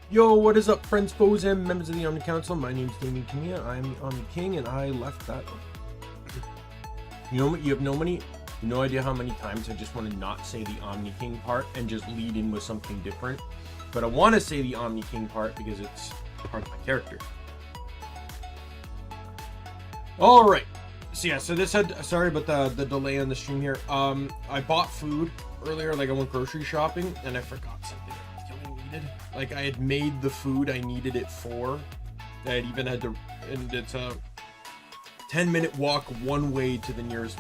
Yo, what is up, friends, foes, and members of the Omni Council? My name is Daimien Kamiya. I'm the Omni King, and I left that. You know what? You have no idea how many times I just want to not say the Omni King part and just lead in with something different. But I want to say the Omni King part because it's part of my character. All right. So yeah, so this had, sorry about the delay on the stream here. I bought food earlier, like I went grocery shopping, and I forgot something I really needed. Like I had made the food I needed it for. I had even had to, and it's a 10-minute walk one way to the nearest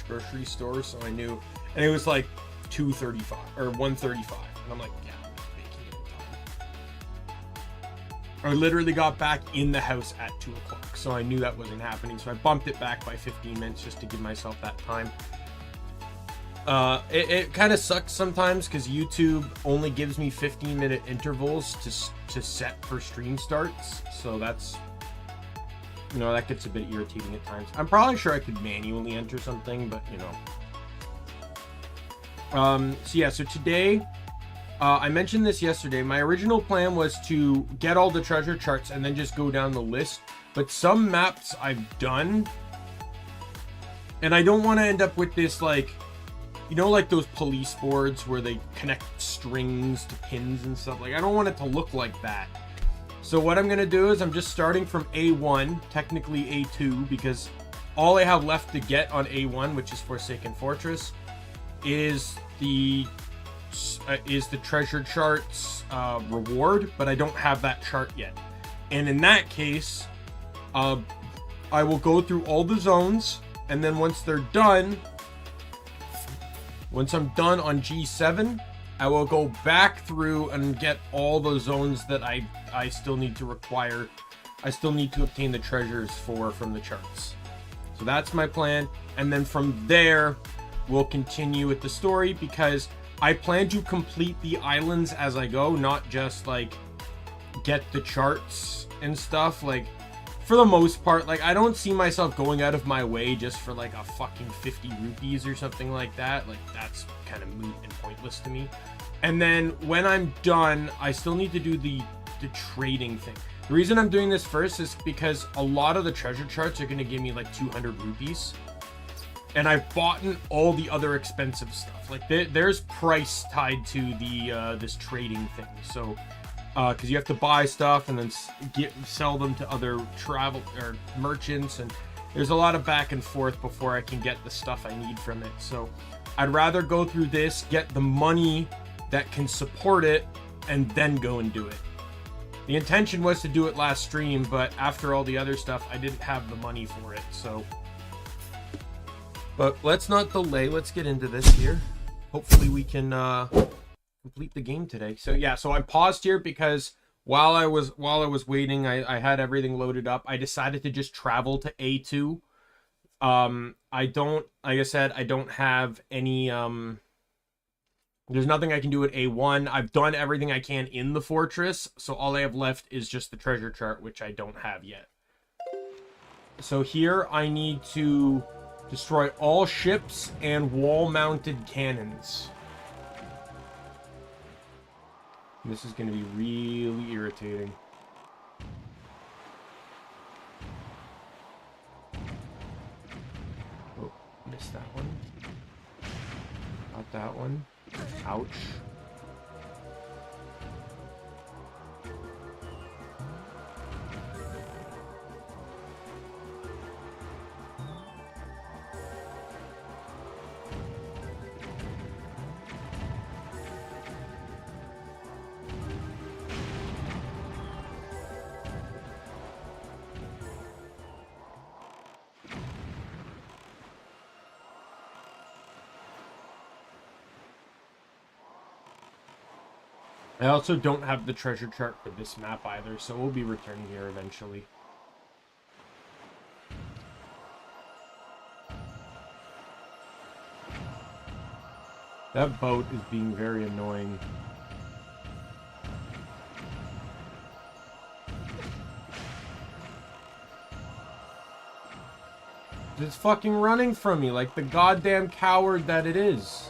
grocery store, so I knew, and it was like 2:35 or 1:35, and I'm like, yeah, I'm making it in time. I literally got back in the house at 2 o'clock, so I knew that wasn't happening, so I bumped it back by 15 minutes just to give myself that time. It kind of sucks sometimes because YouTube only gives me 15-minute intervals to set for stream starts, so that's, you know, that gets a bit irritating at times. I'm probably sure I could manually enter something, but you know. So yeah, so today, I mentioned this yesterday. My original plan was to get all the treasure charts and then just go down the list. But some maps I've done, and I don't want to end up with this, like, you know, like those police boards where they connect strings to pins and stuff. Like, I don't want it to look like that. So what I'm going to do is I'm just starting from A1, technically A2, because all I have left to get on A1, which is Forsaken Fortress, is the treasure charts reward, but I don't have that chart yet. And in that case, I will go through all the zones, and then once they're done, once I'm done on G7, I will go back through and get all the zones that I still need to require. I still need to obtain the treasures from the charts. So that's my plan. And then from there, we'll continue with the story because I plan to complete the islands as I go, not just like get the charts and stuff. Like, for the most part, like, I don't see myself going out of my way just for like a fucking 50 rupees or something like that. Like, that's kind of moot and pointless to me. And then when I'm done, I still need to do the trading thing. The reason I'm doing this first is because a lot of the treasure charts are going to give me like 200 rupees. And I've bought all the other expensive stuff. Like, there's price tied to the this trading thing. So because you have to buy stuff and then sell them to other travel or merchants, and there's a lot of back and forth before I can get the stuff I need from it. So I'd rather go through this, get the money that can support it, and then go and do it. The intention was to do it last stream, but after all the other stuff, I didn't have the money for it. So, but let's not delay. Let's get into this here. Hopefully we can complete the game today. So yeah, so I paused here because while I was waiting, I had everything loaded up. I decided to just travel to A2. I don't, like I said, I don't have any there's nothing I can do at A1. I've done everything I can in the fortress, so all I have left is just the treasure chart, which I don't have yet. So here I need to destroy all ships and wall-mounted cannons. This is going to be really irritating. Oh, missed that one. Got that one. Ouch. I also don't have the treasure chart for this map either, so we'll be returning here eventually. That boat is being very annoying. It's fucking running from me like the goddamn coward that it is.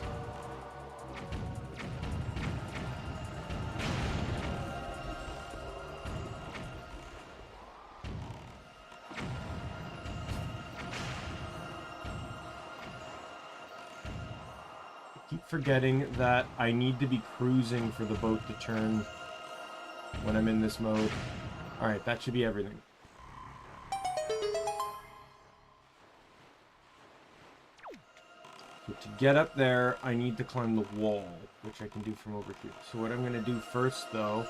forgetting that I need to be cruising for the boat to turn when I'm in this mode. Alright, that should be everything. So to get up there, I need to climb the wall, which I can do from over here. So what I'm going to do first, though,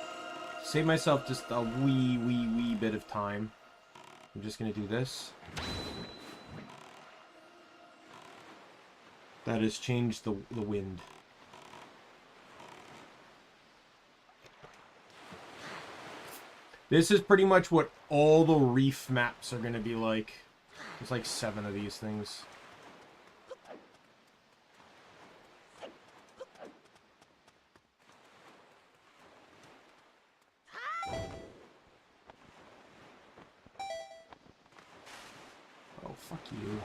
save myself just a wee bit of time. I'm just going to do this. That has changed the wind. This is pretty much what all the reef maps are going to be like. There's like 7 of these things. Oh, fuck you.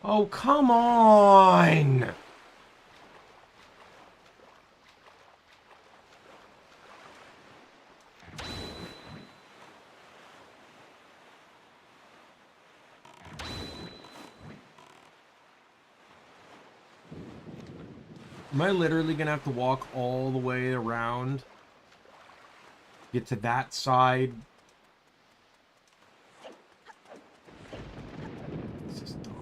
Oh, come on! Am I literally gonna have to walk all the way around? Get to that side? This is dumb.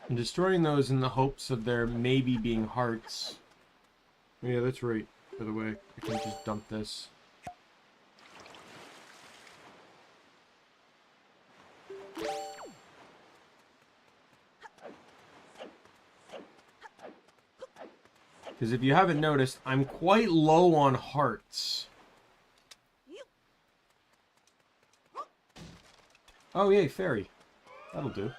I'm destroying those in the hopes of there maybe being hearts. Yeah, that's right, by the way. I can just dump this. Because if you haven't noticed, I'm quite low on hearts. Oh, yay, fairy. That'll do.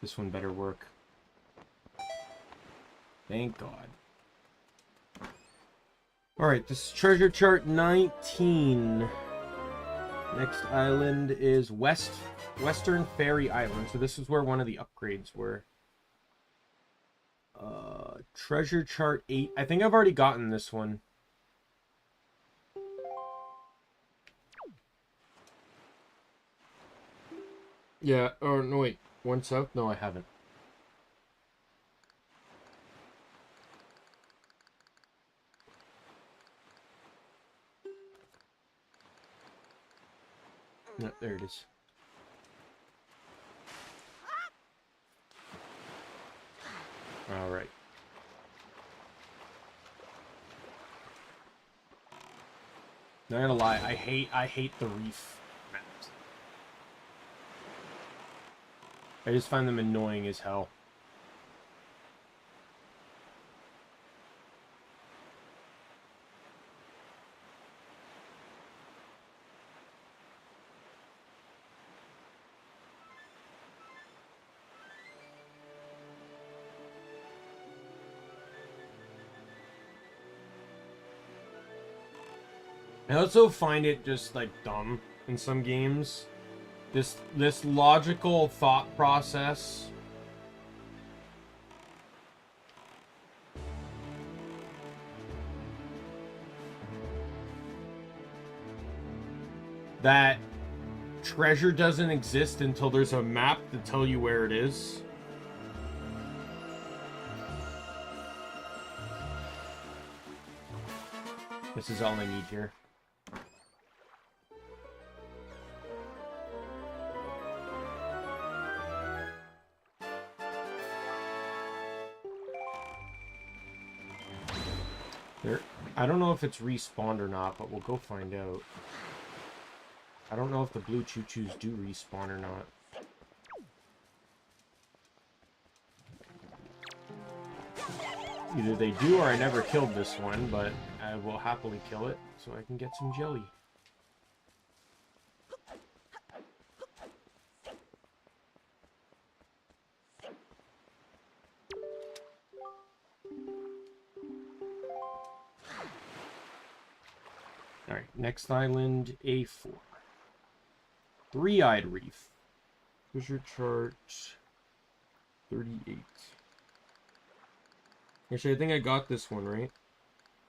This one better work. Thank God. Alright, this is treasure chart 19. Next island is Western Fairy Island. So this is where one of the upgrades were. Treasure chart 8. I think I've already gotten this one. Yeah, oh no wait. One south? No, I haven't. No, there it is. All right. Not gonna lie, I hate the reef maps. I just find them annoying as hell. I also find it just like dumb in some games. This logical thought process that treasure doesn't exist until there's a map to tell you where it is. This is all I need here. I don't know if it's respawned or not, but we'll go find out. I don't know if the blue choo-choos do respawn or not. Either they do or I never killed this one, but I will happily kill it so I can get some jelly. Alright, next island, A4. Three-eyed reef. Treasure chart 38. Actually, I think I got this one, right?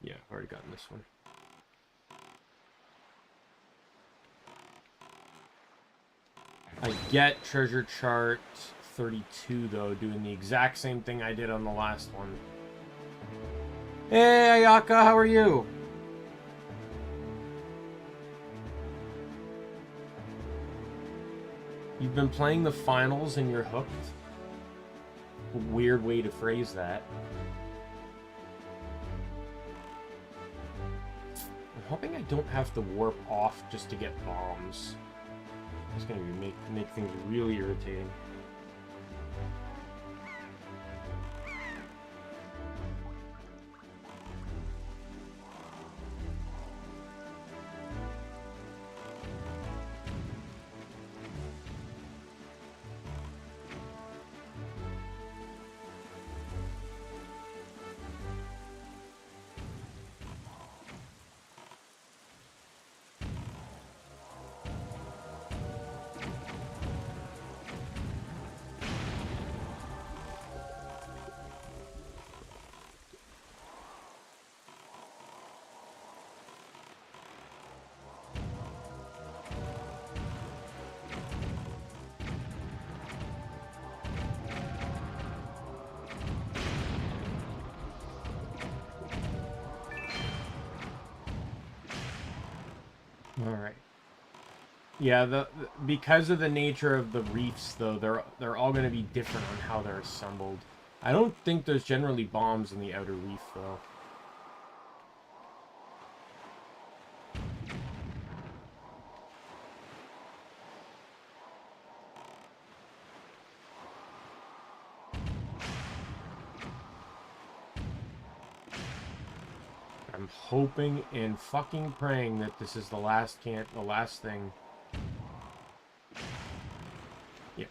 Yeah, I've already gotten this one. I get treasure chart 32, though, doing the exact same thing I did on the last one. Hey, Ayaka, how are you? You've been playing the finals and you're hooked? Weird way to phrase that. I'm hoping I don't have to warp off just to get bombs. It's gonna make things really irritating. Alright. Yeah, because of the nature of the reefs, though, they're all going to be different on how they're assembled. I don't think there's generally bombs in the outer reef, though. I'm hoping and fucking praying that this is the last thing. Yeah.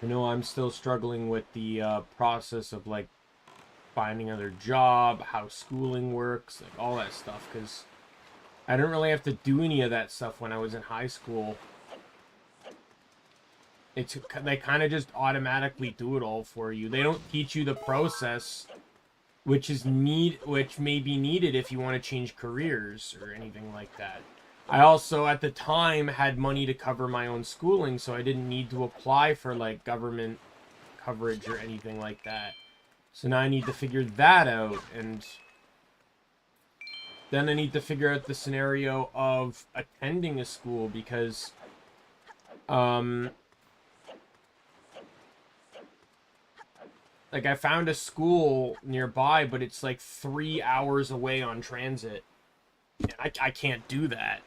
I know I'm still struggling with the process of, like, finding another job, how schooling works, like, all that stuff, because I didn't really have to do any of that stuff when I was in high school. They kind of just automatically do it all for you. They don't teach you the process, which may be needed if you want to change careers or anything like that. I also, at the time, had money to cover my own schooling, so I didn't need to apply for, like, government coverage or anything like that. So now I need to figure that out, and then I need to figure out the scenario of attending a school, because, like, I found a school nearby, but it's, like, 3 hours away on transit. And I can't do that.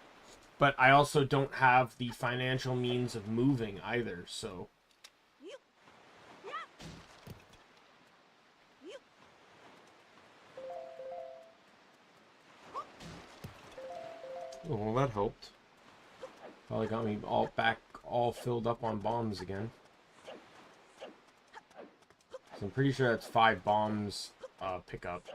But I also don't have the financial means of moving either, so... Oh, well, that helped. Probably got me all filled up on bombs again. So I'm pretty sure that's 5 bombs pickup.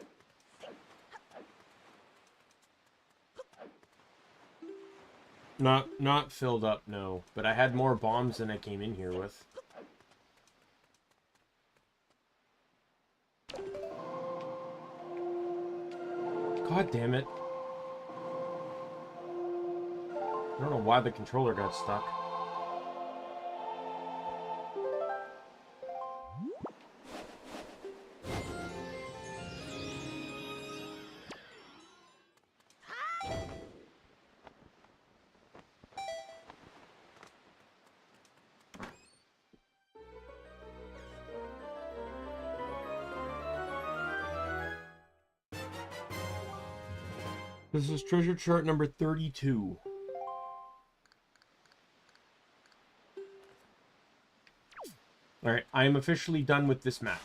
Not filled up, no. But I had more bombs than I came in here with. God damn it. I don't know why the controller got stuck. This is treasure chart number 32. Alright, I am officially done with this map.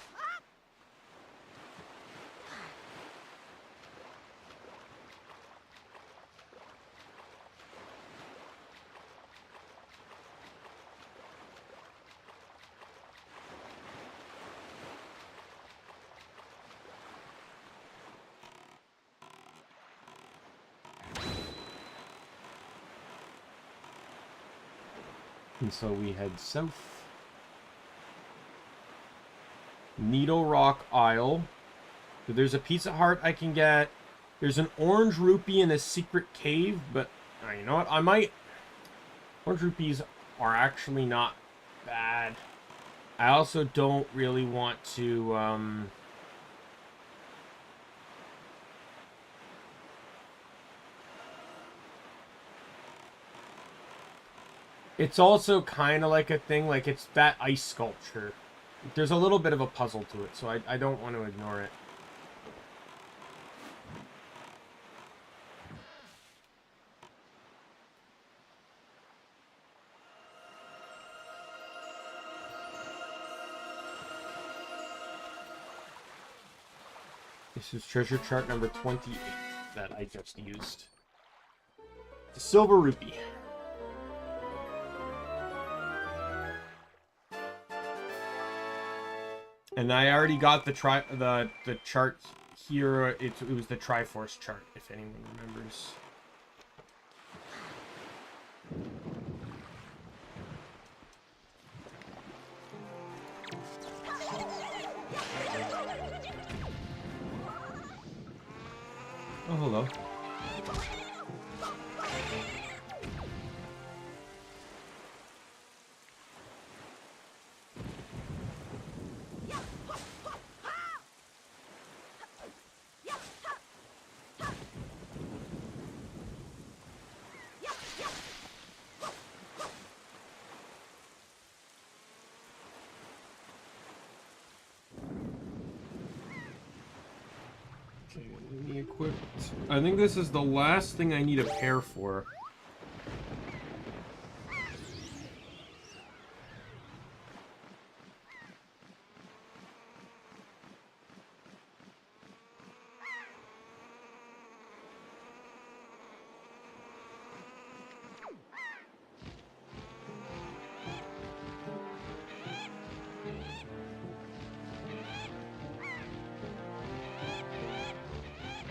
And so we head south. Needle Rock Isle. So there's a Pizza Heart I can get. There's an orange rupee in a secret cave, but you know what? I might... Orange rupees are actually not bad. I also don't really want to... It's also kind of like a thing, like it's that ice sculpture. There's a little bit of a puzzle to it, so I don't want to ignore it. This is treasure chart number 28 that I just used. The silver rupee. And I already got the chart here. It was the Triforce chart, if anyone remembers. Oh, hello. Equipped. I think this is the last thing I need a pair for.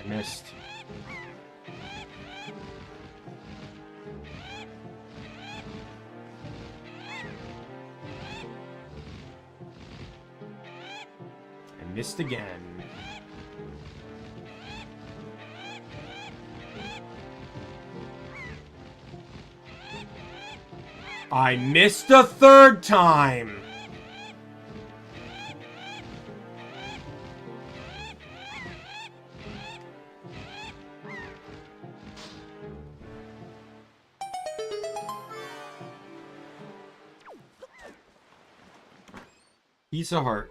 Missed. I missed again. I missed a third time! Piece of heart.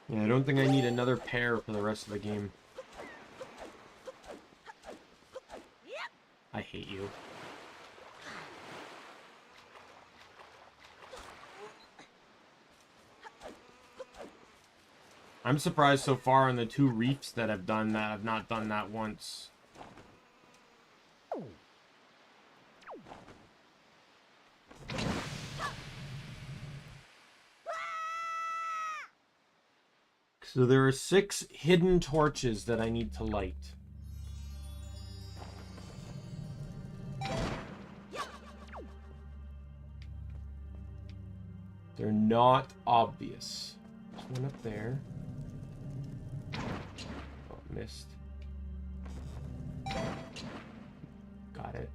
Yeah, I don't think I need another pair for the rest of the game. I hate you. I'm surprised so far on the 2 reefs that I've done that I've not done that once. So there are 6 hidden torches that I need to light. They're not obvious. There's one up there. Oh, missed. Got it.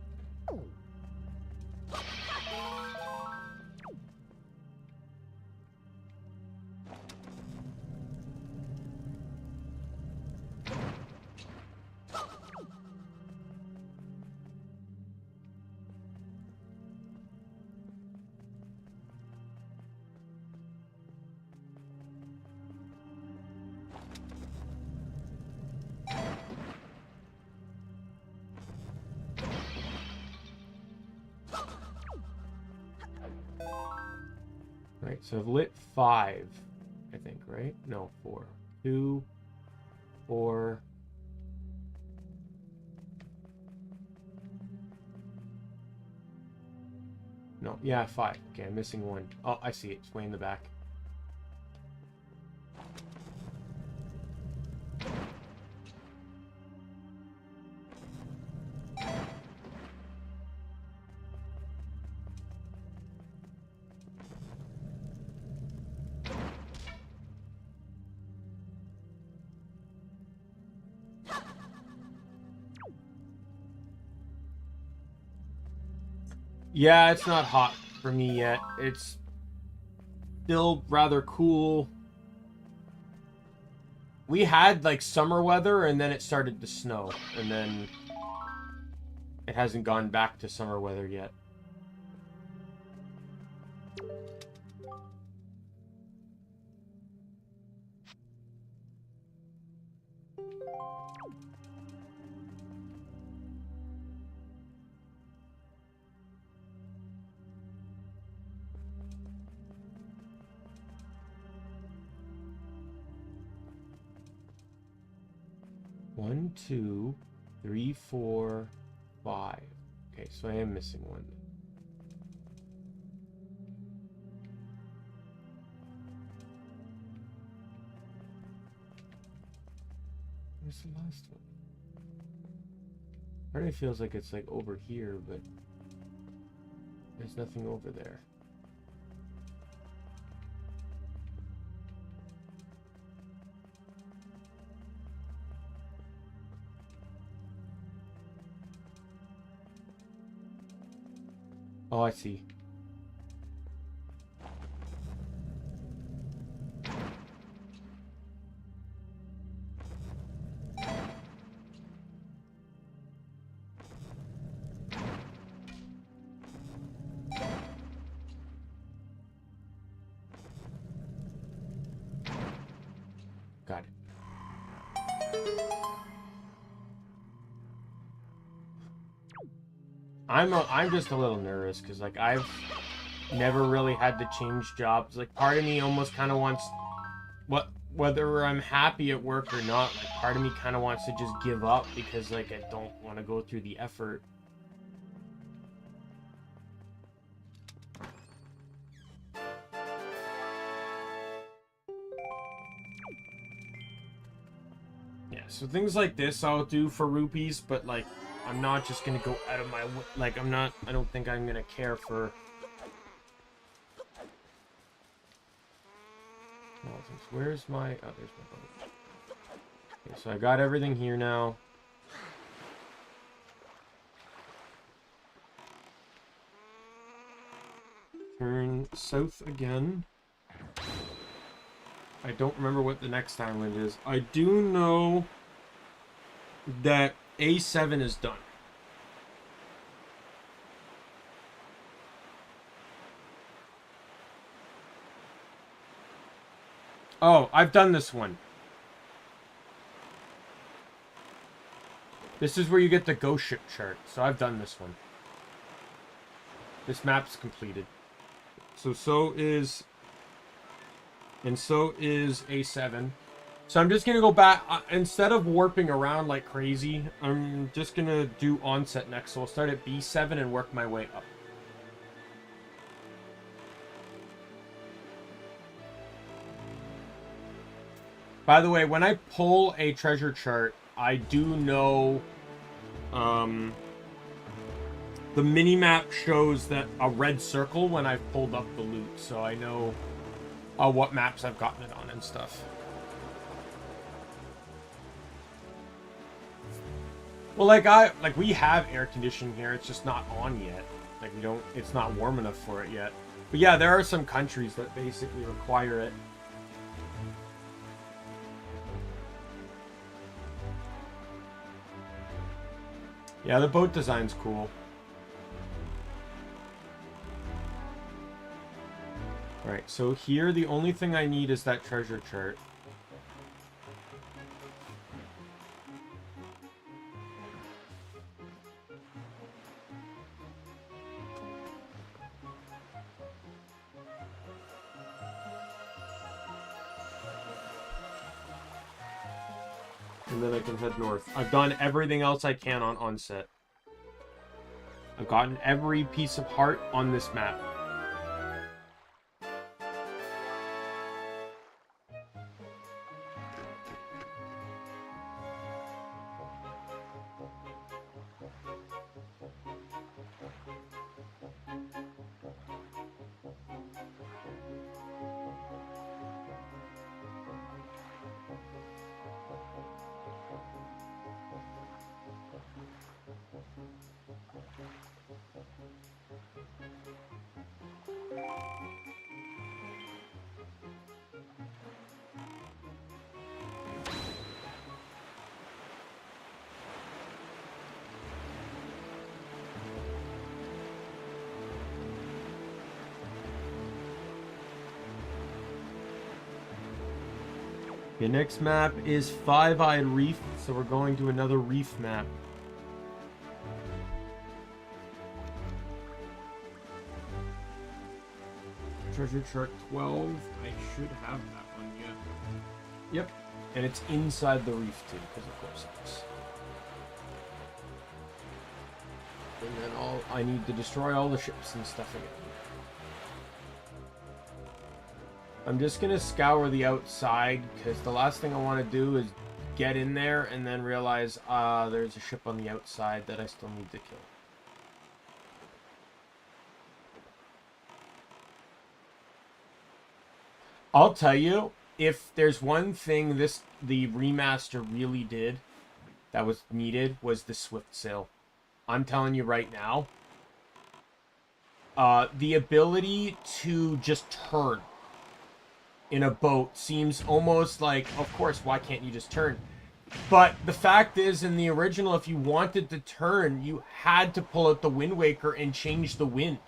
Right, so I've lit 5, I think, right? No, 4. 2, 4. No, yeah, 5. Okay, I'm missing 1. Oh, I see it. It's way in the back. Yeah, it's not hot for me yet. It's still rather cool. We had like summer weather and then it started to snow. And then it hasn't gone back to summer weather yet. One, 2, 3, 4, 5. Okay, so I am missing 1. Where's the last one? Part of me feels like it's like over here, but there's nothing over there. Oh, I see. Got it. I'm just a little nervous because like I've never really had to change jobs. Like part of me almost kind of wants whether I'm happy at work or not, like part of me kind of wants to just give up because like I don't want to go through the effort. Yeah, so things like this I'll do for rupees, but like I'm not just gonna go out of my way. Like I don't think I'm gonna care for where's my... Oh, there's my boat. Okay, so I got everything here now. Turn south again. I don't remember what the next island is. I do know that A7 is done. Oh, I've done this one. This is where you get the ghost ship chart. So I've done this one. This map's completed. So is A7. So I'm just going to go back. Instead of warping around like crazy, I'm just going to do onset next. So I'll start at B7 and work my way up. By the way, when I pull a treasure chart, I do know the mini-map shows that a red circle when I've pulled up the loot, so I know what maps I've gotten it on and stuff. Well, like we have air conditioning here, it's just not on yet. Like it's not warm enough for it yet. But yeah, there are some countries that basically require it. Yeah, the boat design's cool. Alright, so here the only thing I need is that treasure chart. And then I can head north. I've done everything else I can on onset. I've gotten every piece of heart on this map. The next map is Five-Eyed Reef, so we're going to another reef map. Treasure chart 12. I should have that one, yeah. Yep. And it's inside the reef too, because of course it is. And then I need to destroy all the ships and stuff again. I'm just going to scour the outside, because the last thing I want to do is get in there and then realize there's a ship on the outside that I still need to kill. I'll tell you, if there's one thing the remaster really did that was needed, was the swift sail. I'm telling you right now, the ability to just turn in a boat seems almost like, of course, why can't you just turn? But the fact is, in the original, if you wanted to turn, you had to pull out the Windwaker and change the wind.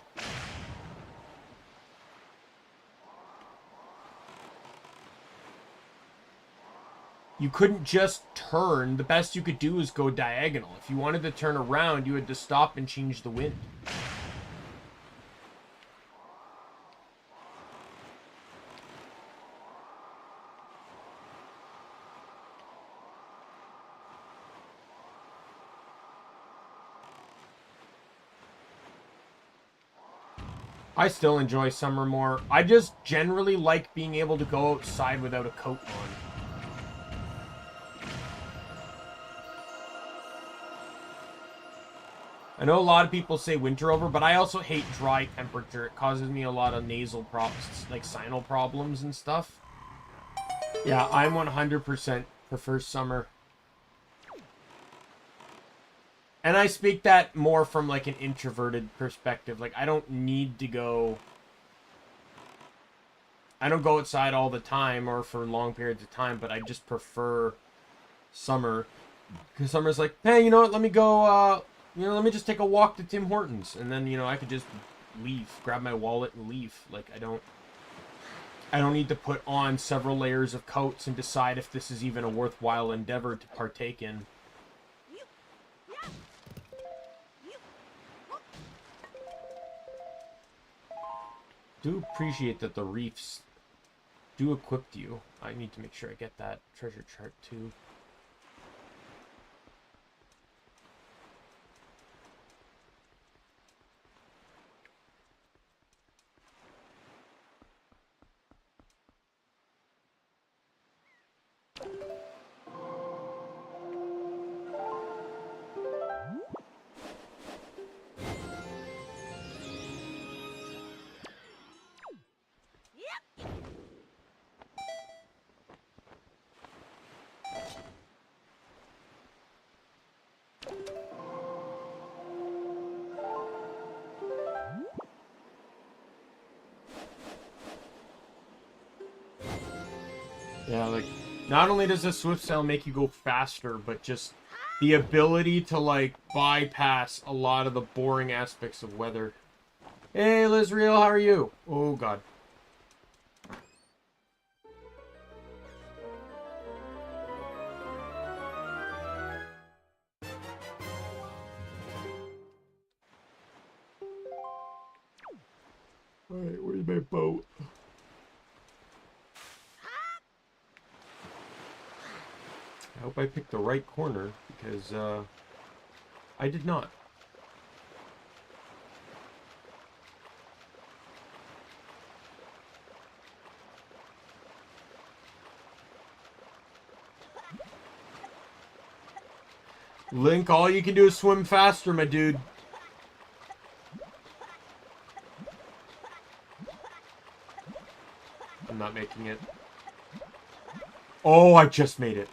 You couldn't just turn. The best you could do is go diagonal. If you wanted to turn around, you had to stop and change the wind. I still enjoy summer more. I just generally like being able to go outside without a coat on. I know a lot of people say winter over, but I also hate dry temperature. It causes me a lot of nasal problems, like sinus problems and stuff. Yeah, I'm 100% prefer summer. And I speak that more from like an introverted perspective. Like, I don't need to go... I don't go outside all the time or for long periods of time, but I just prefer summer. Because summer's like, hey, you know what, let me go, let me just take a walk to Tim Hortons. And then, I could just leave, grab my wallet and leave. Like, I don't need to put on several layers of coats and decide if this is even a worthwhile endeavor to partake in. Do appreciate that the reefs do equip you. I need to make sure I get that treasure chart too. Yeah, like, not only does the swift sail make you go faster, but just the ability to, like, bypass a lot of the boring aspects of weather. Hey, Lizriel, how are you? Oh, God. Alright, where's my boat? I hope I picked the right corner, because, I did not. Link, all you can do is swim faster, my dude. I'm not making it. Oh, I just made it.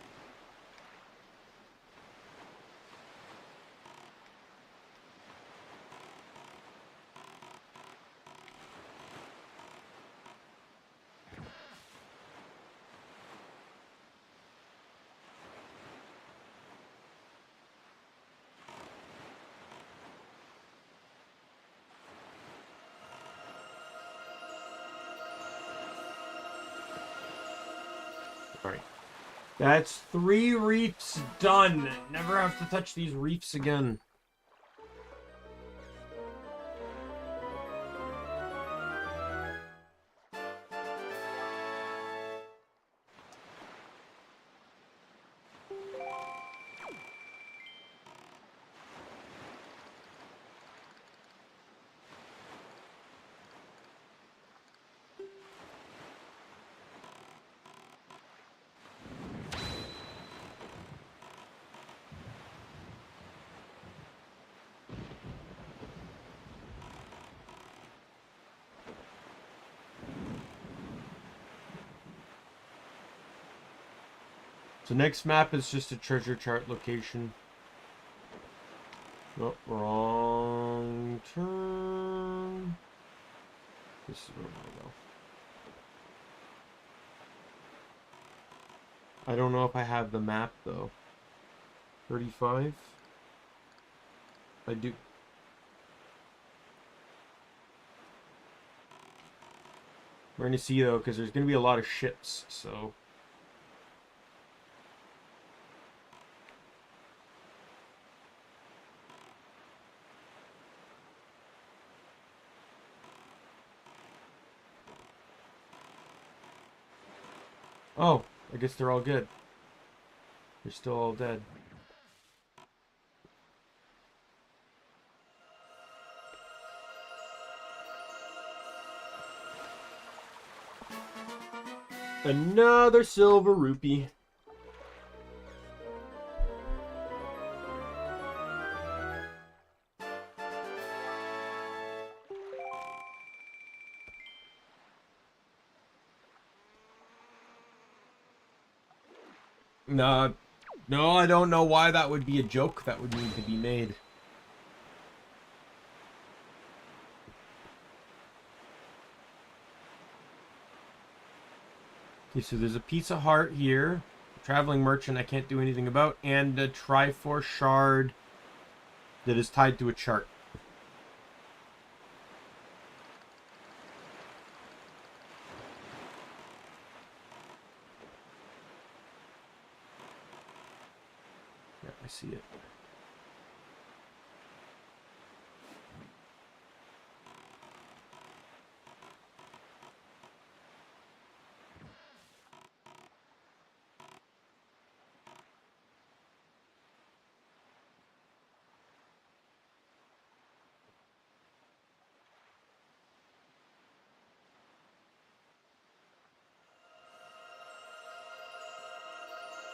Alright. That's 3 reefs done. Never have to touch these reefs again. So next map is just a treasure chart location. Oh, wrong turn. This is where I go. I don't know if I have the map though. 35? I do. We're gonna see though, because there's gonna be a lot of ships, so. Oh, I guess they're all good. They're still all dead. Another silver rupee. No, I don't know why that would be a joke that would need to be made. Okay, so there's a piece of heart here. Traveling merchant I can't do anything about. And a Triforce shard that is tied to a chart. Yeah, I see it.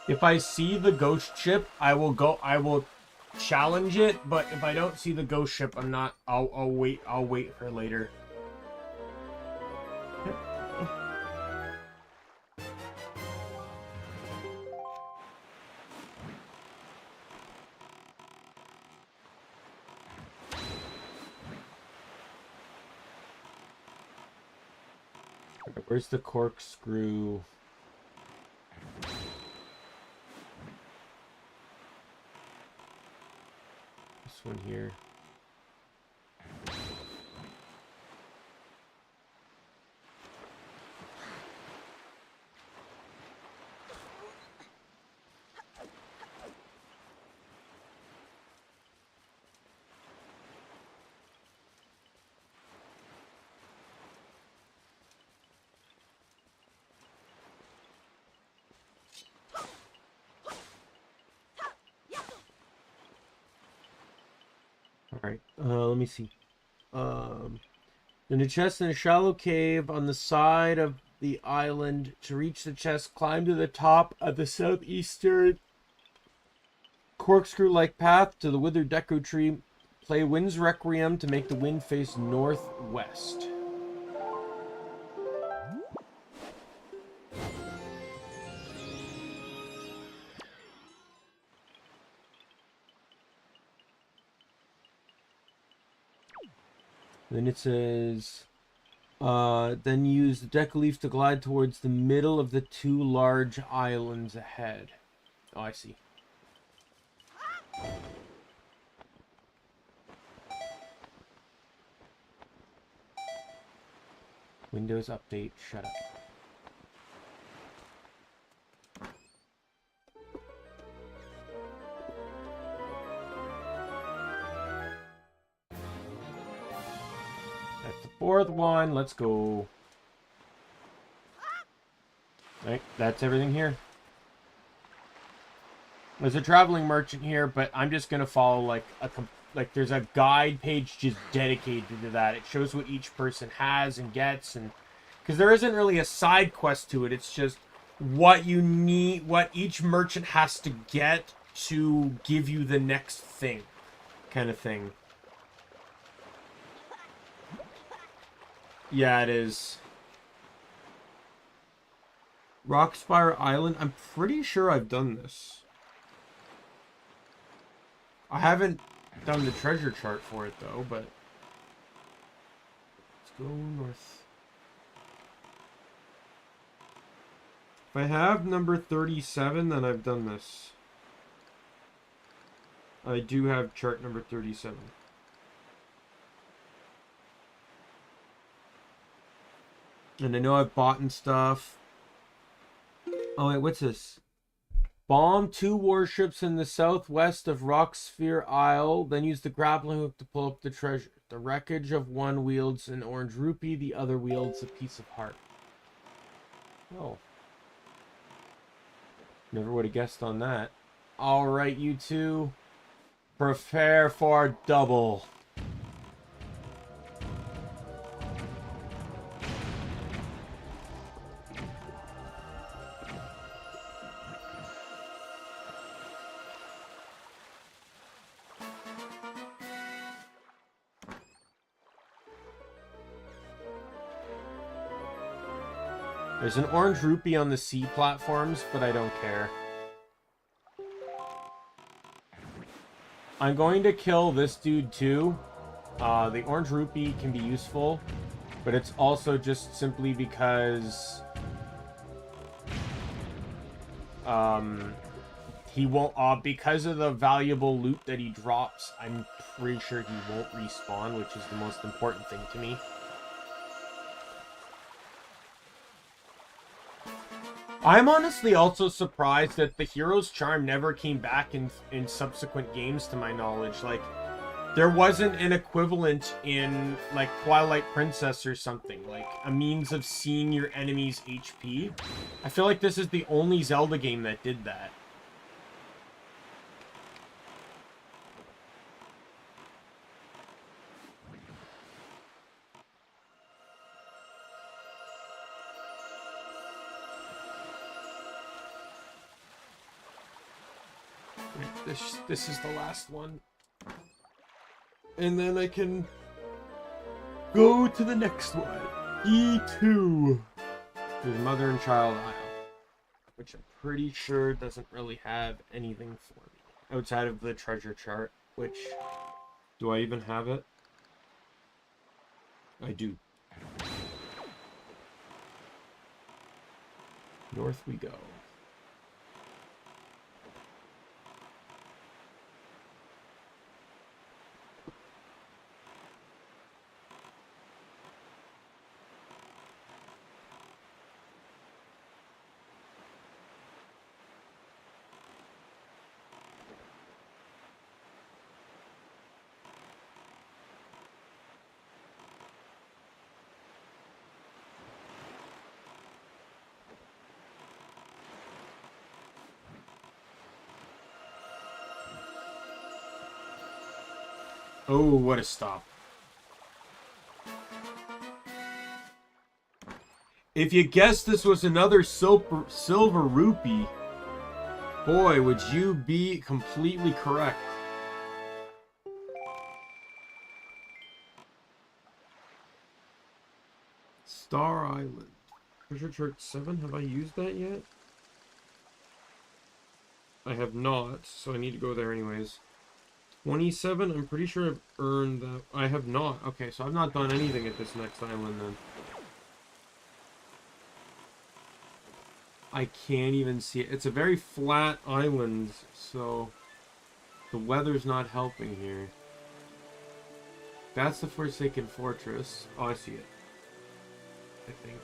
If I see the ghost ship, I will challenge it, but if I don't see the ghost ship, I'll wait for later. Where's the corkscrew? this one here. Alright, let me see. In a chest in a shallow cave on the side of the island. To reach the chest, climb to the top of the southeastern corkscrew-like path to the withered deco tree. Play Wind's Requiem to make the wind face northwest. Then it says, then use the deca leaf to glide towards the middle of the two large islands ahead. Oh, I see. Windows update, shut up. That's the fourth one. Let's go. Right, that's everything here. There's a traveling merchant here, but I'm just gonna follow like there's a guide page just dedicated to that. It shows what each person has and gets, and because there isn't really a side quest to it. It's just what you need, what each merchant has to get to give you the next thing, kind of thing. Yeah, it is. Rockspire Island. I'm pretty sure I've done this. I haven't done the treasure chart for it, though, but... Let's go north. If I have number 37, then I've done this. I do have chart number 37. And I know I've bought and stuff. Oh, wait, what's this? Bomb 2 warships in the southwest of Rocksphere Isle. Then use the grappling hook to pull up the treasure. The wreckage of one wields an orange rupee. The other wields a piece of heart. Oh. Never would have guessed on that. Alright, you two. Prepare for double. There's an orange rupee on the sea platforms, but I don't care. I'm going to kill this dude too. The orange rupee can be useful, but it's also just simply because he won't, because of the valuable loot that he drops, I'm pretty sure he won't respawn, which is the most important thing to me. I'm honestly also surprised that the hero's charm never came back in subsequent games, to my knowledge. Like, there wasn't an equivalent in, like, Twilight Princess or something. Like, a means of seeing your enemy's HP. I feel like this is the only Zelda game that did that. This is the last one. And then I can go to the next one. E2. There's Mother and Child Isle, which I'm pretty sure doesn't really have anything for me outside of the treasure chart, which, do I even have it? I do. North we go. Oh, what a stop. If you guessed this was another silver rupee, boy, would you be completely correct. Star Island. Treasure Chart 7, have I used that yet? I have not, so I need to go there anyways. 27, I'm pretty sure I've earned that. I have not. Okay, so I've not done anything at this next island then. I can't even see it. It's a very flat island, so the weather's not helping here. That's the Forsaken Fortress. Oh, I see it. I think.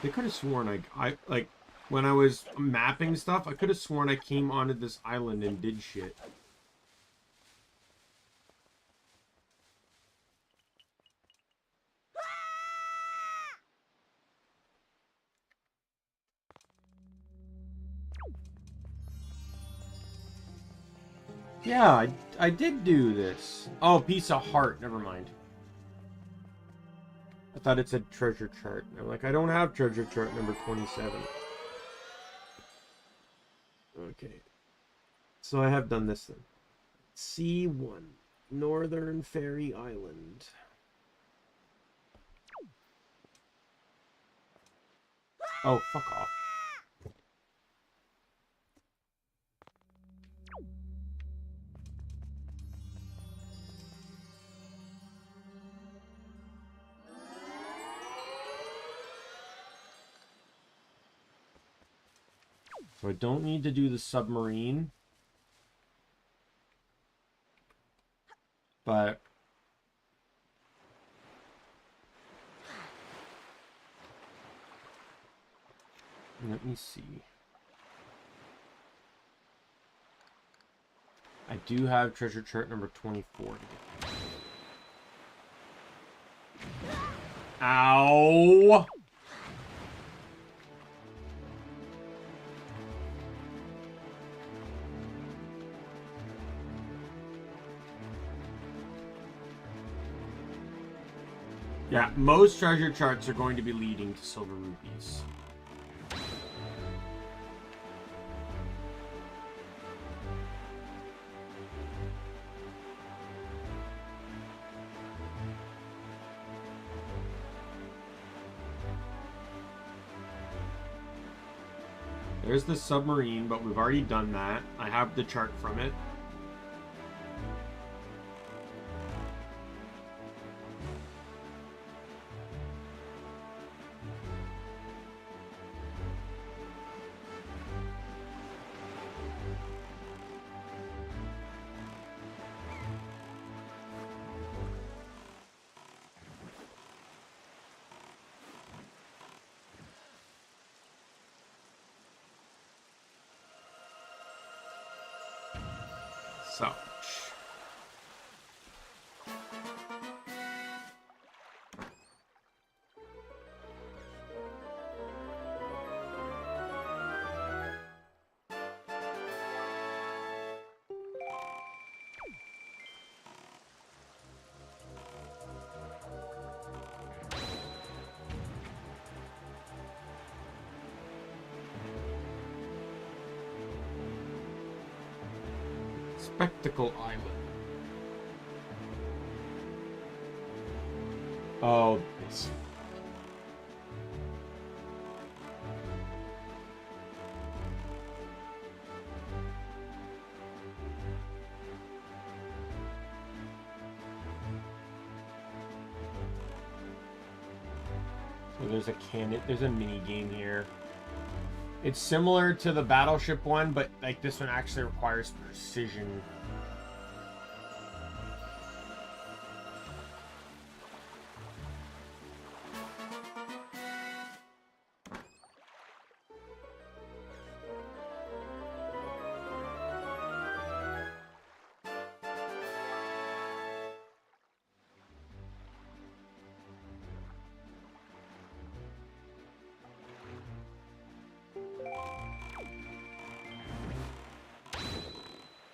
I could have sworn I like when I was mapping stuff, I could have sworn I came onto this island and did shit. Yeah, I did do this. Oh, piece of heart. Never mind. I thought it said treasure chart. I'm like, I don't have treasure chart number 27. Okay. So I have done this then. C1. Northern Fairy Island. Oh, fuck off. So I don't need to do the submarine. But let me see. I do have treasure chart number 24 to get. Ow! Yeah, most treasure charts are going to be leading to silver rupees. There's the submarine, but we've already done that. I have the chart from it. So. Spectacle Island. Oh, this. So there's a cannon. There's a mini game here. It's similar to the battleship one, but like this one actually requires precision.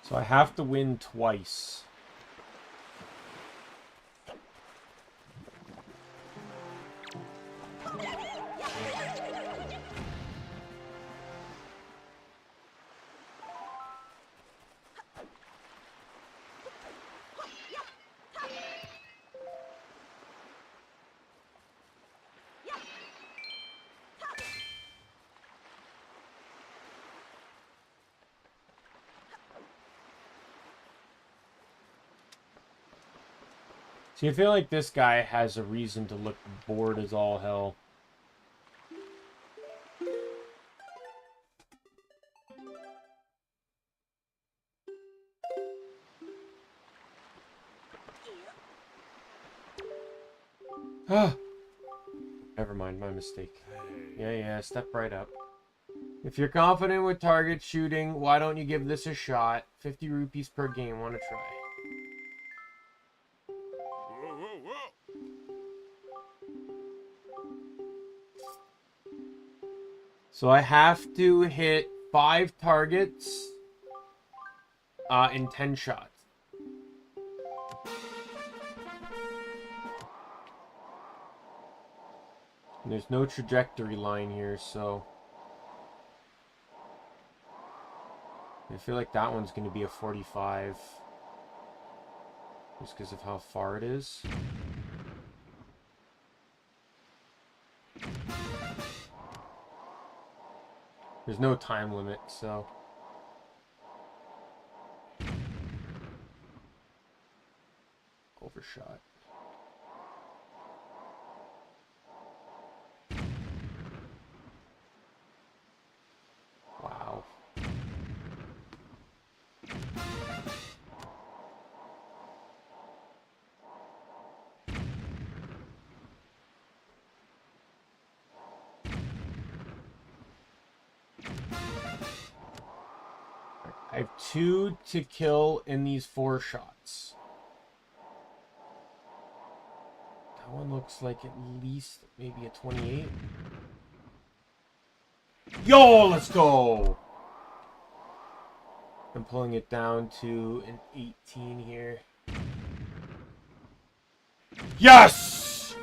So I have to win twice. See, I feel like this guy has a reason to look bored as all hell. Ah! Never mind, my mistake. Yeah, step right up. If you're confident with target shooting, why don't you give this a shot? 50 rupees per game, want to try? So I have to hit 5 targets in 10 shots. And there's no trajectory line here, so I feel like that one's going to be a 45. Just because of how far it is. There's no time limit, so... Overshot. Wow. I have 2 to kill in these 4 shots. That one looks like at least maybe a 28. Yo, let's go! I'm pulling it down to an 18 here. Yes!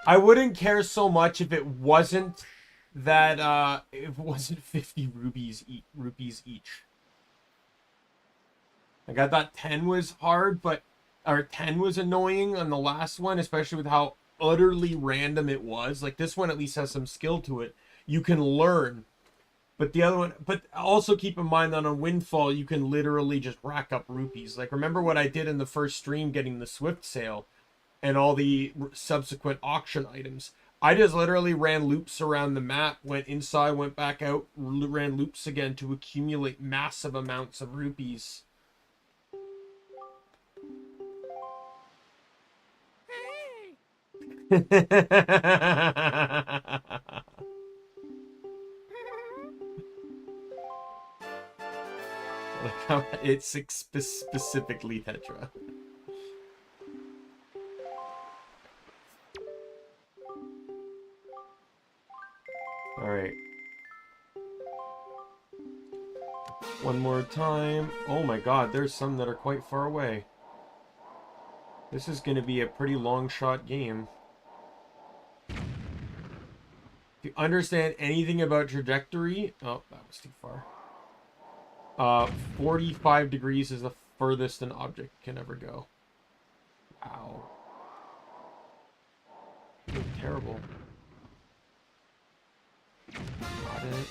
I wouldn't care so much if it wasn't that it wasn't 50 rupees each. Like I thought 10 was hard, but or 10 was annoying on the last one, especially with how utterly random it was. Like this one at least has some skill to it. You can learn. But the other one, but also keep in mind that on Windfall you can literally just rack up rupees. Like remember what I did in the first stream getting the Swift sale and all the subsequent auction items. I just literally ran loops around the map, went inside, went back out, ran loops again to accumulate massive amounts of rupees. Like how it's specifically Tetra. All right. One more time. Oh my god, there's some that are quite far away. This is going to be a pretty long shot game. If you understand anything about trajectory... Oh, that was too far. 45 degrees is the furthest an object can ever go. Wow. You're terrible. Got it.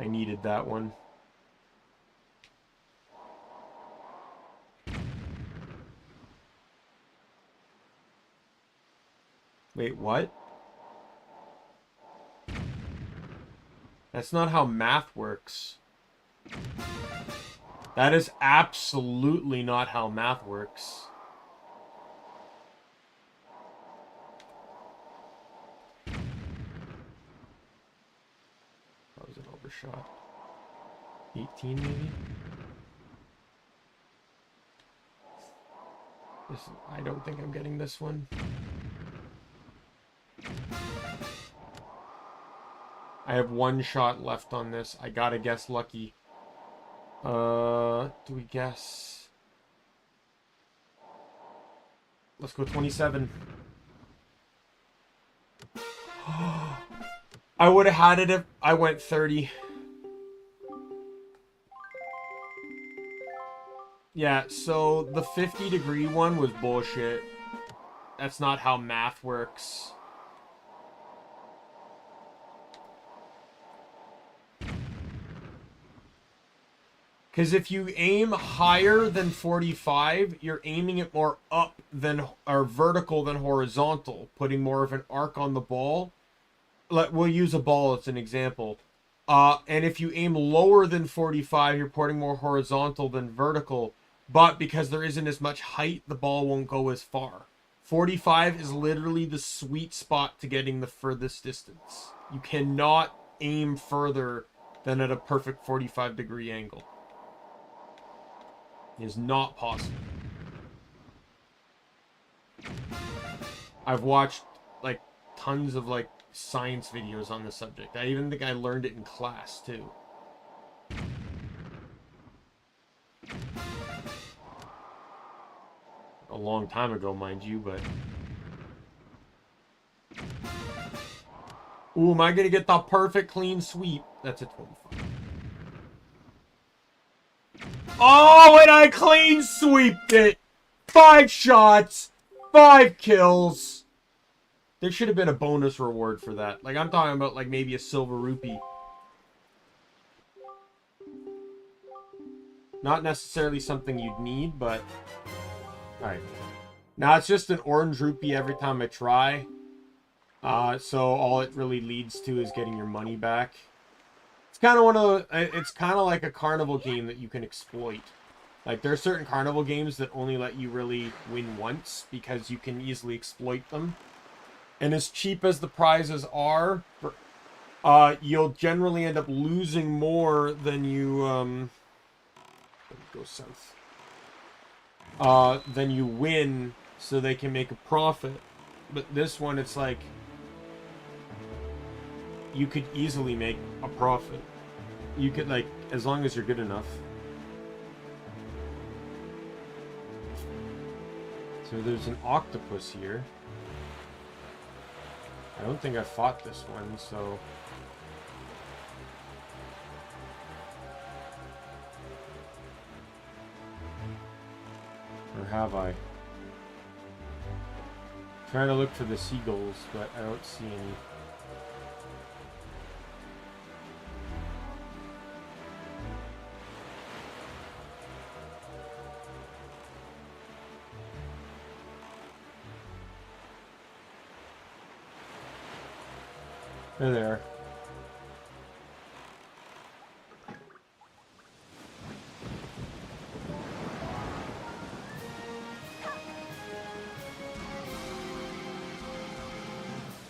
I needed that one. Wait, what? That's not how math works. That is absolutely not how math works. That was an overshot. 18 maybe? I don't think I'm getting this one. I have one shot left on this. I gotta guess lucky. Do we guess? Let's go 27. I would have had it if I went 30. Yeah, so the 50-degree one was bullshit. That's not how math works. Because if you aim higher than 45, you're aiming it more up than, or vertical than horizontal, putting more of an arc on the ball. We'll use a ball as an example. And if you aim lower than 45, you're putting more horizontal than vertical. But because there isn't as much height, the ball won't go as far. 45 is literally the sweet spot to getting the furthest distance. You cannot aim further than at a perfect 45-degree angle. It is not possible. I've watched, like, tons of, like, science videos on the subject. I even think I learned it in class, too. A long time ago, mind you, but... Ooh, am I gonna get the perfect clean sweep? That's a 25. Oh, and I clean sweeped it! 5 shots! 5 kills! There should have been a bonus reward for that. Like, I'm talking about, like, maybe a silver rupee. Not necessarily something you'd need, but... Alright. Now, it's just an orange rupee every time I try. So all it really leads to is getting your money back. It's kind of one of the... It's kind of like a carnival game that you can exploit. Like, there are certain carnival games that only let you really win once, because you can easily exploit them. And as cheap as the prizes are, you'll generally end up losing more than you, go south. Than you win, so they can make a profit. But this one, it's like, you could easily make a profit. You could, like, as long as you're good enough. So there's an octopus here. I don't think I fought this one, so... Or have I? Trying to look for the seagulls, but I don't see any. They're there.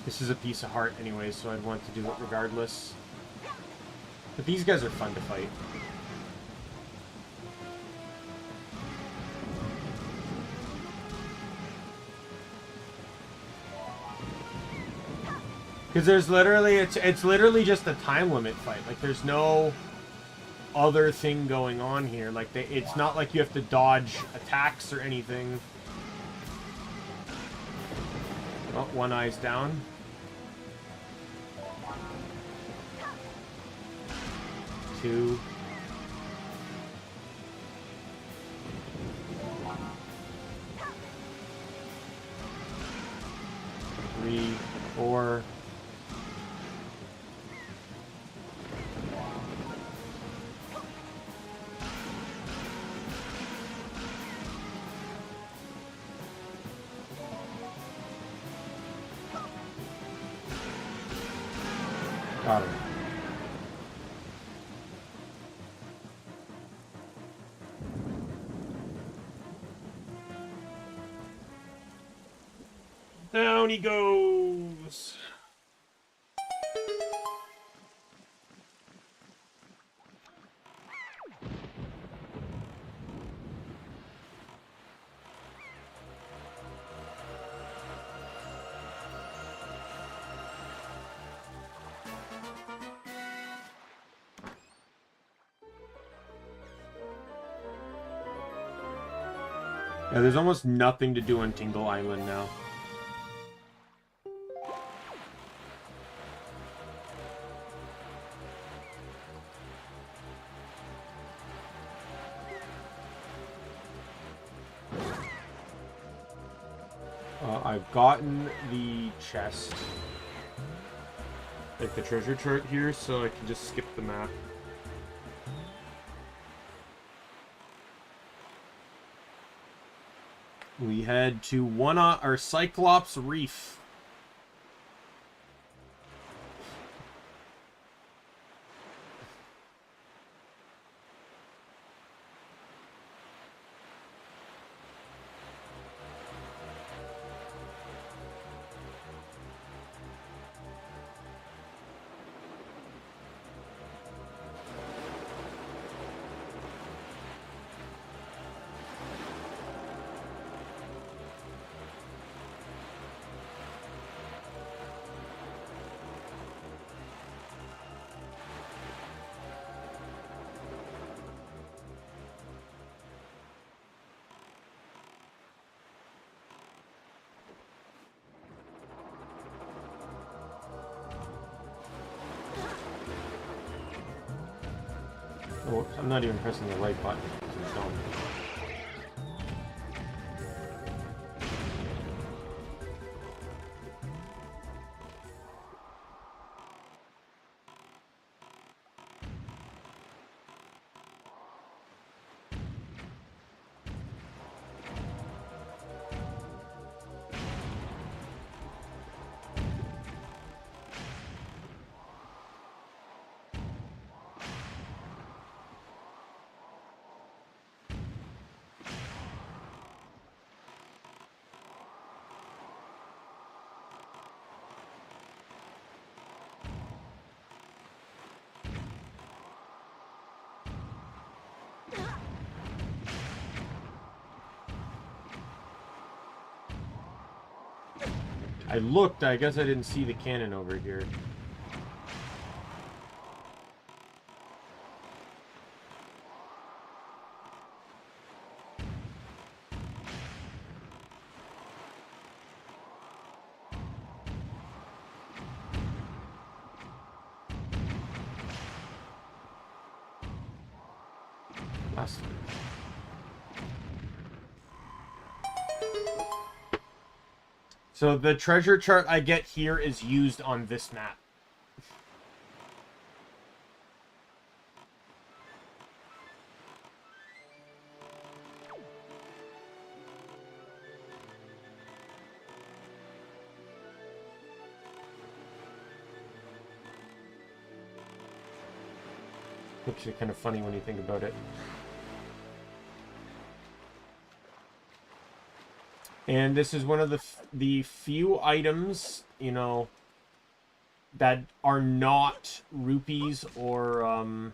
This is a piece of heart anyway, so I'd want to do it regardless. But these guys are fun to fight. Because there's literally, it's literally just a time limit fight. Like, there's no other thing going on here. Like, it's not like you have to dodge attacks or anything. Oh, one eye's down. Two. 3, 4. Got it. Down he goes. Yeah, there's almost nothing to do on Tingle Island now. I've gotten the chest, like the treasure chart here, so I can just skip the map. We head to our Cyclops Reef. Oh, I'm not even pressing the right button. It's dumb. I looked, I guess I didn't see the cannon over here. Last one. So the treasure chart I get here is used on this map. Actually kind of funny when you think about it. And this is one of the few items, you know, that are not rupees or a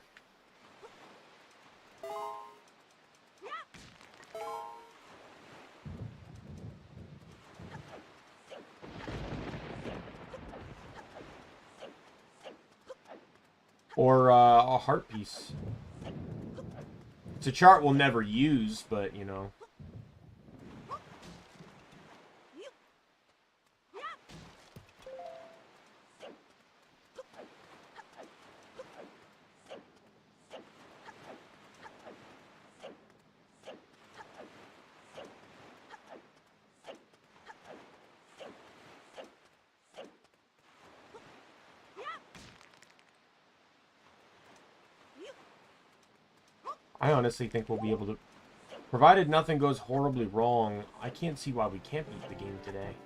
heart piece. It's a chart we'll never use, but you know. I honestly think we'll be able to, provided nothing goes horribly wrong, I can't see why we can't beat the game today.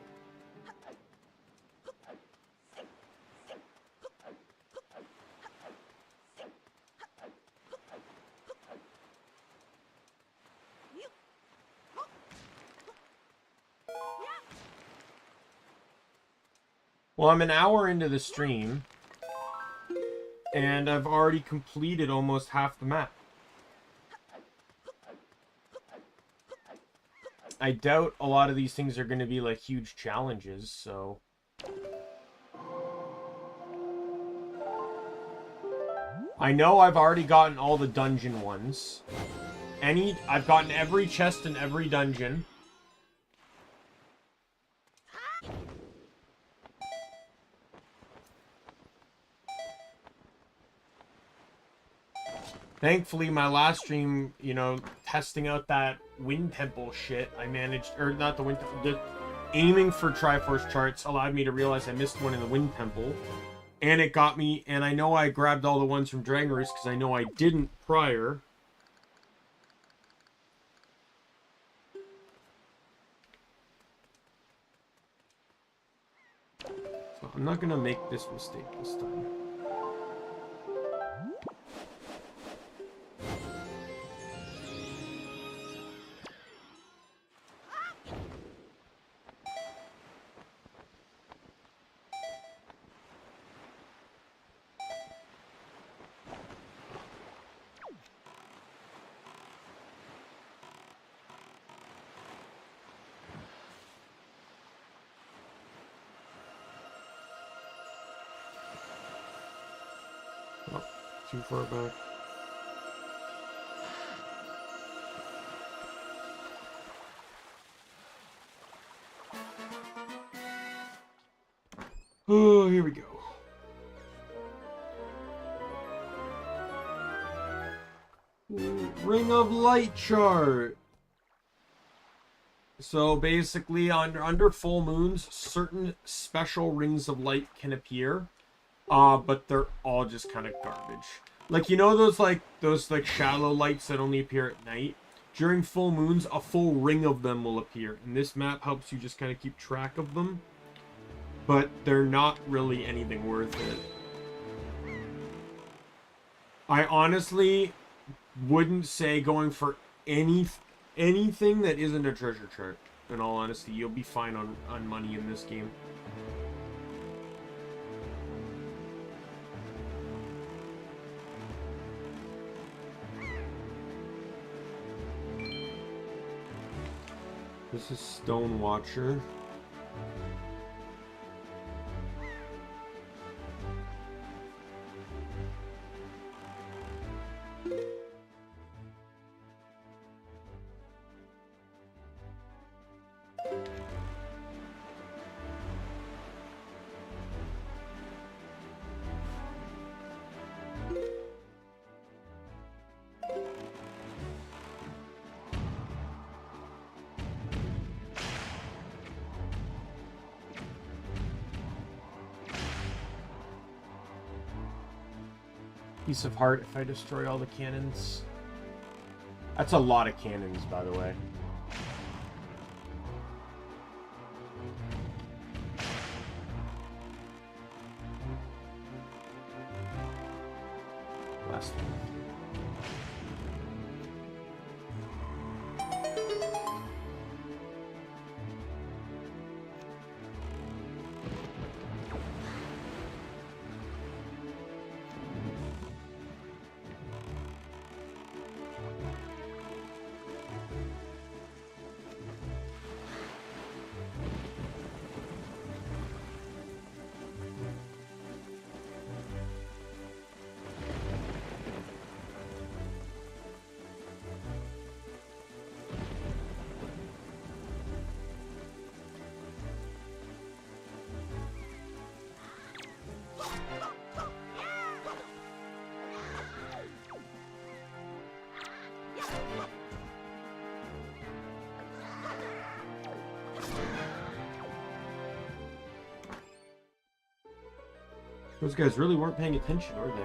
Well, I'm an hour into the stream, and I've already completed almost half the map. I doubt a lot of these things are going to be like huge challenges, so... I know I've already gotten all the dungeon ones. I've gotten every chest in every dungeon. Thankfully, my last stream, you know, testing out that Wind Temple shit, I managed, or not the Wind Temple, aiming for Triforce charts allowed me to realize I missed one in the Wind Temple. And it got me, and I know I grabbed all the ones from Dragon Roost because I know I didn't prior. So I'm not going to make this mistake this time. Oh, too far back. Oh, here we go. Ring of Light chart. So basically, under full moons, certain special rings of light can appear, but they're all just kind of garbage. Like, you know those shallow lights that only appear at night? During full moons, a full ring of them will appear, and this map helps you just kind of keep track of them. But they're not really anything worth it. I honestly wouldn't say going for anything that isn't a treasure chart. In all honesty, you'll be fine on money in this game. This is Stone Watcher. Piece of heart if I destroy all the cannons. That's a lot of cannons, by the way. Last one. Those guys really weren't paying attention, were they?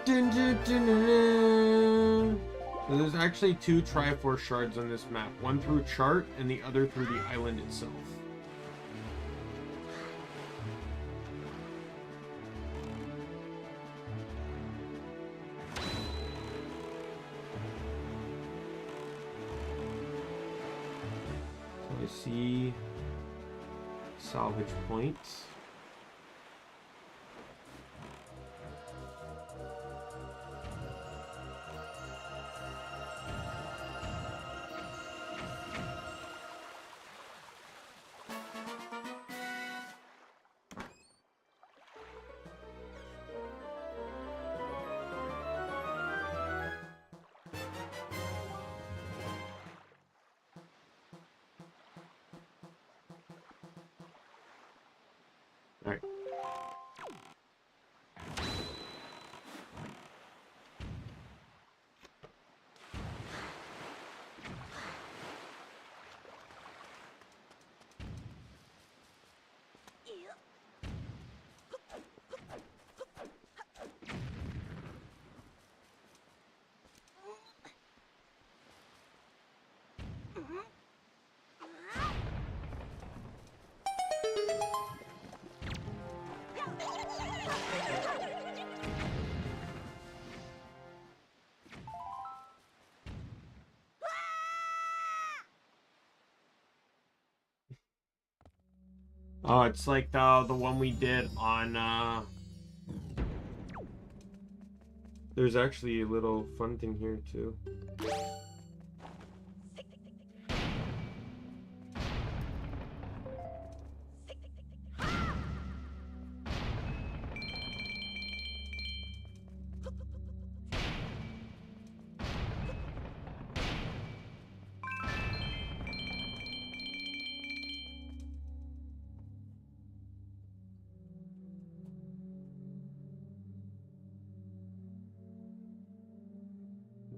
Dun, dun, dun, dun, dun. So there's actually 2 Triforce shards on this map. One through chart, and the other through the island itself. So I see salvage points. All right. Oh, it's like the one we did on there's actually a little fun thing here too.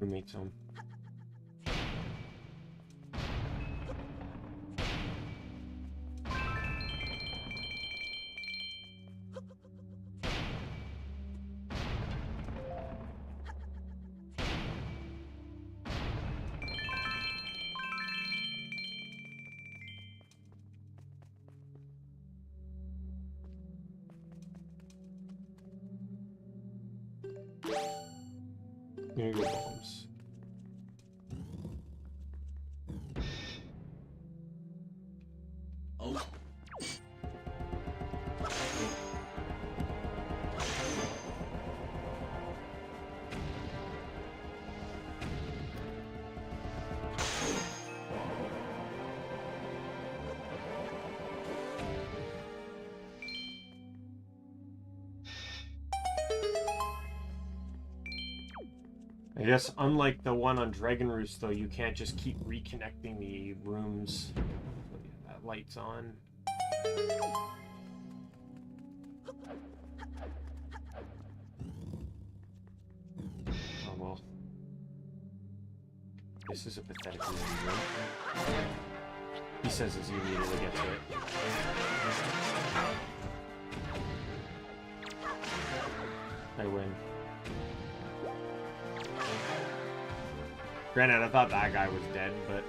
Roommates home. Here you go, bombs. Oh. I guess unlike the one on Dragon Roost, though, you can't just keep reconnecting the rooms. So, yeah, that light's on. Oh well. This is a pathetic room. He says as you immediately get to it. I win. Granted, I thought that guy was dead, but...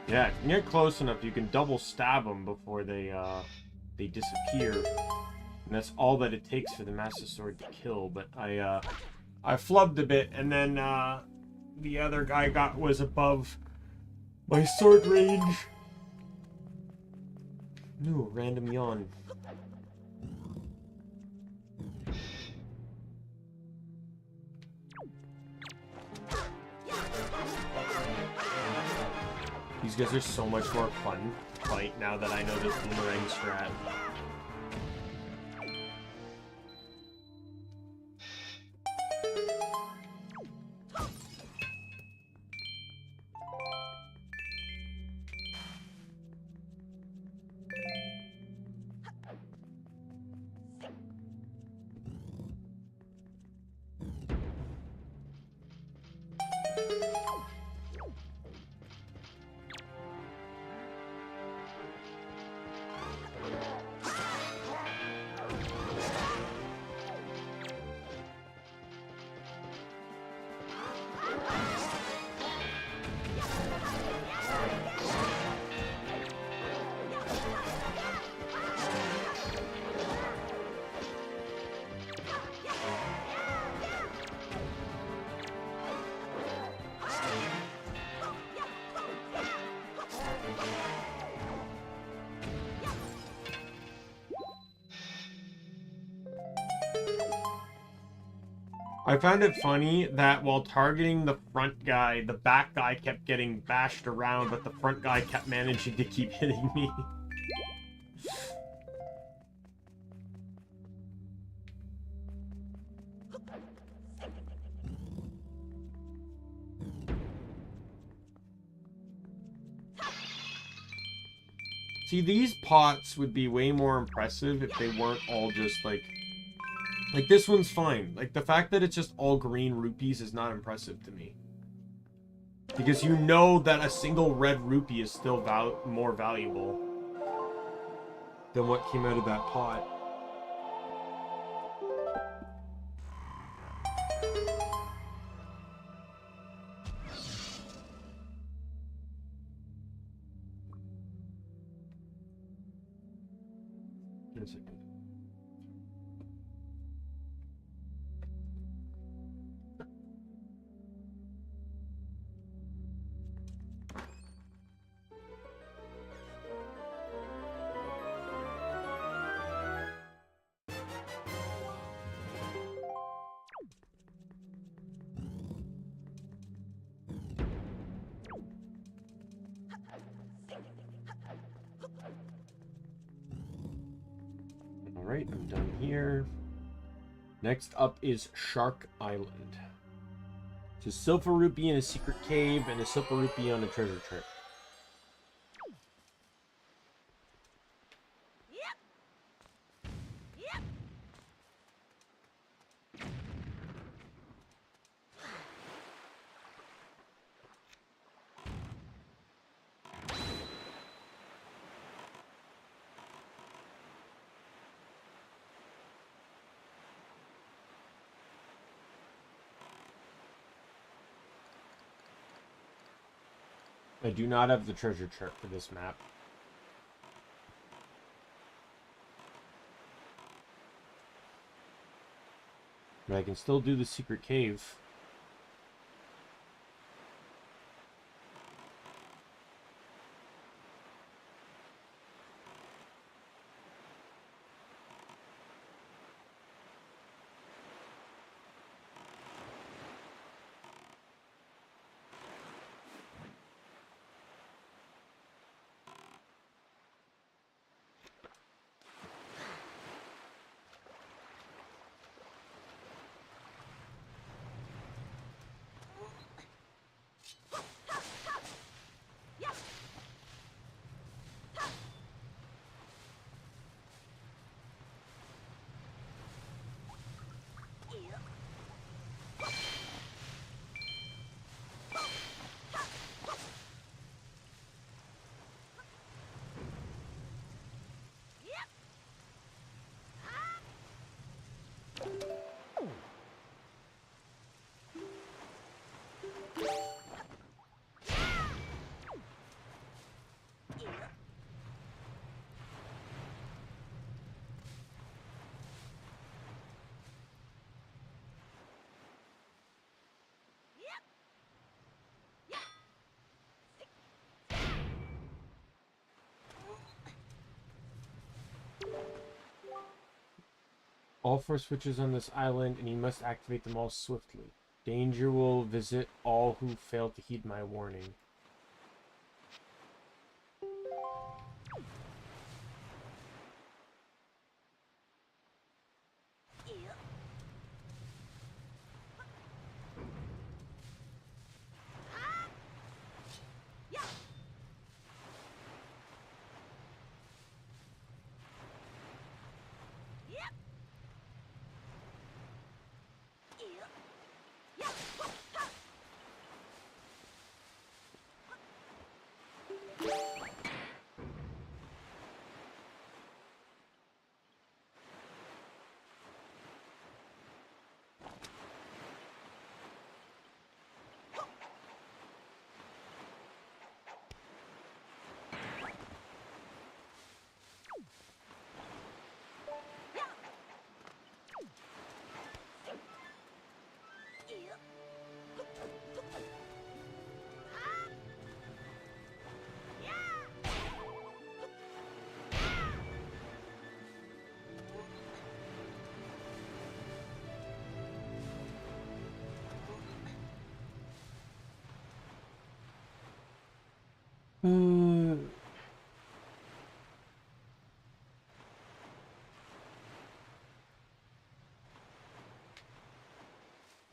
Yeah, if you get close enough, you can double stab them before they disappear. And that's all that it takes for the Master Sword to kill. But I flubbed a bit, and then the other guy was above my sword range. No, random yawn. These guys are so much more fun to fight now that I know this boomerang strat. I found it funny that while targeting the front guy, the back guy kept getting bashed around, but the front guy kept managing to keep hitting me. See, these pots would be way more impressive if they weren't all just like this one's fine. Like, the fact that it's just all green rupees is not impressive to me. Because you know that a single red rupee is still more valuable than what came out of that pot. Wait a second. Alright, I'm done here. Next up is Shark Island. It's a silver rupee in a secret cave and a silver rupee on a treasure trip. I do not have the treasure chart for this map. But I can still do the secret cave. All 4 switches on this island, and you must activate them all swiftly. Danger will visit all who fail to heed my warning.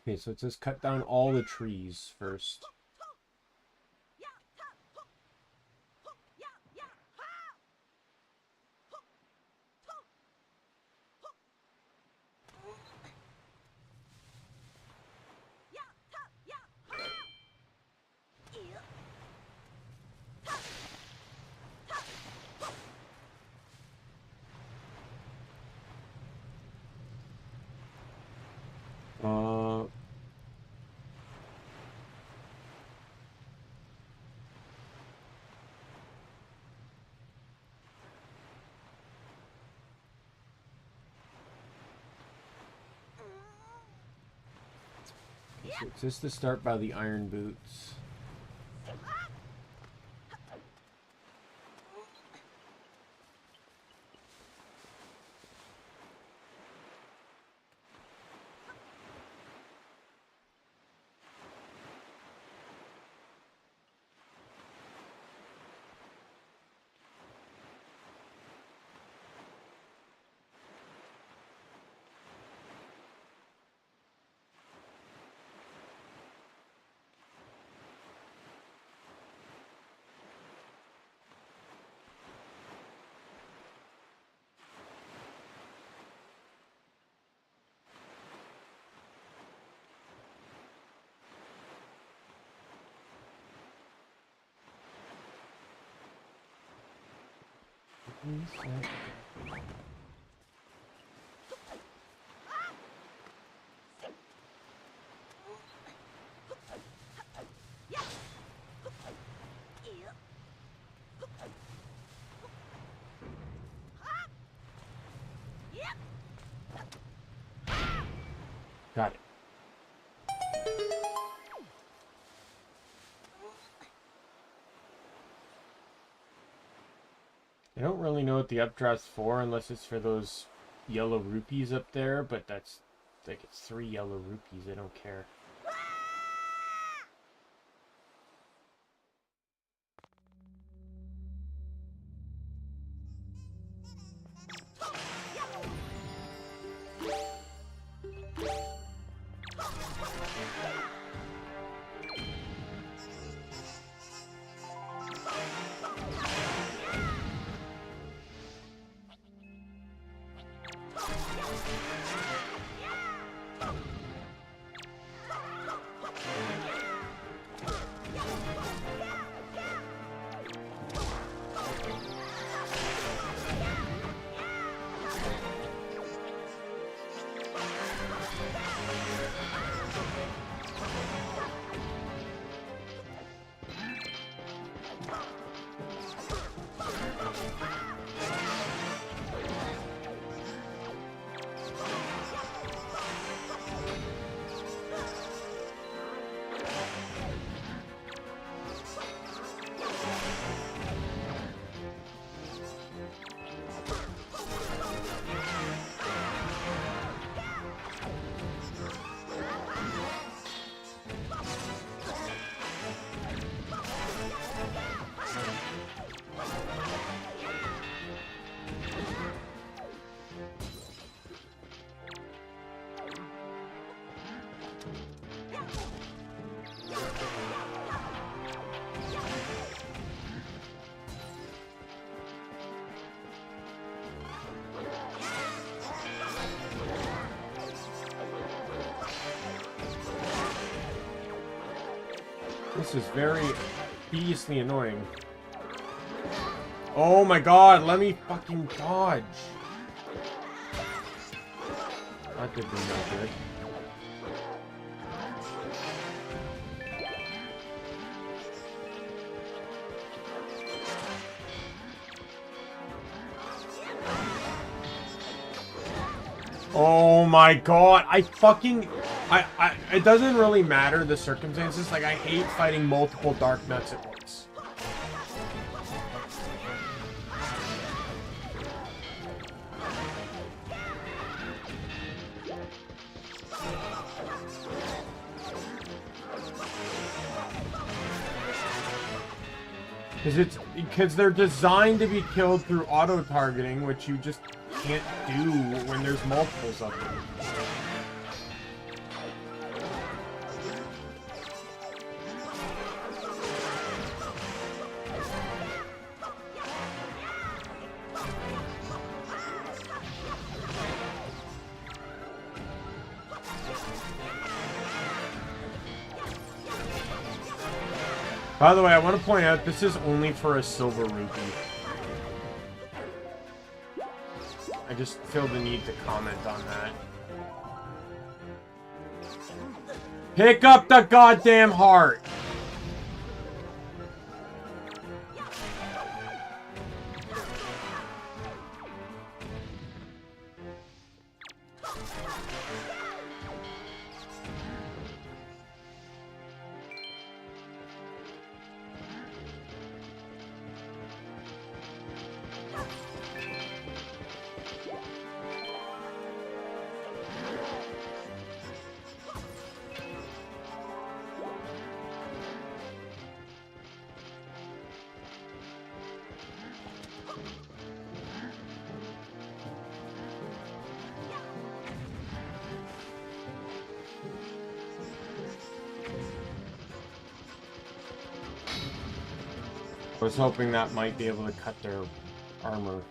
Okay, so it says cut down all the trees first. So it says to start by the iron boots. Got it. I don't really know what the updraft's for unless it's for those yellow rupees up there, but that's like it's 3 yellow rupees. I don't care. This is very tediously annoying. Oh my god, let me fucking dodge. That did me no good. Oh my god, it doesn't really matter the circumstances, like I hate fighting multiple Dark Nuts at once. Because they're designed to be killed through auto-targeting, which you just can't do when there's multiples of them. By the way, I want to point out, this is only for a silver rupee. I just feel the need to comment on that. Pick up the goddamn heart! I was hoping that might be able to cut their armor.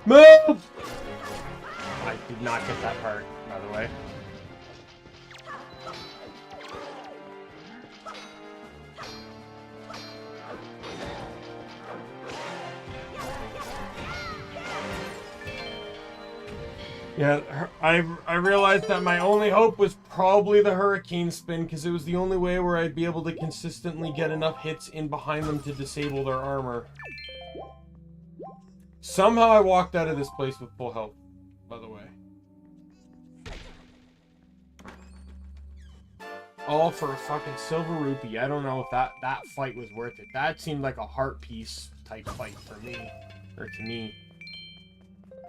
Move! I did not get that part, by the way. Yeah, I realized that my only hope was probably the hurricane spin, because it was the only way where I'd be able to consistently get enough hits in behind them to disable their armor. Somehow I walked out of this place with full health, by the way. All for a fucking silver rupee. I don't know if that fight was worth it. That seemed like a heart piece type fight for me. Or to me.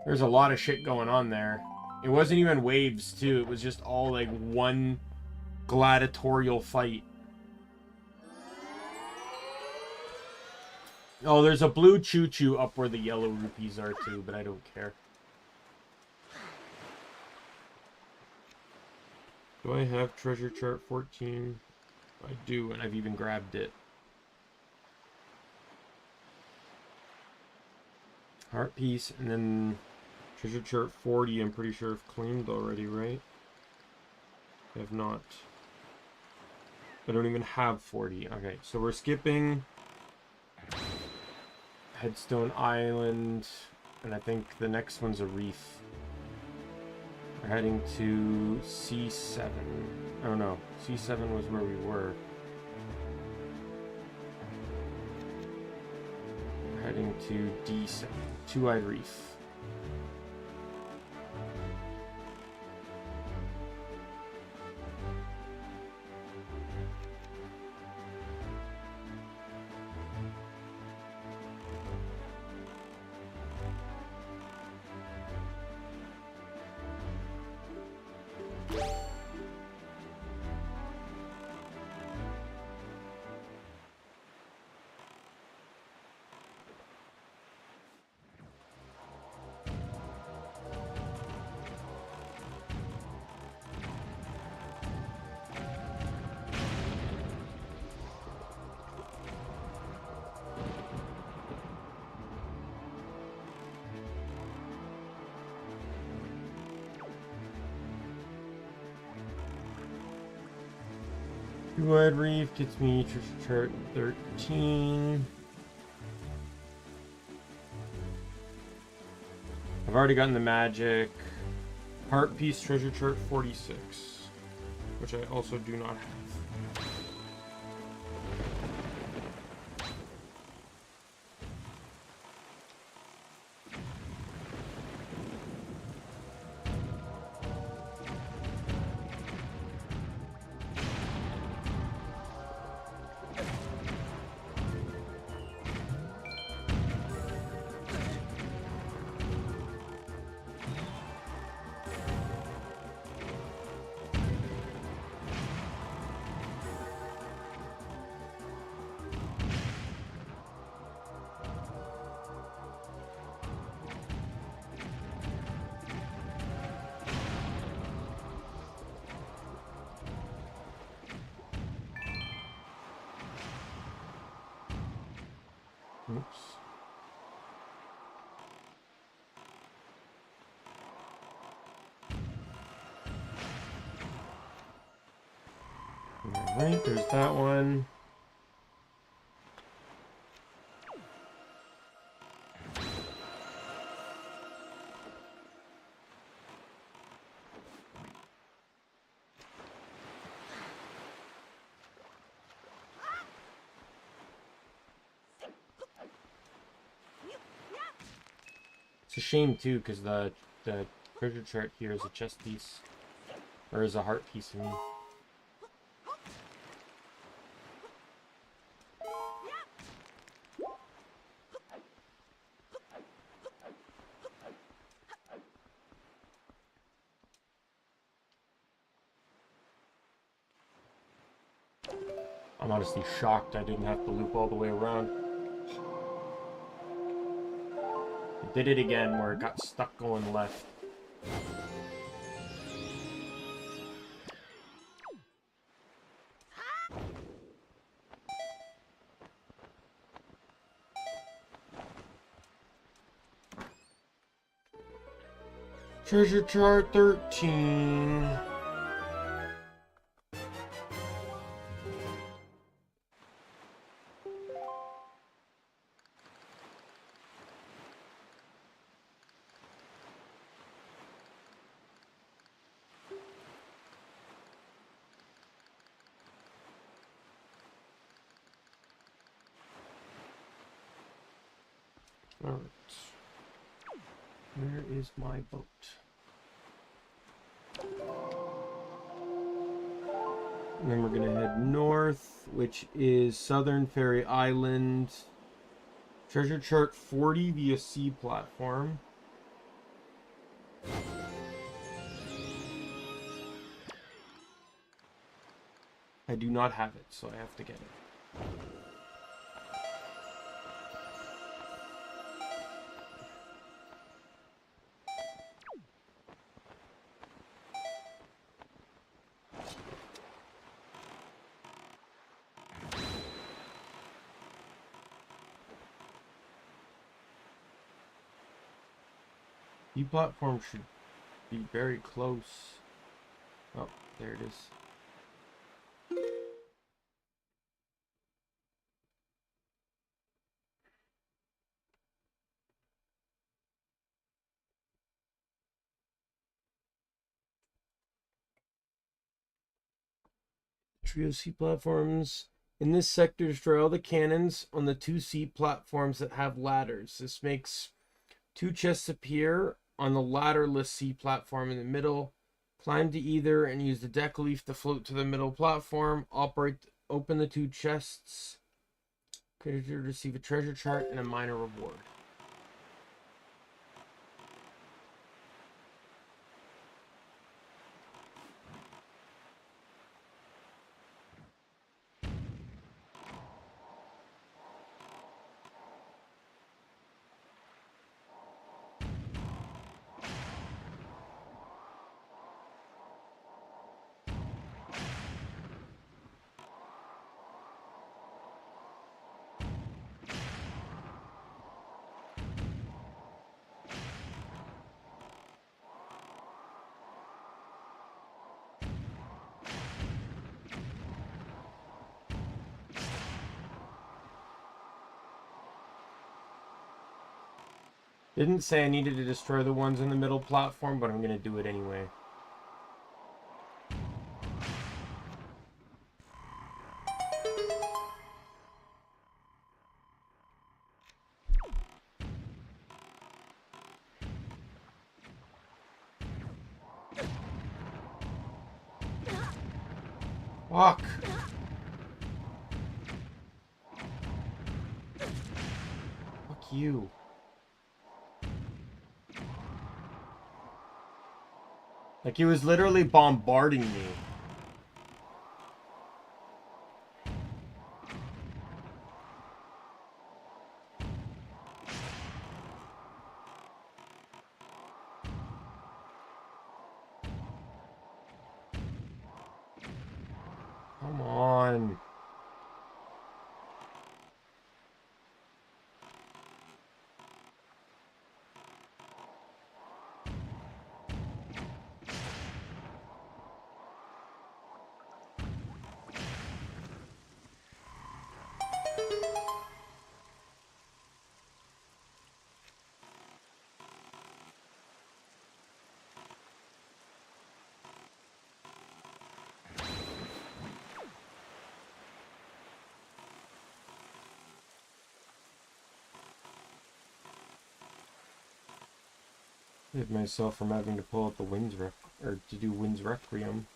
There's a lot of shit going on there. It wasn't even waves, too. It was just all like one gladiatorial fight. Oh, there's a blue choo-choo up where the yellow rupees are too, but I don't care. Do I have treasure chart 14? I do, and I've even grabbed it. Heart piece, and then treasure chart 40, I'm pretty sure I've claimed already, right? I have not. I don't even have 40. Okay, so we're skipping Headstone Island, and I think the next one's a reef. We're heading to C7. Oh no, C7 was where we were. We're heading to D7, Two-Eyed Reef. Two-Eyed Reef gets me treasure chart 13. I've already gotten the magic. Heart piece treasure chart 46, which I also do not have. Oops. Alright, there's that one. It's a shame too, because the treasure chart here is a chest piece, or is a heart piece. I mean, I'm honestly shocked I didn't have to loop all the way around. I did it again where it got stuck going left. Treasure chart 13. Alright. Where is my boat? And then we're gonna head north, which is Southern Ferry Island. Treasure chart 40 via sea platform. I do not have it, so I have to get it. The platform should be very close. Oh, there it is. Trio C platforms. In this sector, destroy all the cannons on the 2 C platforms that have ladders. This makes 2 chests appear on the ladderless C platform in the middle. Climb to either and use the deck leaf to float to the middle platform. Open the 2 chests. Could receive a treasure chart and a minor reward. Didn't say I needed to destroy the ones in the middle platform, but I'm gonna do it anyway. Fuck! Fuck you. Like, he was literally bombarding me. Come on. Save myself from having to pull out the Wind's or to do Wind's Requiem.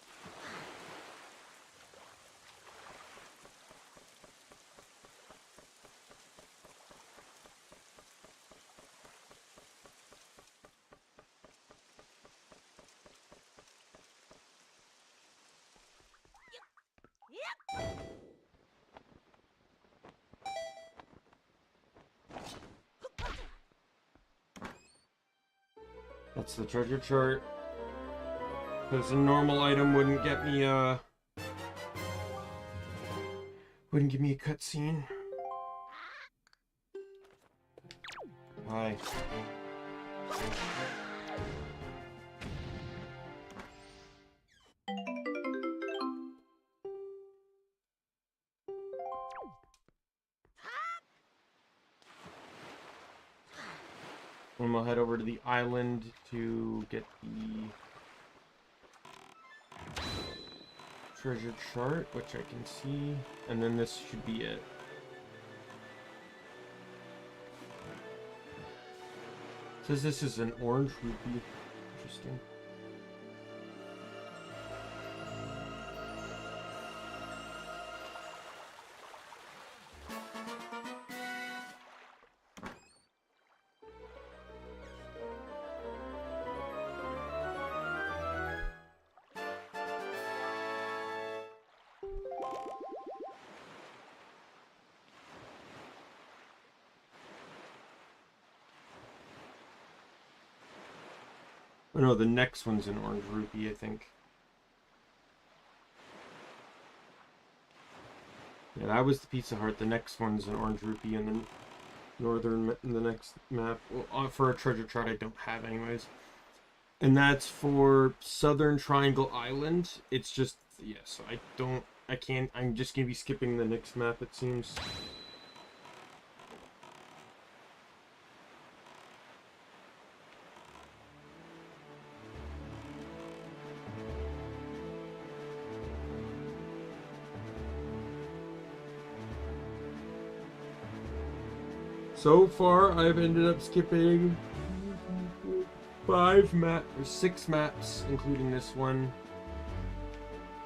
That's the treasure chart. Because a normal item wouldn't get me wouldn't give me a cutscene. Hi. And we'll head over to the island to get the treasure chart, which I can see, and then this should be it. It says this is an orange rupee. Interesting. Oh no, the next one's an orange rupee, I think. Yeah, that was the Pizza Heart. The next one's an orange rupee, and then in the next map. Well, for a treasure chart I don't have anyways. And that's for Southern Triangle Island. It's just, yeah, so I'm just gonna be skipping the next map, it seems. So far, I've ended up skipping 6 maps, including this one,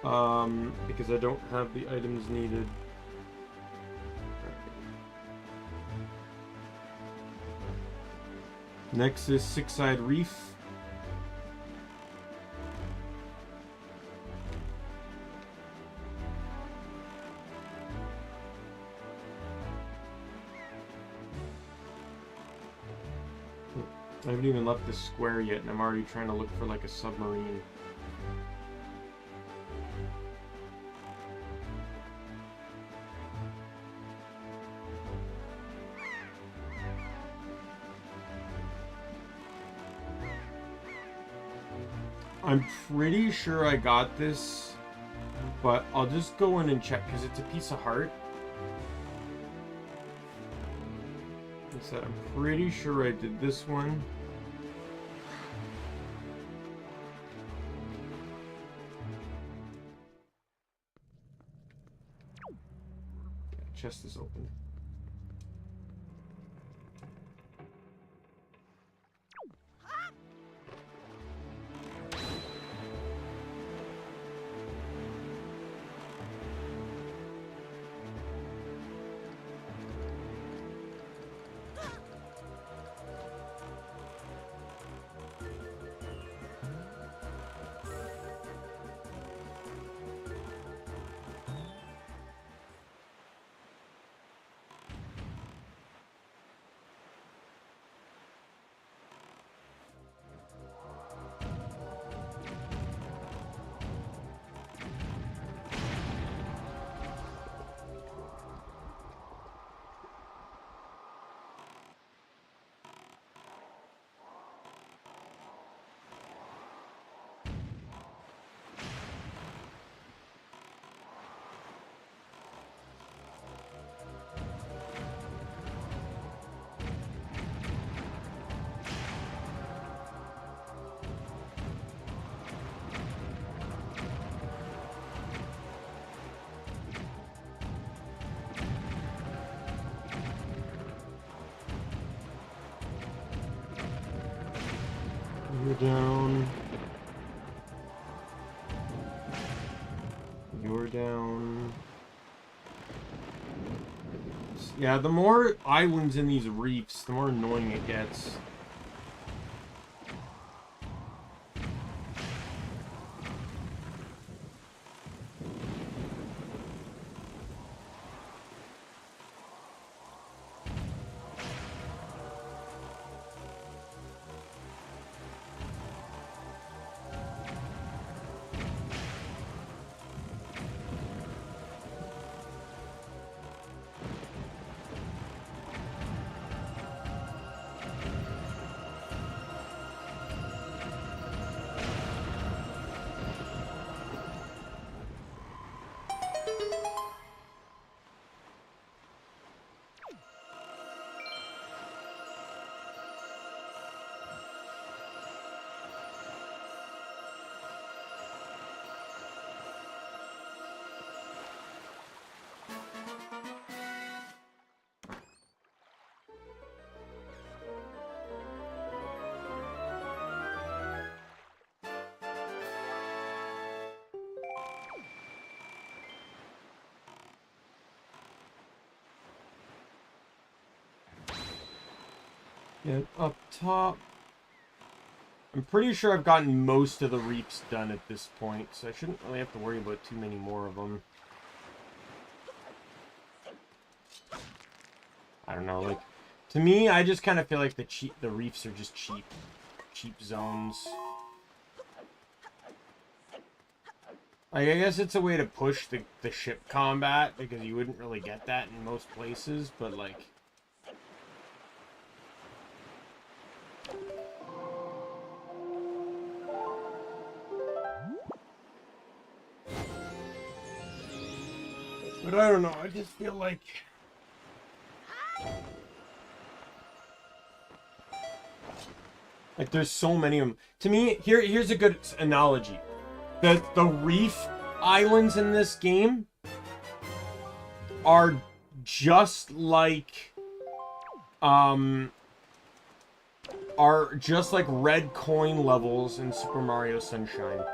because I don't have the items needed. Next is Six-Side Reef. I haven't even left this square yet, and I'm already trying to look for like a submarine. I'm pretty sure I got this, but I'll just go in and check because it's a piece of heart. I said, I'm pretty sure I did this one. Yeah, chest is open. You're down. You're down. Yeah, the more islands in these reefs, the more annoying it gets. Get up top. I'm pretty sure I've gotten most of the reefs done at this point, so I shouldn't really have to worry about too many more of them. I don't know, like, to me, I just kind of feel like the reefs are just cheap zones. Like, I guess it's a way to push the ship combat, because you wouldn't really get that in most places, but, like... But I don't know, I just feel like... Like, there's so many of them. To me, here's a good analogy. The reef islands in this game are just like... are just like red coin levels in Super Mario Sunshine.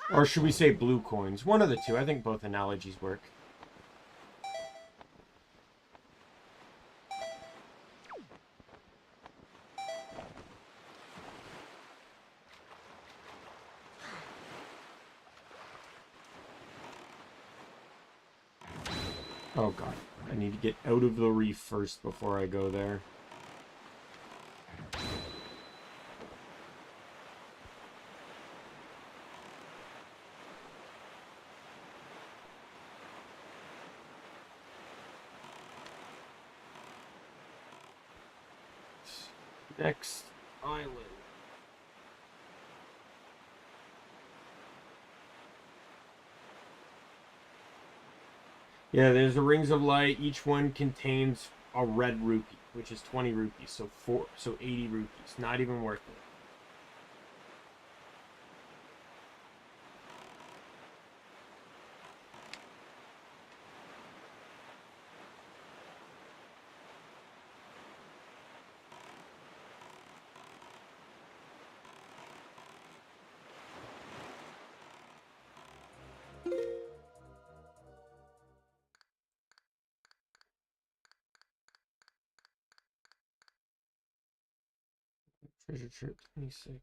Or should we say blue coins? One of the two. I think both analogies work. Oh god. I need to get out of the reef first before I go there. Next island. Yeah, there's the Rings of Light. Each one contains a red rupee, which is 20 rupees. So 80 rupees. Not even worth it. Treasure trip 26.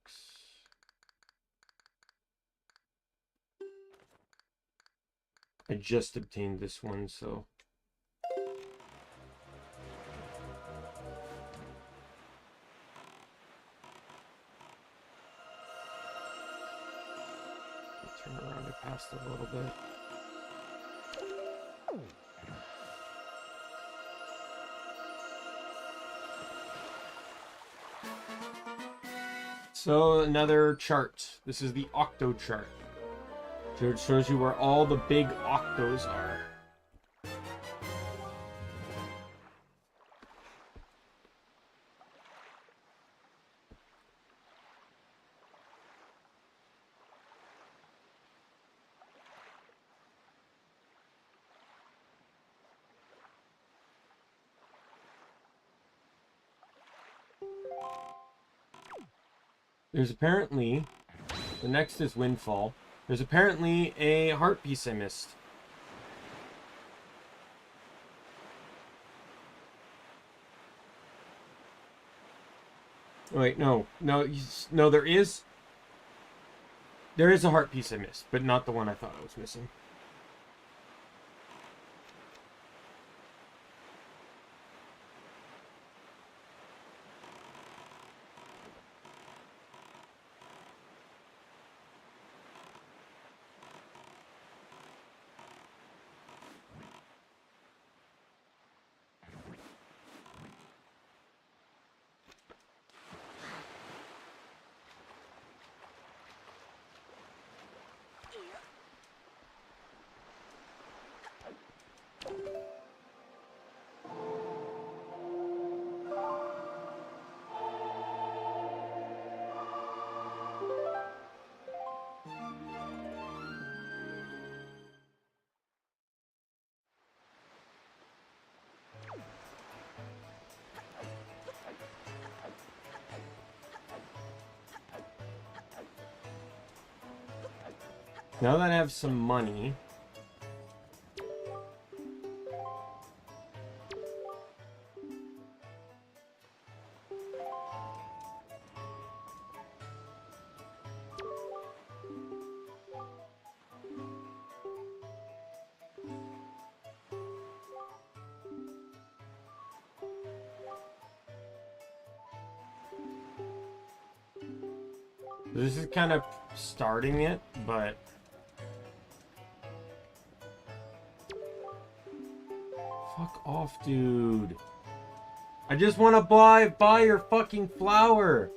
I just obtained this one, so. Turn around it past it a little bit. So another chart. This is the octo chart. So it shows you where all the big octos are. There's apparently, the next is Windfall. There's apparently a heart piece I missed. Wait, no, there is a heart piece I missed, but not the one I thought I was missing. Now that I have some money, this is kind of starting it, but fuck off, dude. I just want to buy your fucking flower.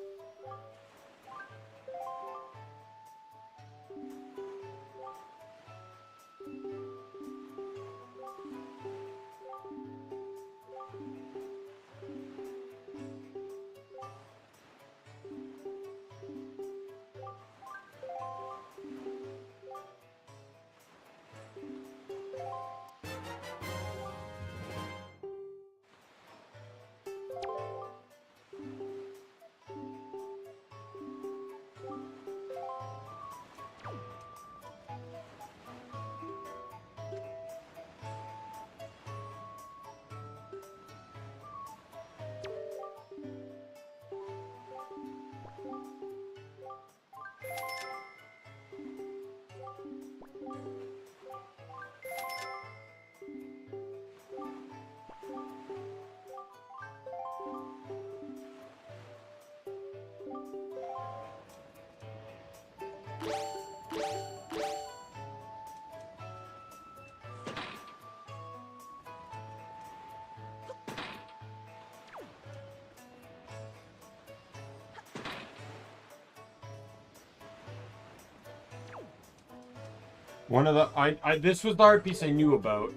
One of the this was the art piece I knew about.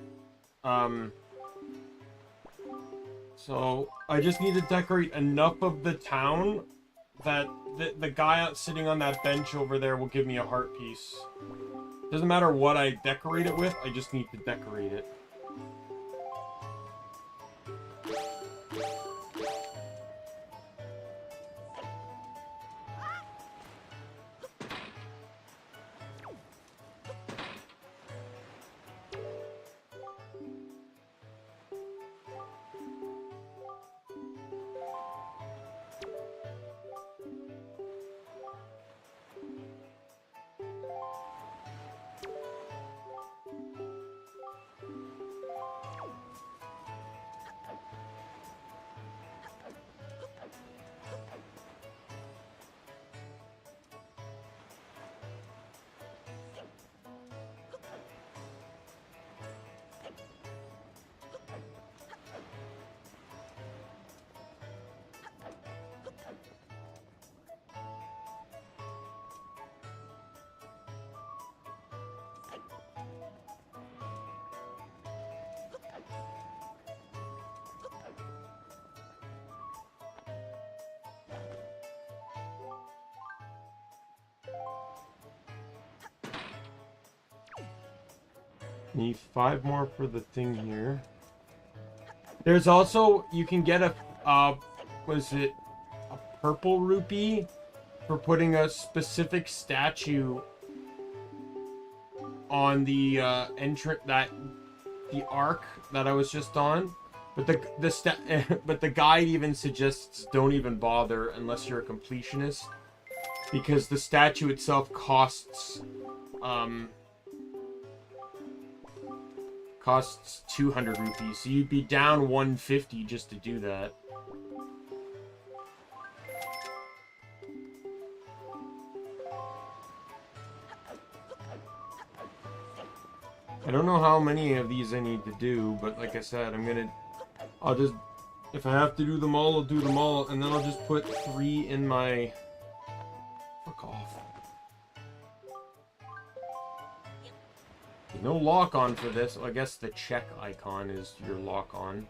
Um, so I just need to decorate enough of the town that the guy out sitting on that bench over there will give me a heart piece. Doesn't matter what I decorate it with, I just need to decorate it. Need 5 more for the thing here. There's also, you can get a, was it a purple rupee for putting a specific statue on the the arc that I was just on. But but the guide even suggests don't even bother unless you're a completionist, because the statue itself costs 200 rupees, so you'd be down 150 just to do that. I don't know how many of these I need to do, but like I said, I'll just, if I have to do them all, I'll do them all, and then I'll just put 3 in my, fuck off. No lock on for this. I guess the check icon is your lock on.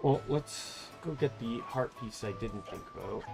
Well, let's go get the heart piece I didn't think about.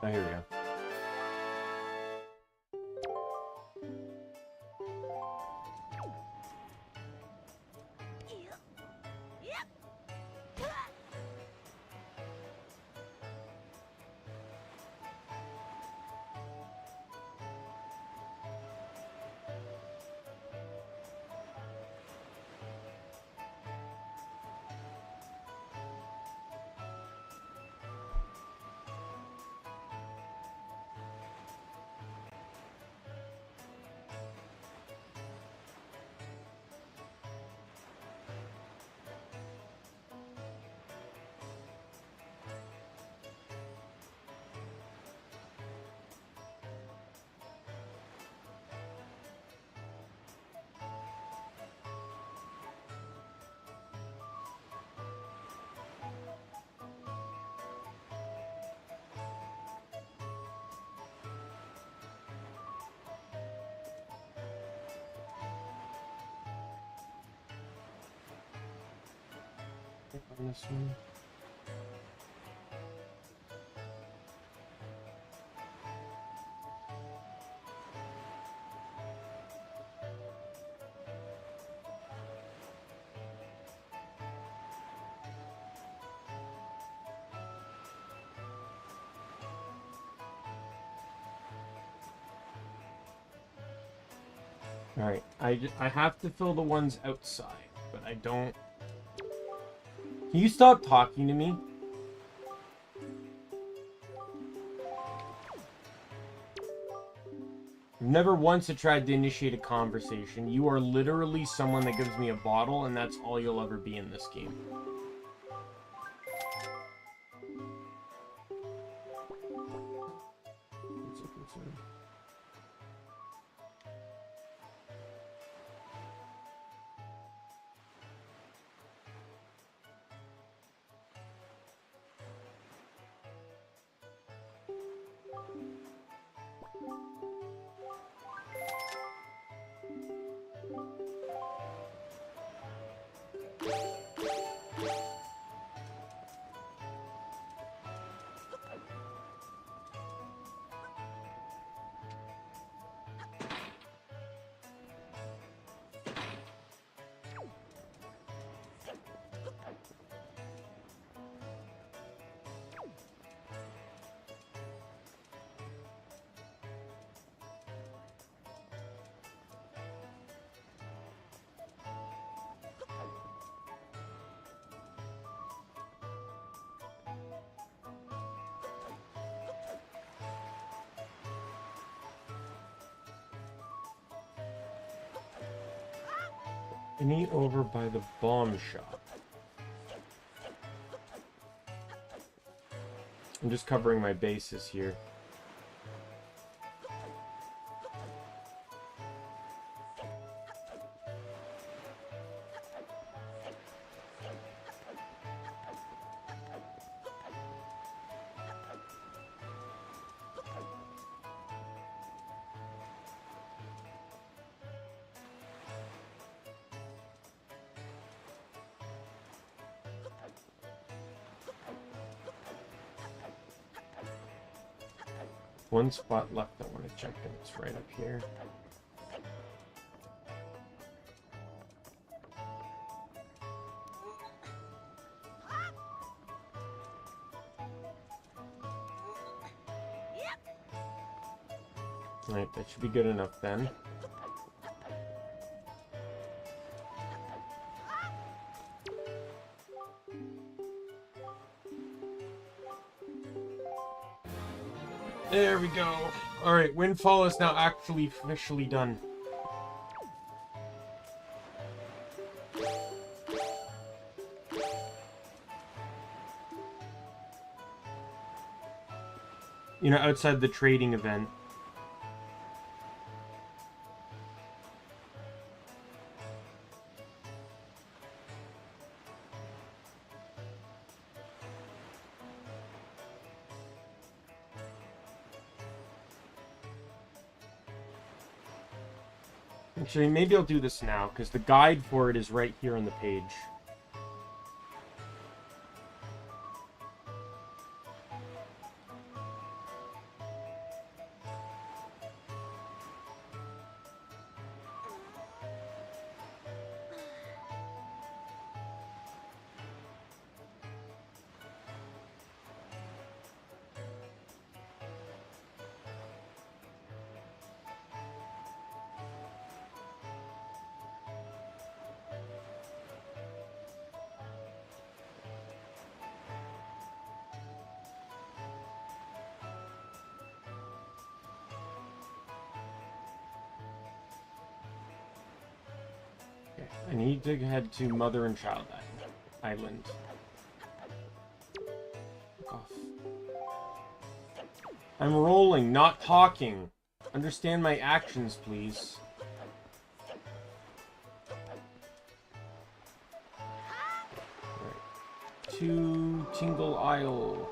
Oh, here we go. On this one. All right, I have to fill the ones outside, but I don't. Can you stop talking to me? I've never once tried to initiate a conversation. You are literally someone that gives me a bottle, and that's all you'll ever be in this game. Any over by the bomb shop. I'm just covering my bases here. One spot left I want to check, and it's right up here. Alright, that should be good enough then. There we go. Alright, Windfall is now actually officially done. You know, outside the trading event. Actually, maybe I'll do this now, because the guide for it is right here on the page. I need to head to Mother and Child Island. Fuck off. I'm rolling, not talking. Understand my actions, please. Right. To Tingle Isle.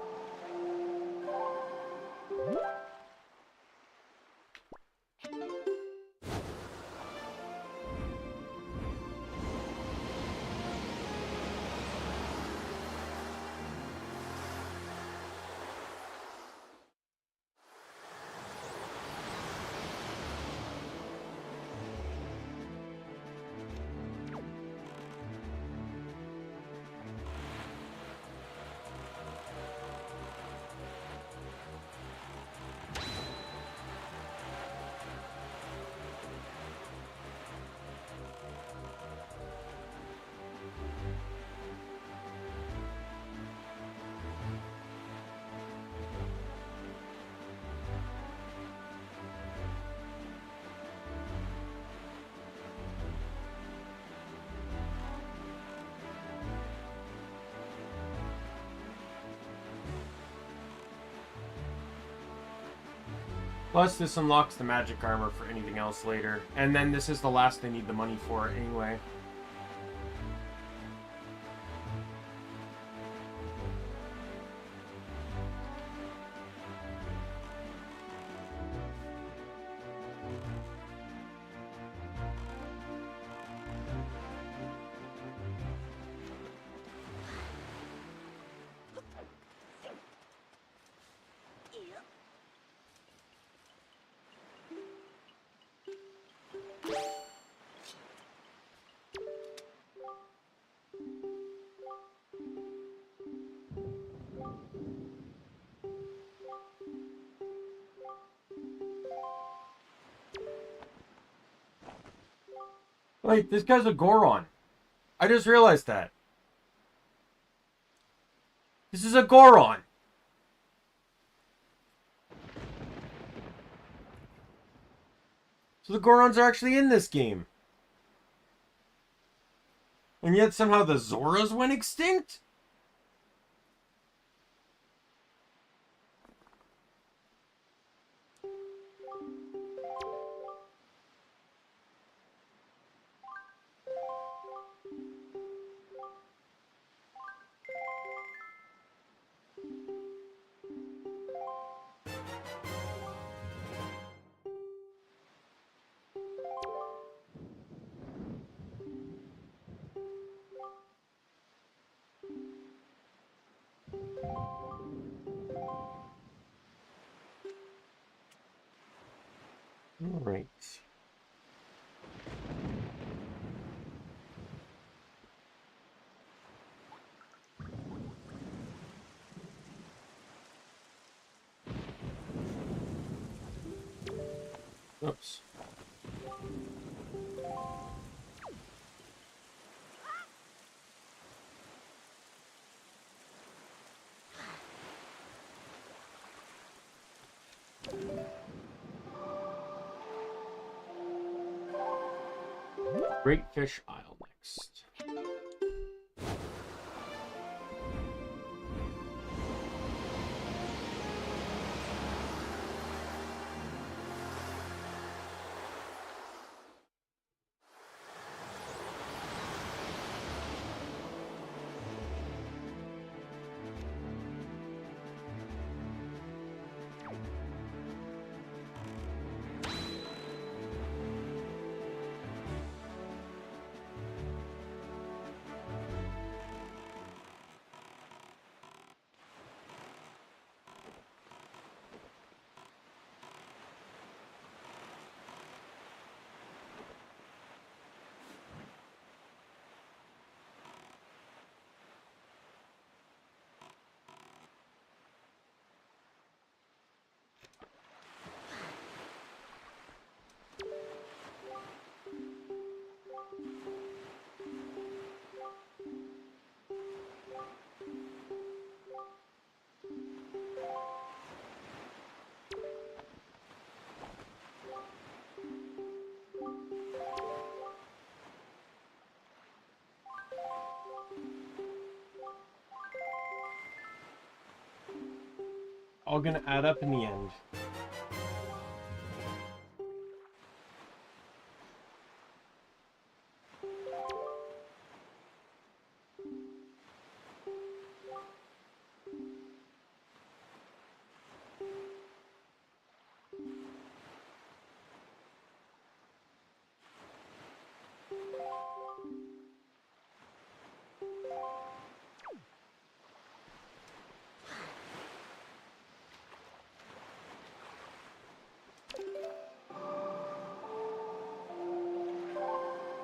Plus, this unlocks the magic armor for anything else later. And then this is the last I need the money for anyway. Wait, this guy's a Goron. I just realized that. This is a Goron. So the Gorons are actually in this game. And yet somehow the Zoras went extinct? All right. Oops. Great Fish Isle next. all gonna add up in the end.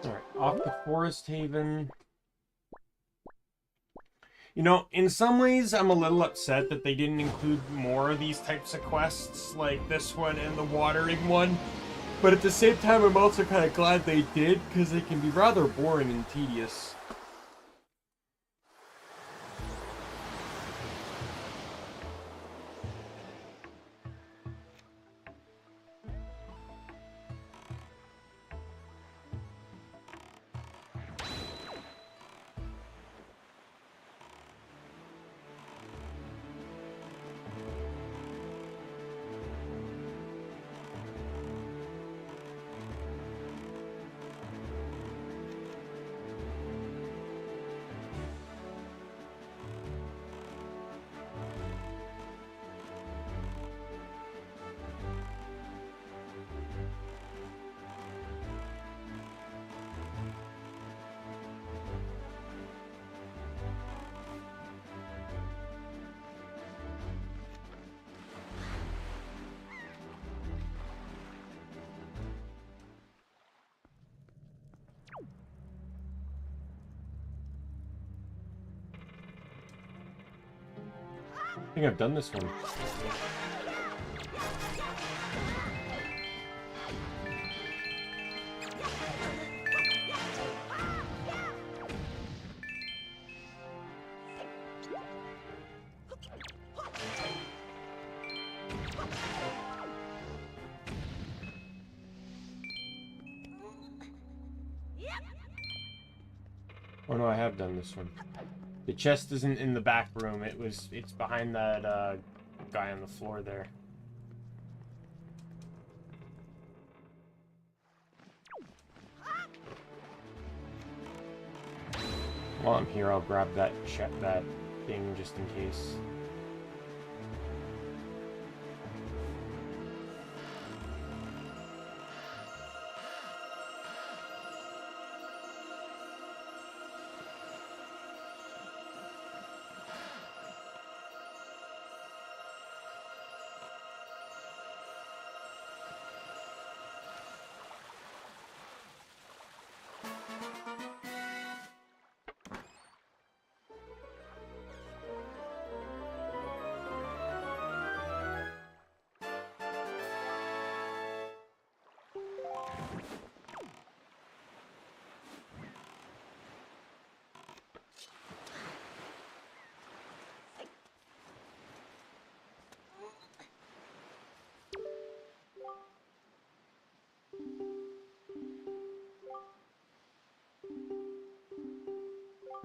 Alright, off to Forest Haven. You know, in some ways, I'm a little upset that they didn't include more of these types of quests, like this one and the watering one. But at the same time, I'm also kind of glad they did, because they can be rather boring and tedious. I think I've done this one. Oh no, I have done this one. The chest isn't in the back room. It's behind that guy on the floor there. While I'm here, I'll grab that thing just in case.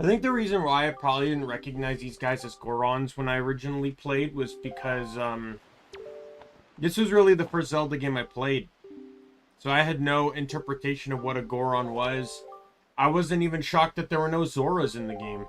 I think the reason why I probably didn't recognize these guys as Gorons when I originally played was because, this was really the first Zelda game I played. So I had no interpretation of what a Goron was. I wasn't even shocked that there were no Zoras in the game.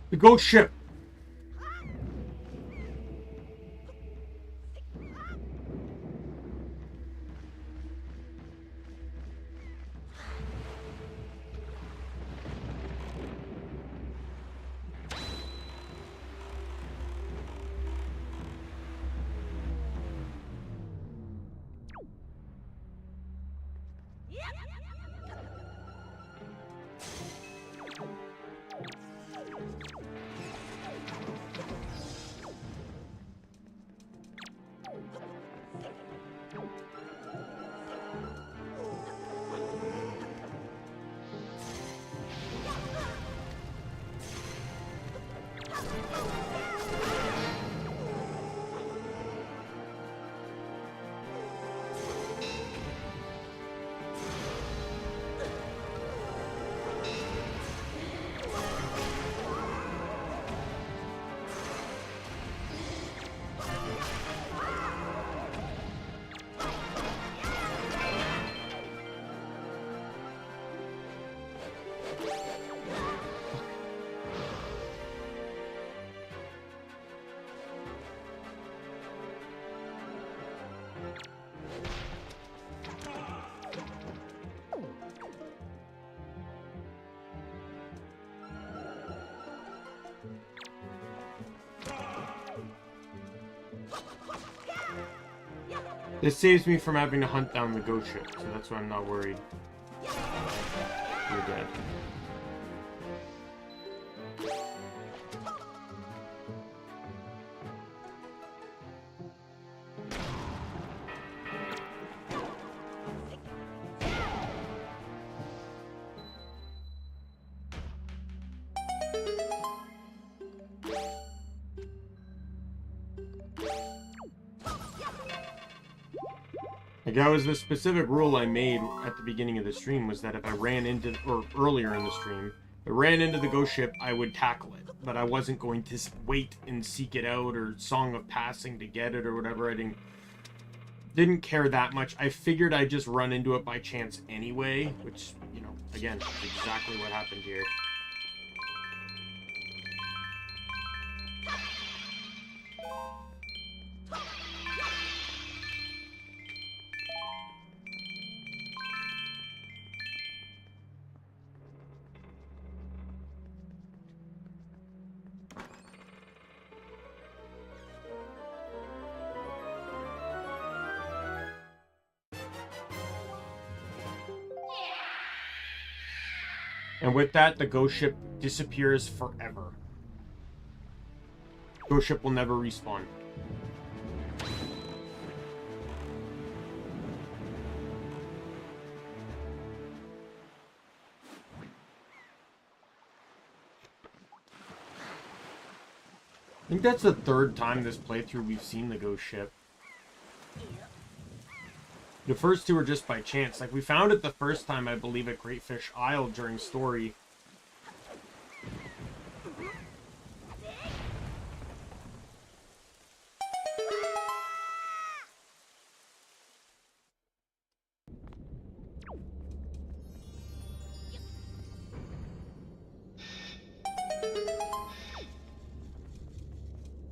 The ghost ship! This saves me from having to hunt down the ghost ship, so that's why I'm not worried. You're dead. Like, that was the specific rule I made at the beginning of the stream, was that if I ran into, or earlier in the stream, if I ran into the ghost ship, I would tackle it. But I wasn't going to wait and seek it out, or Song of Passing to get it, or whatever. I didn't care that much. I figured I'd just run into it by chance anyway, which, you know, again, is exactly what happened here. And with that, the ghost ship disappears forever. Ghost ship will never respawn. I think that's the third time this playthrough we've seen the ghost ship. The first two were just by chance. Like, we found it the first time, I believe, at Great Fish Isle during story.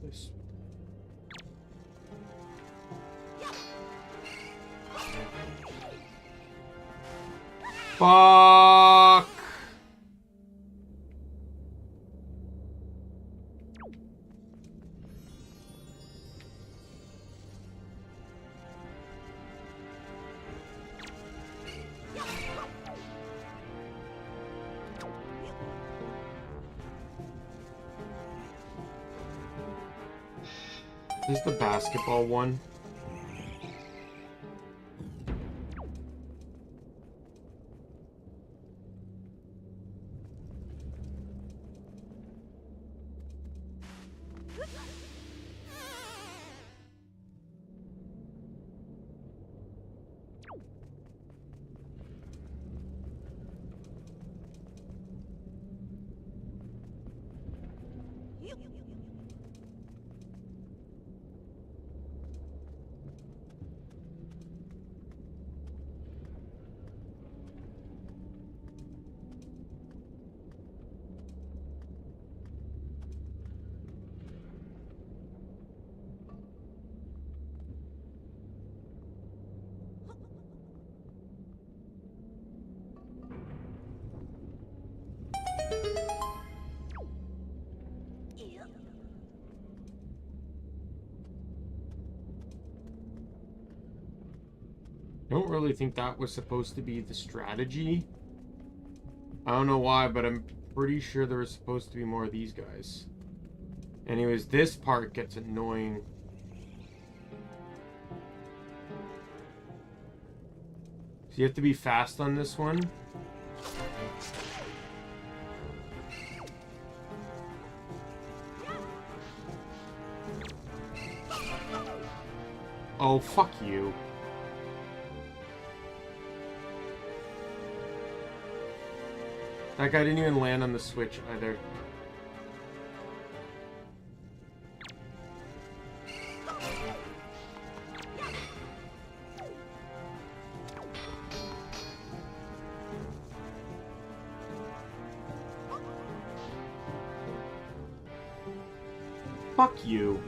This. Fuck! This is the basketball one. I don't really think that was supposed to be the strategy. I don't know why, but I'm pretty sure there was supposed to be more of these guys. Anyways, this part gets annoying. So you have to be fast on this one. Oh, fuck you. That guy didn't even land on the switch either. Fuck you.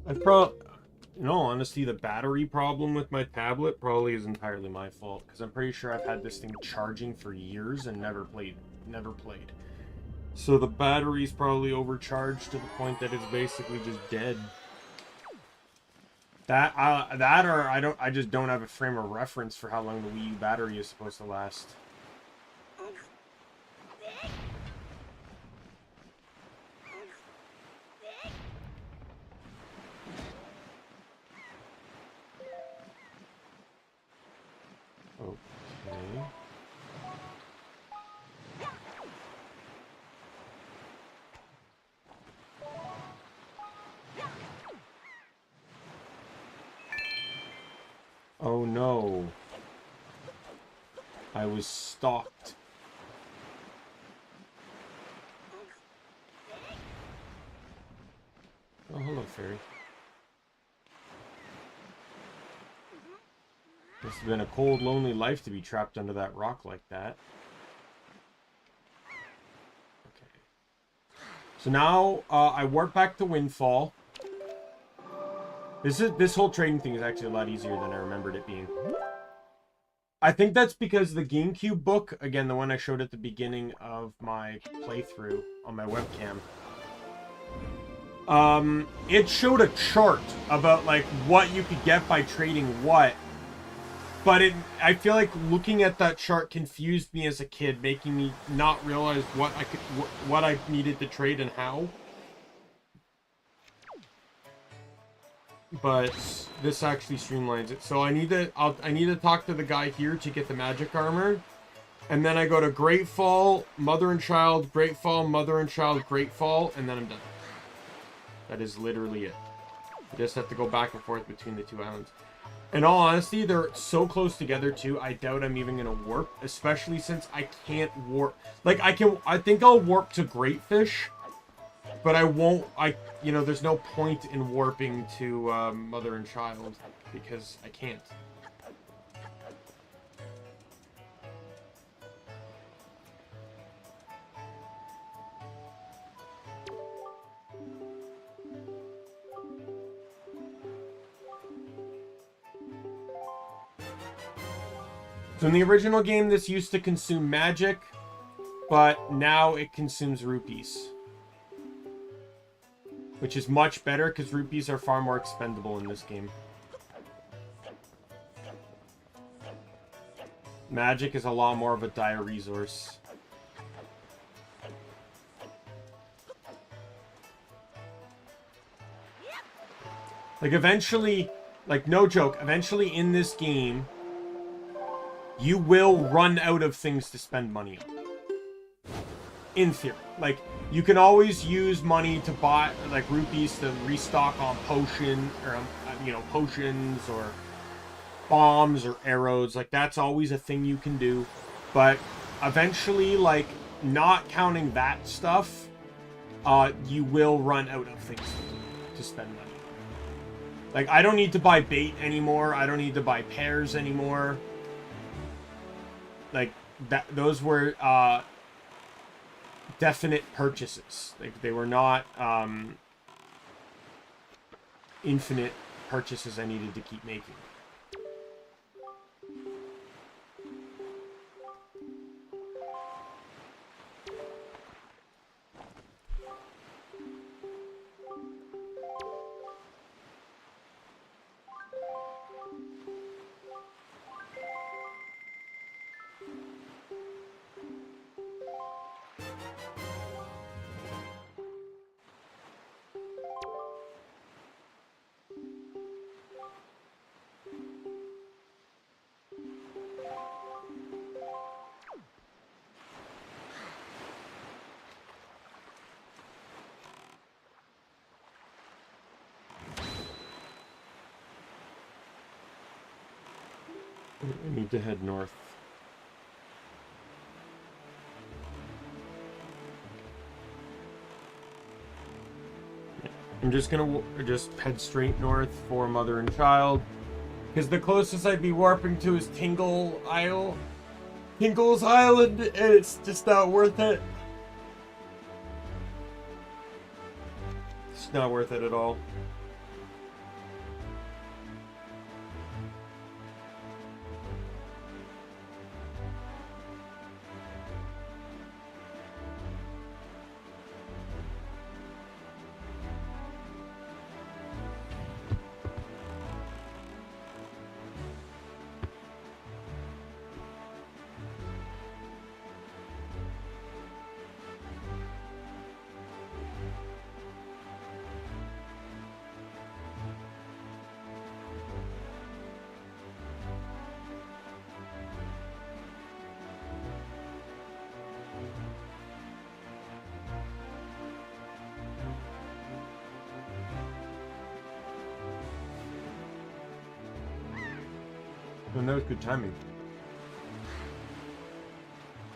I've probably, in all honesty, the battery problem with my tablet probably is entirely my fault, because I'm pretty sure I've had this thing charging for years and never played. So the battery's probably overcharged to the point that it's basically just dead. That or I just don't have a frame of reference for how long the Wii U battery is supposed to last. Okay. Oh no. I was stalked. Oh, hello, fairy. Must have been a cold, lonely life to be trapped under that rock like that. Okay. So now, I warp back to Windfall. This whole trading thing is actually a lot easier than I remembered it being. I think that's because the GameCube book, again, the one I showed at the beginning of my playthrough on my webcam, it showed a chart about, like, what you could get by trading what. But I feel like looking at that chart confused me as a kid, making me not realize what I needed to trade and how. But this actually streamlines it. So I need to talk to the guy here to get the magic armor, and then I go to Great Fall, Mother and Child, Great Fall, Mother and Child, Great Fall, and then I'm done. That is literally it. I just have to go back and forth between the two islands. In all honesty, they're so close together too. I doubt I'm even gonna warp, especially since I can't warp. Like I think I'll warp to Great Fish, but I won't. You know, there's no point in warping to Mother and Child because I can't. So in the original game, this used to consume magic, but now it consumes rupees. Which is much better, because rupees are far more expendable in this game. Magic is a lot more of a dire resource. Like, eventually, like, no joke, eventually in this game, you will run out of things to spend money on. In theory. Like, you can always use money to buy, like, rupees to restock on potion, or, you know, potions, or bombs, or arrows. Like, that's always a thing you can do. But eventually, like, not counting that stuff, you will run out of things to spend money on. Like, I don't need to buy bait anymore. I don't need to buy pears anymore. Like, those were, definite purchases. Like, they were not, infinite purchases I needed to keep making. I need to head north. I'm just gonna just head straight north for Mother and Child, because the closest I'd be warping to is Tingle's Island, and it's just not worth it. It's not worth it at all. And that was good timing.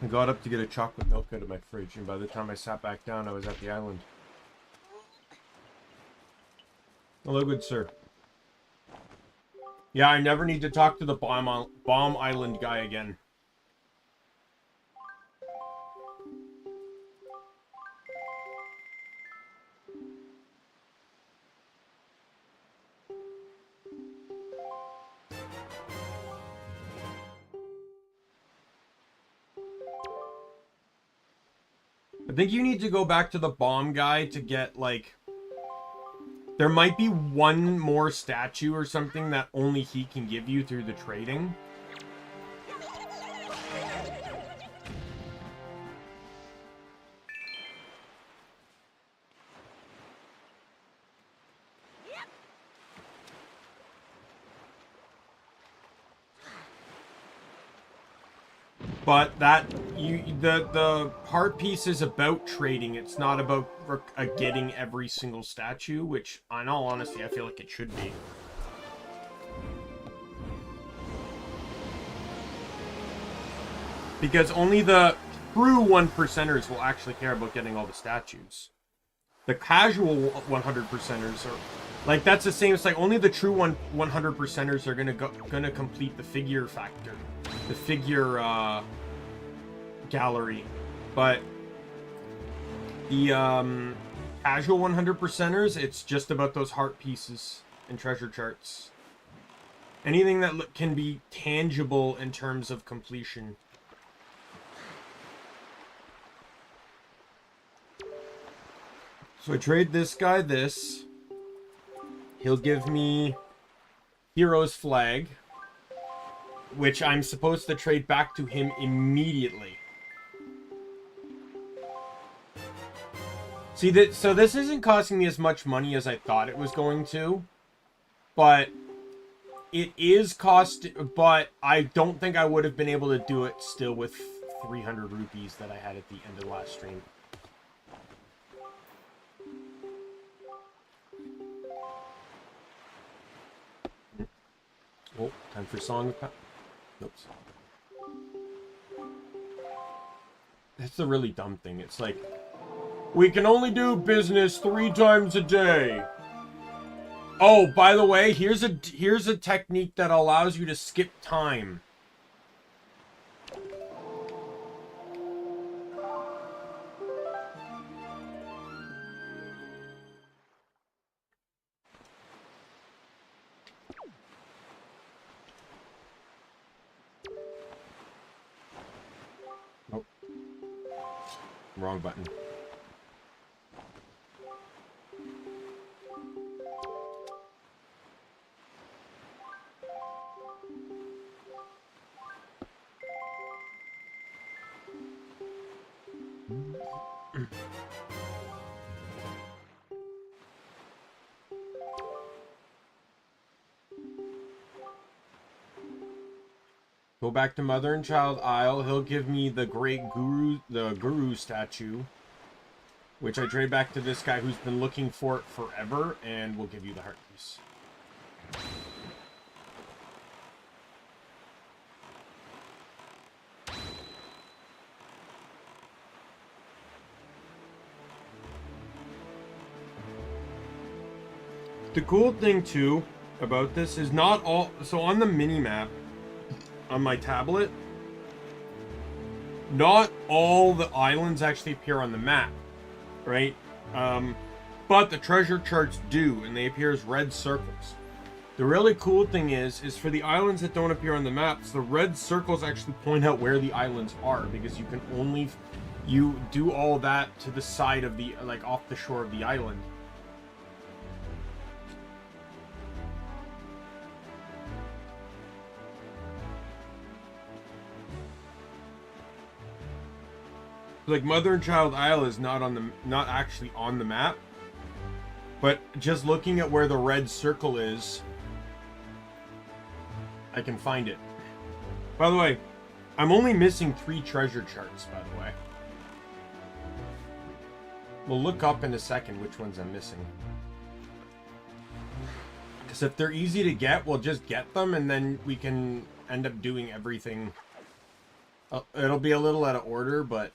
I got up to get a chocolate milk out of my fridge, and by the time I sat back down, I was at the island. Hello, good sir. Yeah, I never need to talk to the bomb island guy again. I think you need to go back to the bomb guy to get, like... There might be one more statue or something that only he can give you through the trading. But that the heart piece is about trading. It's not about getting every single statue, which, in all honesty, I feel like it should be. Because only the true 1%ers will actually care about getting all the statues. The casual 100%ers are like, that's the same. It's like only the true 100%ers are gonna complete the figure factor, the figure gallery. But the casual 100%ers, it's just about those heart pieces and treasure charts. Anything that can be tangible in terms of completion. So I trade this guy this. He'll give me Hero's Flag, which I'm supposed to trade back to him immediately. See, so this isn't costing me as much money as I thought it was going to, but it is but I don't think I would have been able to do it still with 300 rupees that I had at the end of the last stream. Oh, time for Song of Power. Oops. That's a really dumb thing. It's like, we can only do business 3 times a day. Oh, by the way, here's a technique that allows you to skip time. Nope. Wrong button. Go back to Mother and Child Isle. He'll give me the Guru statue, which I trade back to this guy who's been looking for it forever, and we'll give you the heart piece. The cool thing too about this is not all, so on the mini map on my tablet, not all the islands actually appear on the map, right? But the treasure charts do, and they appear as red circles. The really cool thing is for the islands that don't appear on the maps, the red circles actually point out where the islands are, because you can only, you do all that to the side of the, like off the shore of the island. Like Mother and Child Isle is not actually on the map, but just looking at where the red circle is, I can find it. By the way, I'm only missing 3 treasure charts, by the way. We'll look up in a second which ones I'm missing. Because if they're easy to get, we'll just get them, and then we can end up doing everything. It'll be a little out of order, but...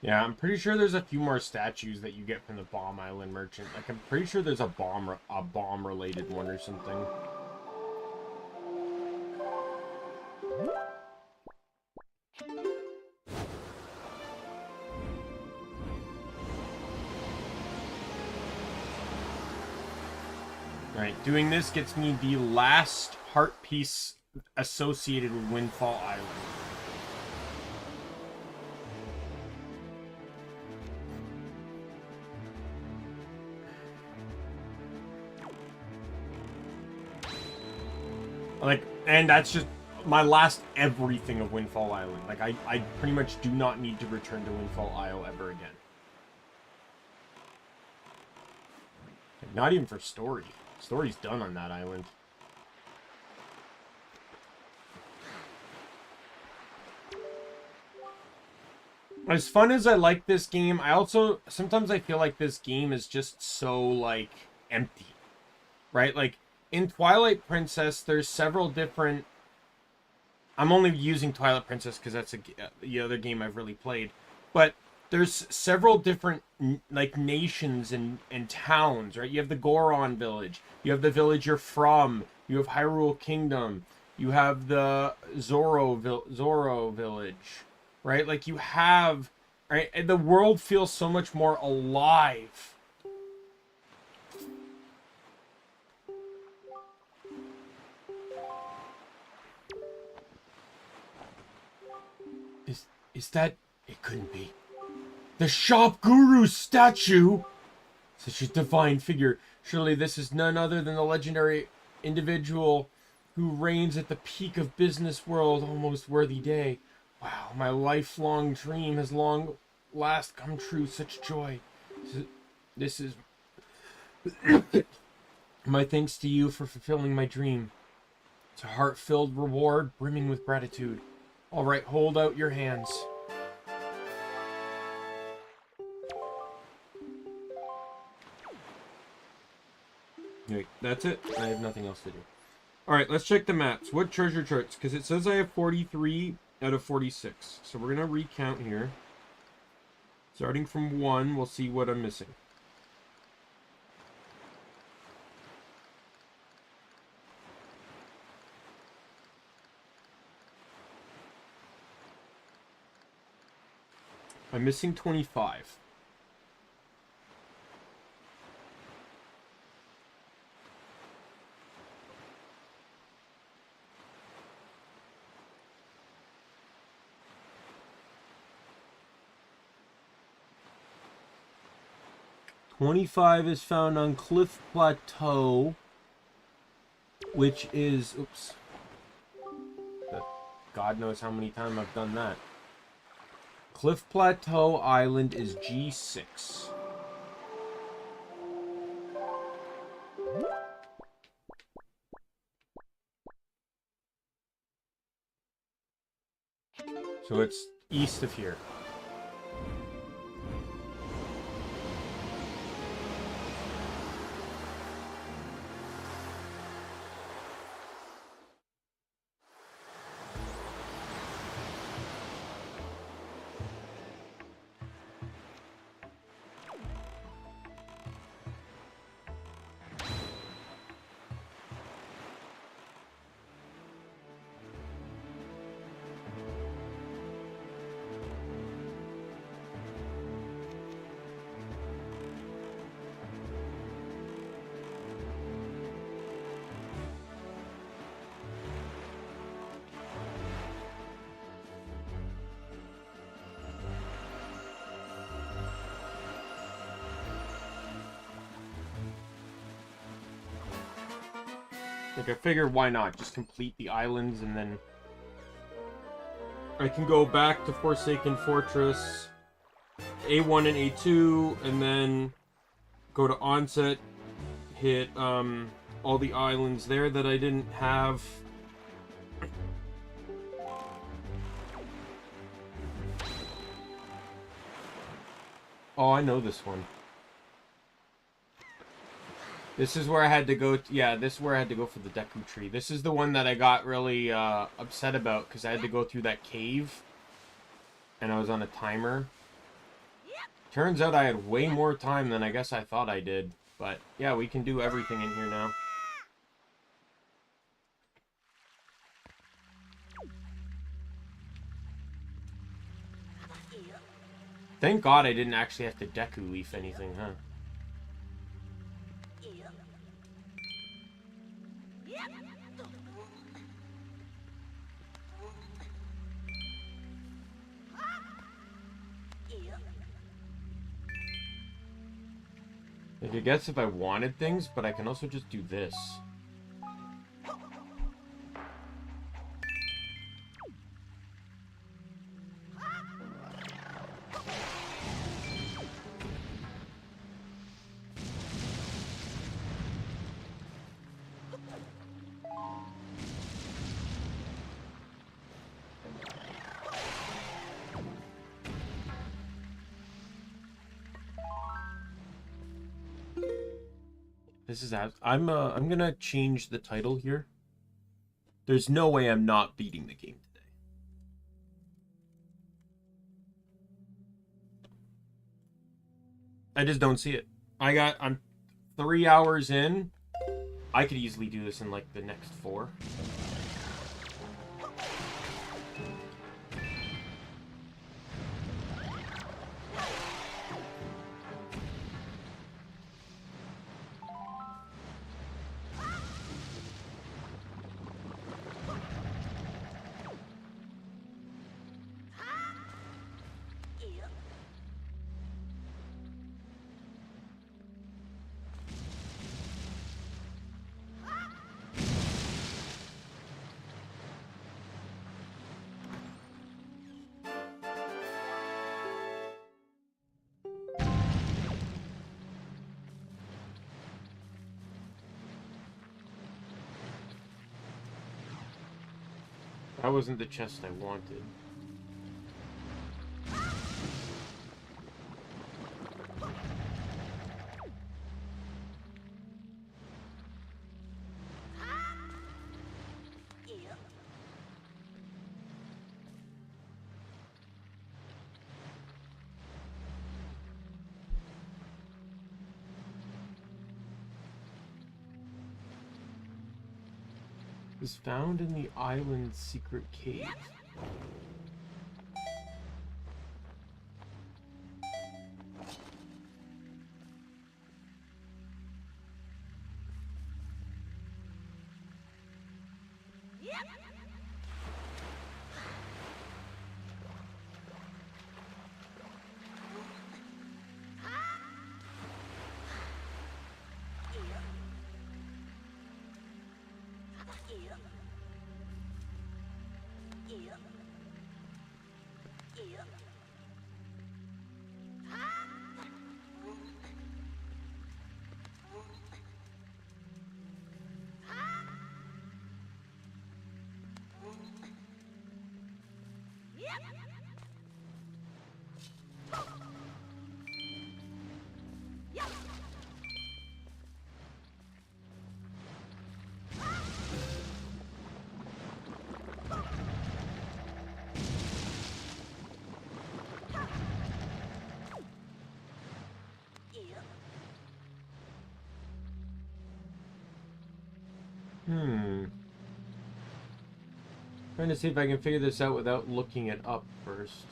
Yeah, I'm pretty sure there's a few more statues that you get from the Bomb Island merchant. Like, I'm pretty sure there's a bomb-related one or something. Alright, doing this gets me the last heart piece associated with Windfall Island. Like, and that's just my last everything of Windfall Island. Like, I pretty much do not need to return to Windfall Isle ever again. Like, not even for story. Story's done on that island. As fun as I like this game, sometimes I feel like this game is just so, like, empty. Right? Like, in Twilight Princess, there's several different... I'm only using Twilight Princess because that's the other game I've really played. But there's several different, like, nations and towns, right? You have the Goron village. You have the village you're from. You have Hyrule Kingdom. You have the Zorro village, right? Like, you have... Right? And the world feels so much more alive. Is that... It couldn't be. The Shop Guru's statue! Such a divine figure. Surely this is none other than the legendary individual who reigns at the peak of business world. Almost worthy day. Wow, my lifelong dream has long last come true. Such joy. This is... my thanks to you for fulfilling my dream. It's a heart-filled reward brimming with gratitude. All right, hold out your hands. Wait, that's it? I have nothing else to do. All right, let's check the maps. What treasure charts? Because it says I have 43 out of 46. So we're going to recount here. Starting from 1, we'll see what I'm missing. I'm missing 25. $25 is found on Cliff Plateau, which is... Oops. God knows how many times I've done that. Cliff Plateau Island is G6. So it's east of here. Like, I figured why not? Just complete the islands and then... I can go back to Forsaken Fortress, A1 and A2, and then go to Onset, hit all the islands there that I didn't have. Oh, I know this one. This is where I had to go. Yeah, this is where I had to go for the Deku Tree. This is the one that I got really upset about because I had to go through that cave. And I was on a timer. Turns out I had way more time than I guess I thought I did. But yeah, we can do everything in here now. Thank God I didn't actually have to Deku Leaf anything, huh? I guess if I wanted things, but I can also just do this. This is I'm gonna change the title here. There's no way I'm not beating the game today. I just don't see it. I'm 3 hours in. I could easily do this in like the next 4. That wasn't the chest I wanted. Is found in the island's secret cave. Trying to see if I can figure this out without looking it up first.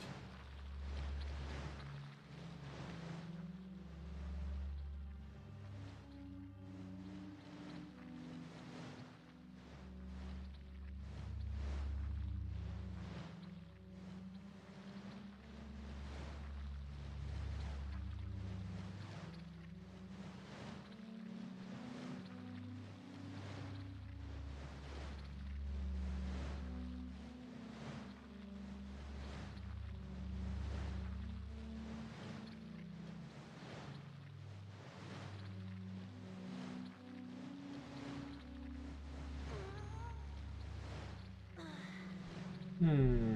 Hmm.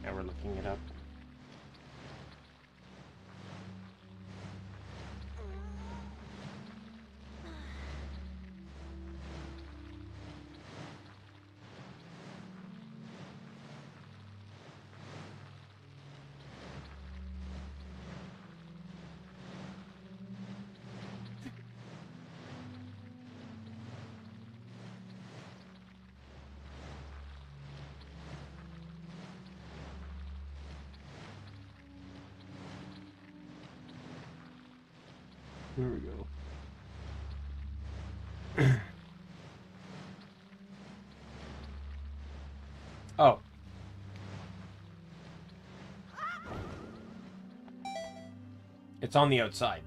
Yeah, we're looking it up. Here we go. Oh. It's on the outside.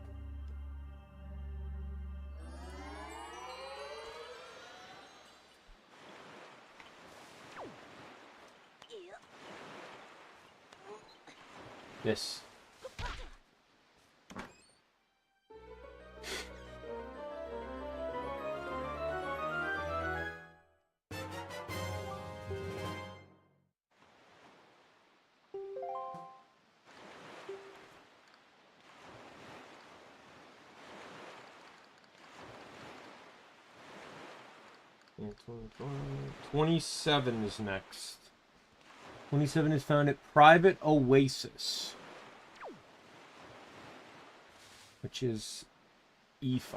This. Yeah, 27 is next. 27 is found at Private Oasis, which is E5.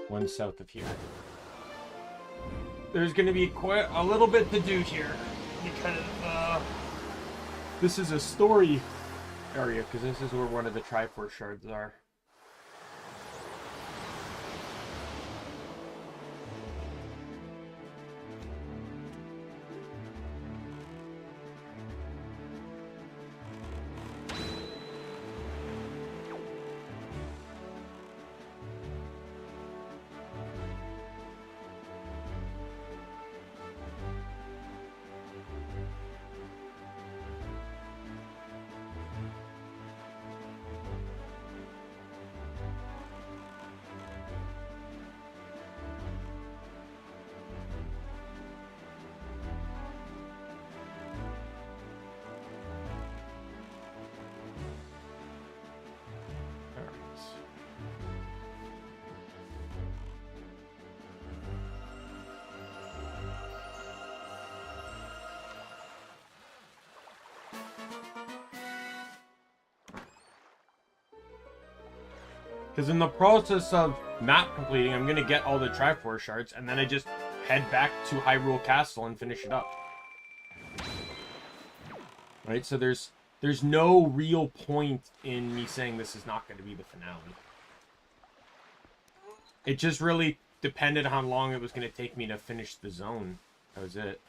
One south of here. There's going to be quite a little bit to do here because this is a story area, because this is where one of the Triforce shards are. Because in the process of map completing, I'm going to get all the Triforce shards, and then I just head back to Hyrule Castle and finish it up. Right? So there's no real point in me saying this is not going to be the finale. It just really depended on how long it was going to take me to finish the zone. That was it.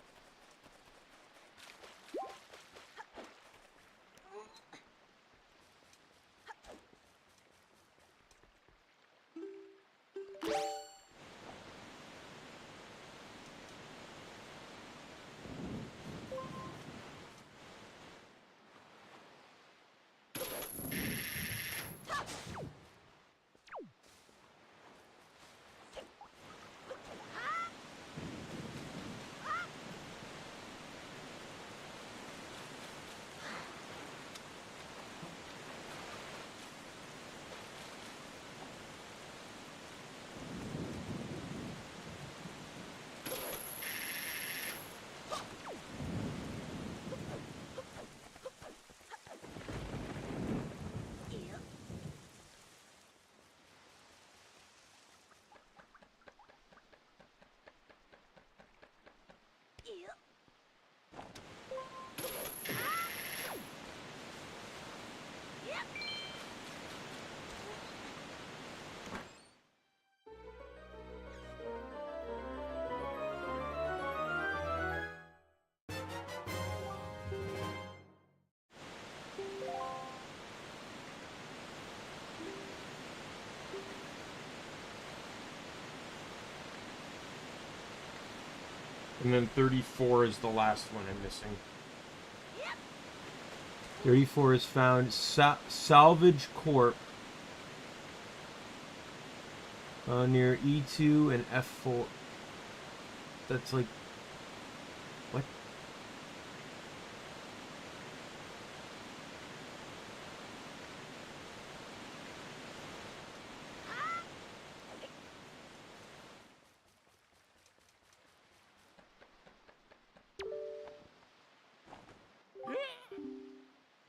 And then 34 is the last one I'm missing. 34 is found Salvage Corp near E2 and F4. That's like... What?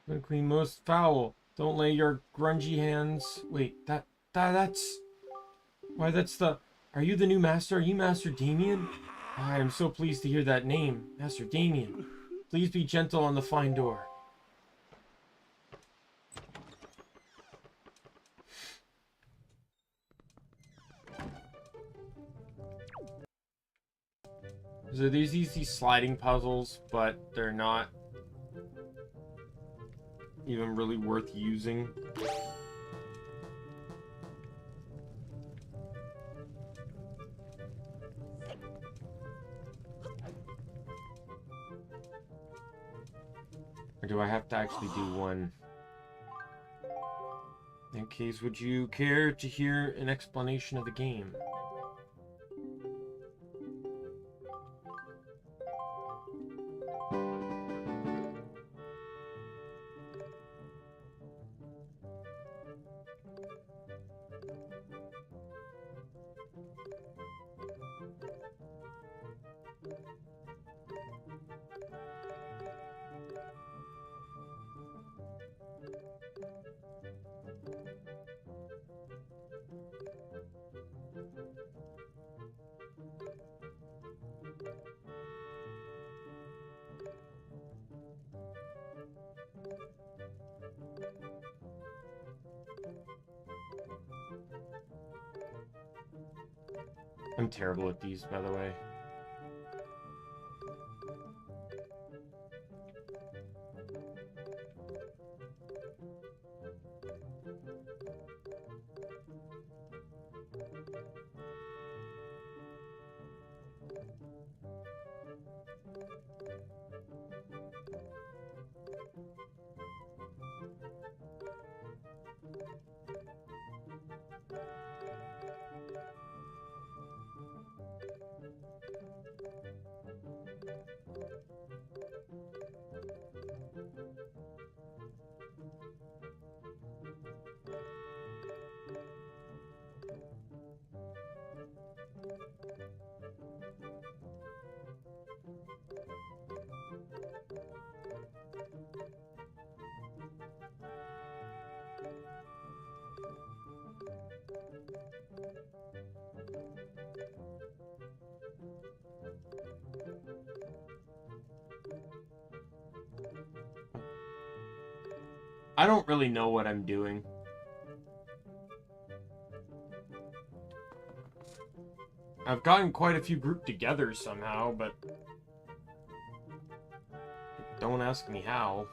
Quickly, most foul. Don't lay your grungy hands. Wait, that's... Why, that's the... Are you the new master? Are you Master Daimien? I am so pleased to hear that name, Master Daimien. Please be gentle on the fine door. So there's these sliding puzzles, but they're not even really worth using. Or do I have to actually do one? In that case, would you care to hear an explanation of the game? I'm terrible at these, by the way. I don't really know what I'm doing. I've gotten quite a few grouped together somehow, but don't ask me how.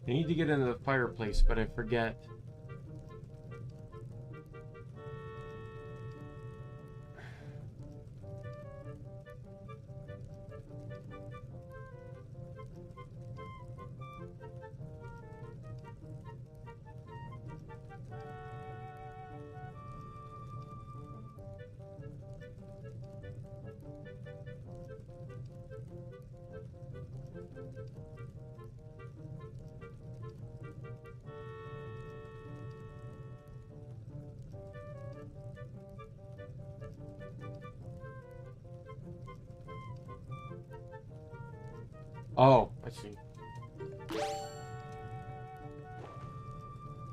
I need to get into the fireplace, but I forget. Oh, I see. I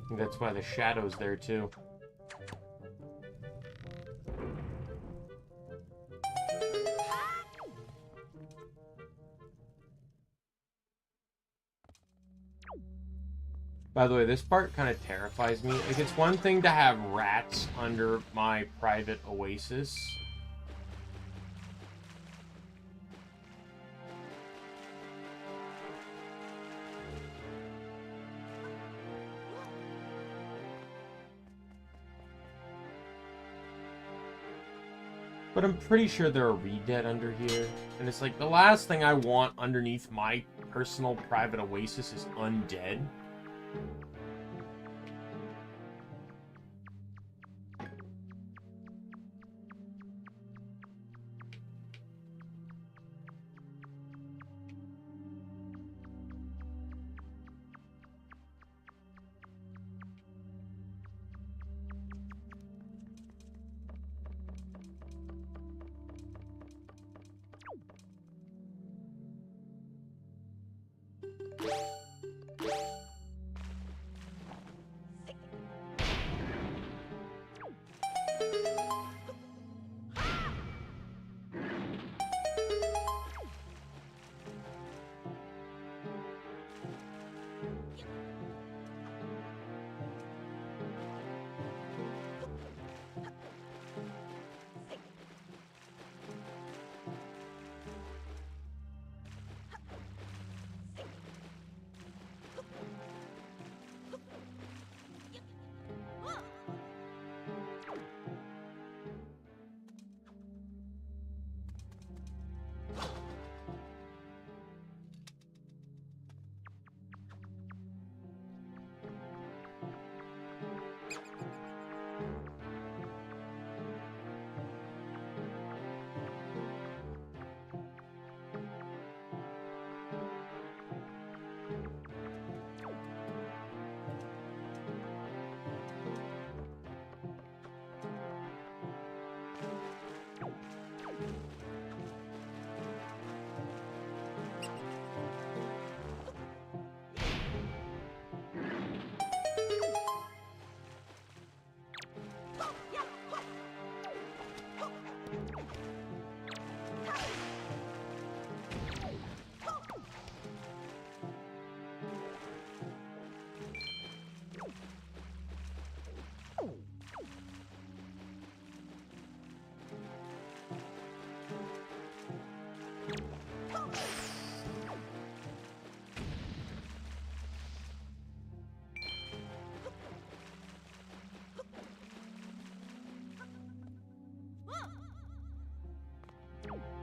think that's why the shadow's there, too. By the way, this part kind of terrifies me. Like, it's one thing to have rats under my private oasis. But I'm pretty sure there are redead under here. And it's like, the last thing I want underneath my personal private oasis is undead.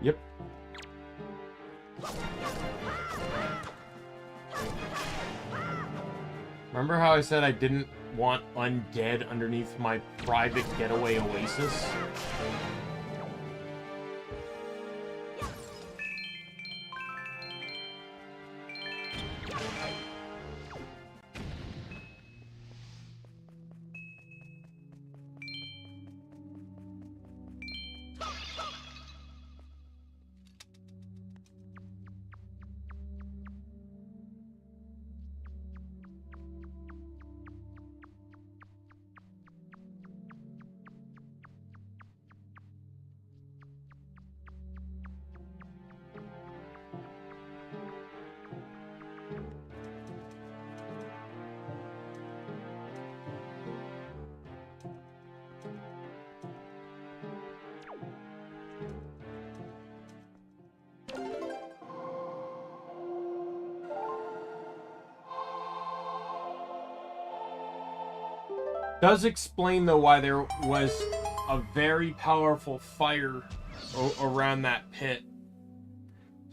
Yep. Remember how I said I didn't want undead underneath my private getaway oasis? Does explain, though, why there was a very powerful fire around that pit.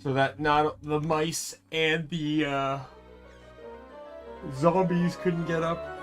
So that not the mice and the zombies couldn't get up.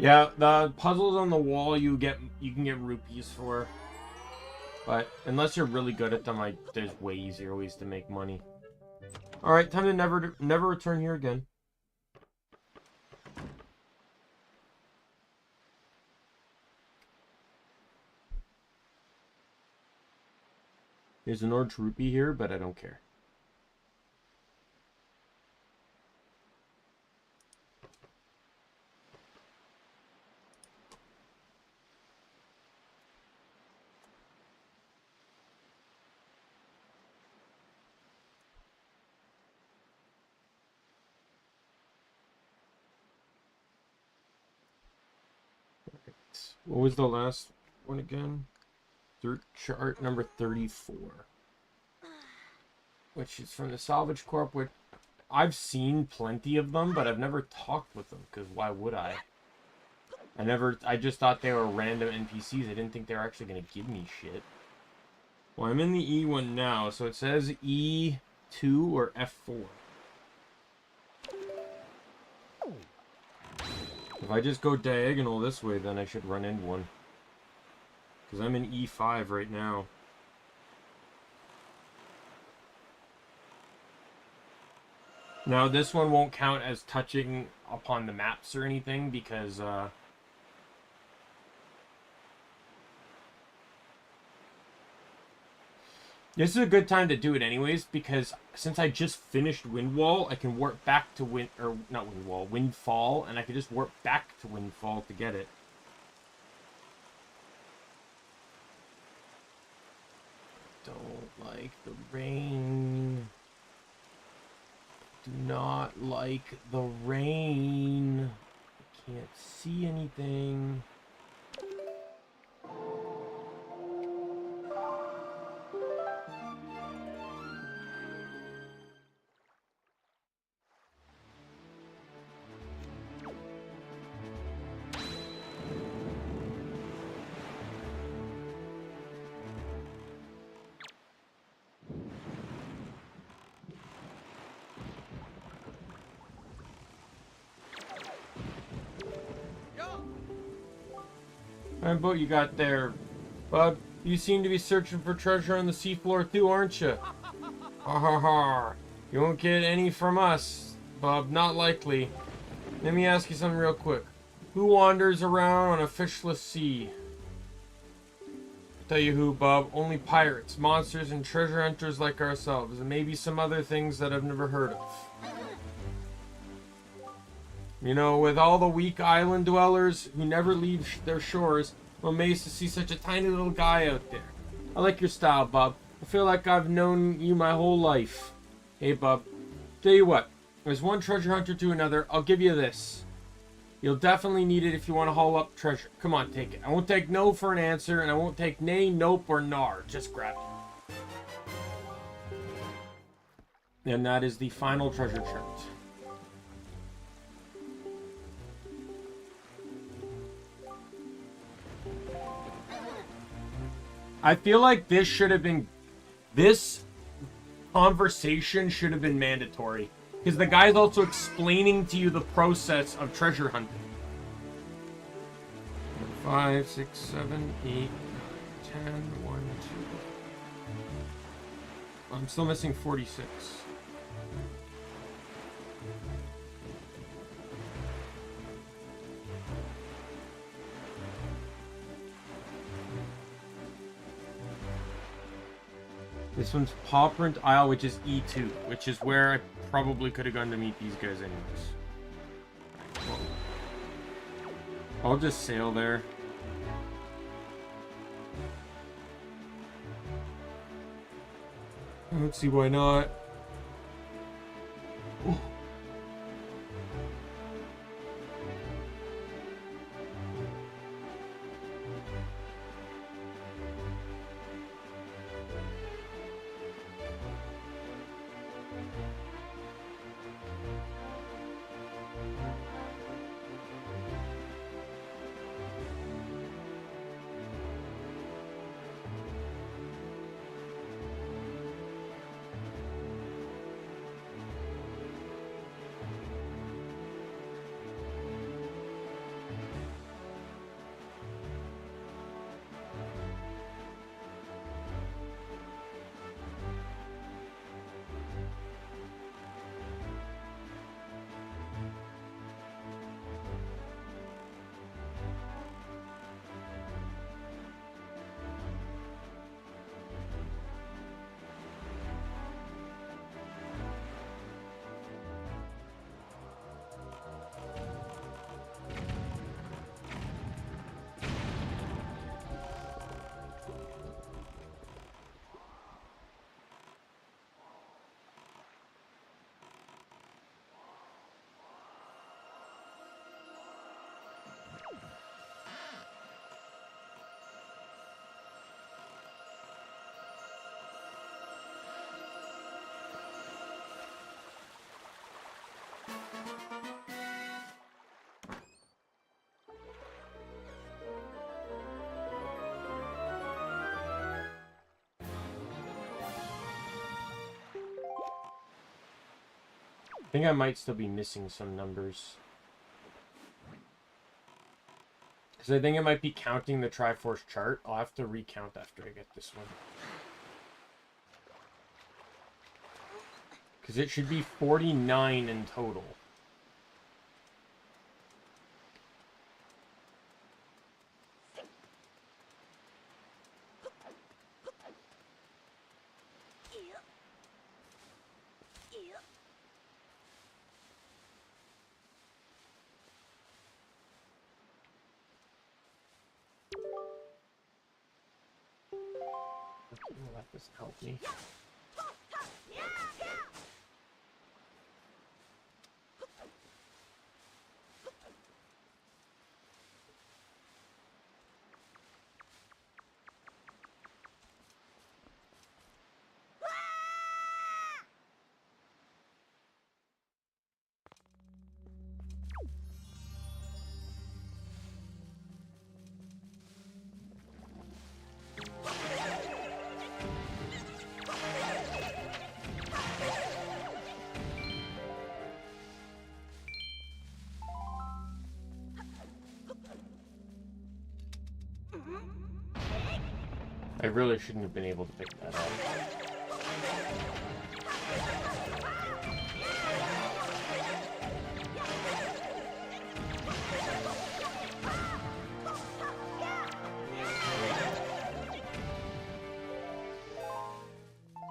Yeah, the puzzles on the wall you can get rupees for. But unless you're really good at them, there's way easier ways to make money. Alright, time to never return here again. There's an orange rupee here, but I don't care. What was the last one again? Chart number 34. Which is from the Salvage Corp, which I've seen plenty of them, but I've never talked with them, because why would I? I just thought they were random NPCs. I didn't think they were actually going to give me shit. Well, I'm in the E one now, so it says E2 or F4. If I just go diagonal this way, then I should run into one. Because I'm in E5 right now. Now, this one won't count as touching upon the maps or anything, because, this is a good time to do it anyways, because since I just finished Windwall, I can warp back to Windfall, and I can just warp back to Windfall to get it. Don't like the rain. Do not like the rain. I can't see anything. What boat you got there, bub? You seem to be searching for treasure on the seafloor too, aren't you? Ha ha ha. You won't get any from us, bub. Not likely. Let me ask you something real quick. Who wanders around on a fishless sea? Tell you who, bub. Only pirates, monsters, and treasure hunters like ourselves, and maybe some other things that I've never heard of. You know, with all the weak island dwellers who never leave their shores, I'm amazed to see such a tiny little guy out there. I like your style, bub. I feel like I've known you my whole life. Hey, bub. Tell you what, there's one treasure hunter to another. I'll give you this. You'll definitely need it if you want to haul up treasure. Come on, take it. I won't take no for an answer, and I won't take nay, nope, or nar. Just grab it. And that is the final treasure chart. I feel like this conversation should have been mandatory. Because the guy's also explaining to you the process of treasure hunting. 5, 6, 7, 8, 9, 10, 1, 2. I'm still missing 46. This one's Pawprint Isle, which is E2, which is where I probably could have gone to meet these guys anyways. Well, I'll just sail there. Let's see, why not? Ooh. I think I might still be missing some numbers. Because I think it might be counting the Triforce chart. I'll have to recount after I get this one. Because it should be 49 in total. Well, that doesn't help me. I really shouldn't have been able to pick that up.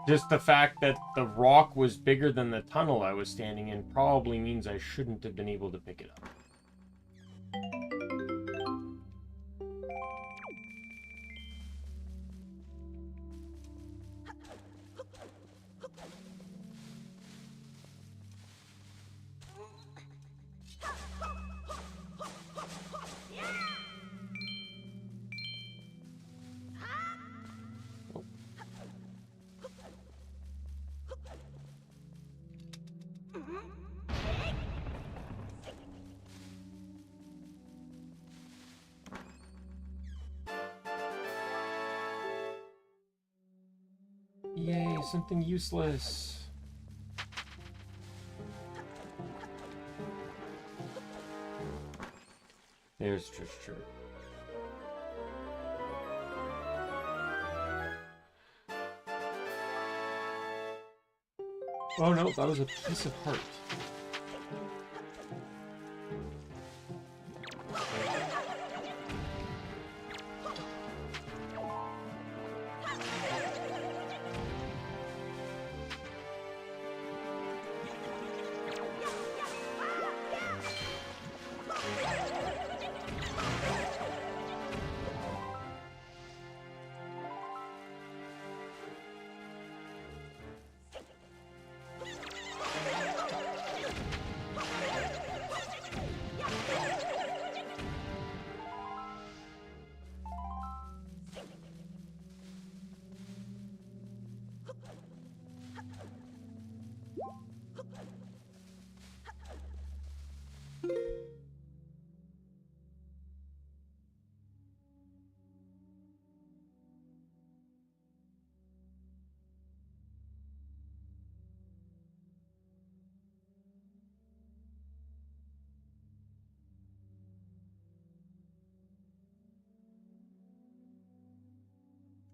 Just the fact that the rock was bigger than the tunnel I was standing in probably means I shouldn't have been able to pick it up. Yay, something useless. There's Treasure. Oh no, that was a piece of heart.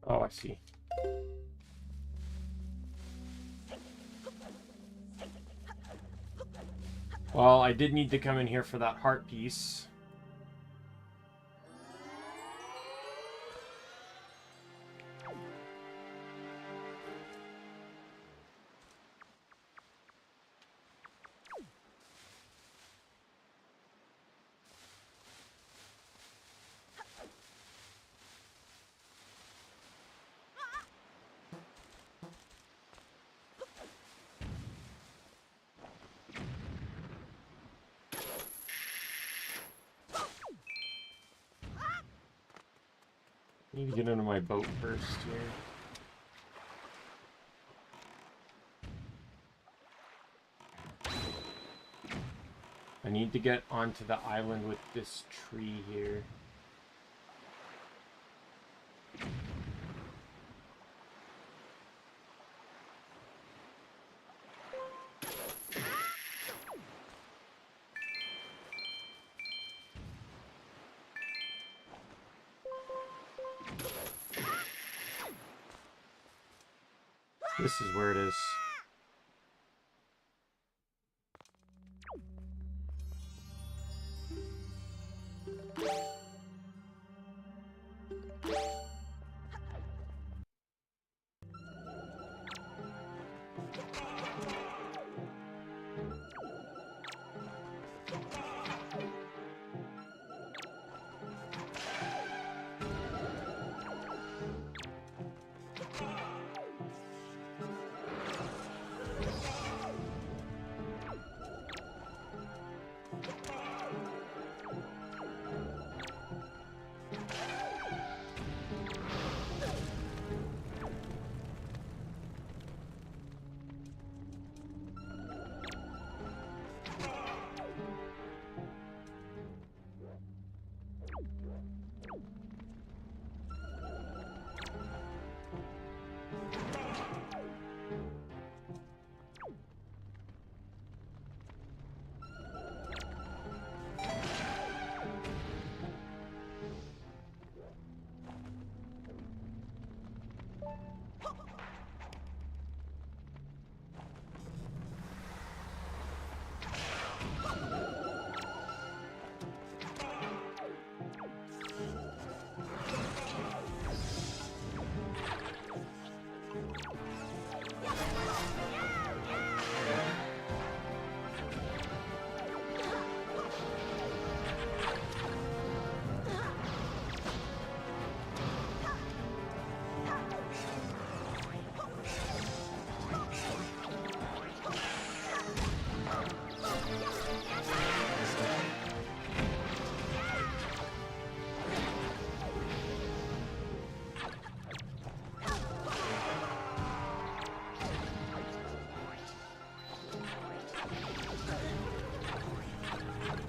Oh, I see. Well, I did need to come in here for that heart piece. I need to get into my boat first here. I need to get onto the island with this tree here. This is where it is.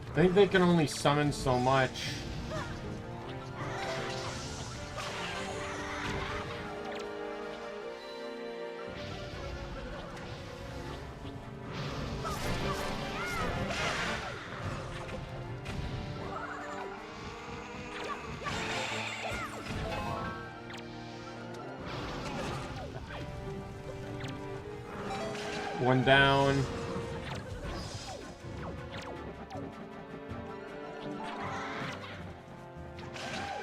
I think they can only summon so much. One down.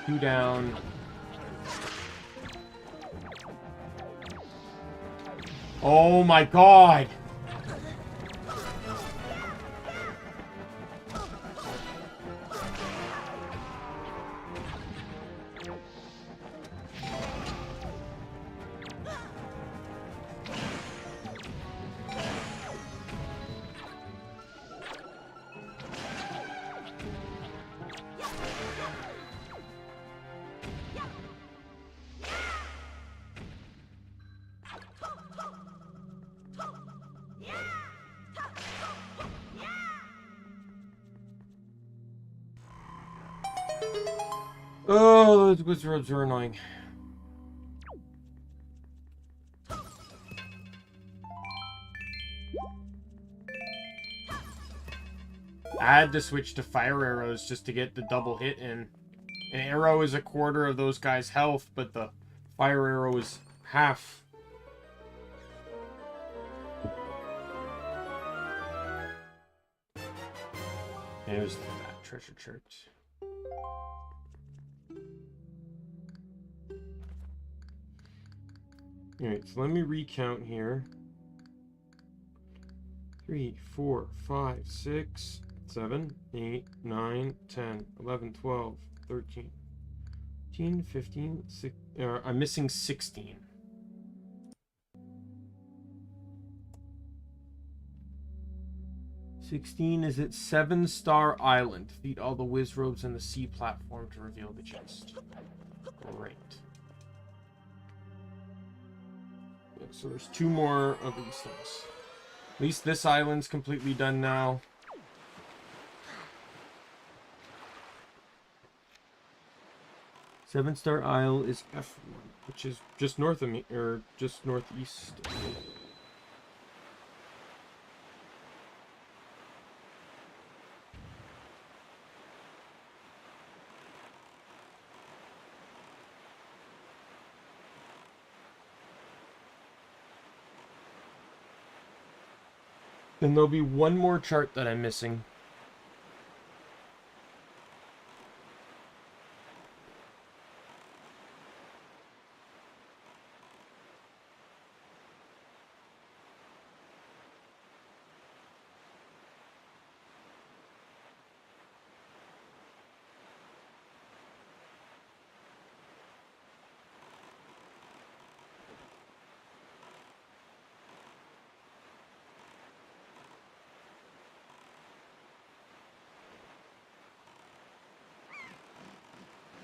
Two down. Oh my god! Oh, those wizards are annoying. I had to switch to fire arrows just to get the double hit in. An arrow is a quarter of those guys' health, but the fire arrow is half. There's that treasure church. Alright, so let me recount here. 3, 4, 5, 6, 7, 8, 9, 10, 11, 12, 13, 14, 15, 16. I'm missing 16. Is at 7-Star Island. Defeat all the wizrobes in the sea platform to reveal the chest. Great. Yeah, so there's 2 more of these things. At least this island's completely done now. Seven-Star Isle is F1, which is just north of me, or just northeast. Then there'll be one more chart that I'm missing.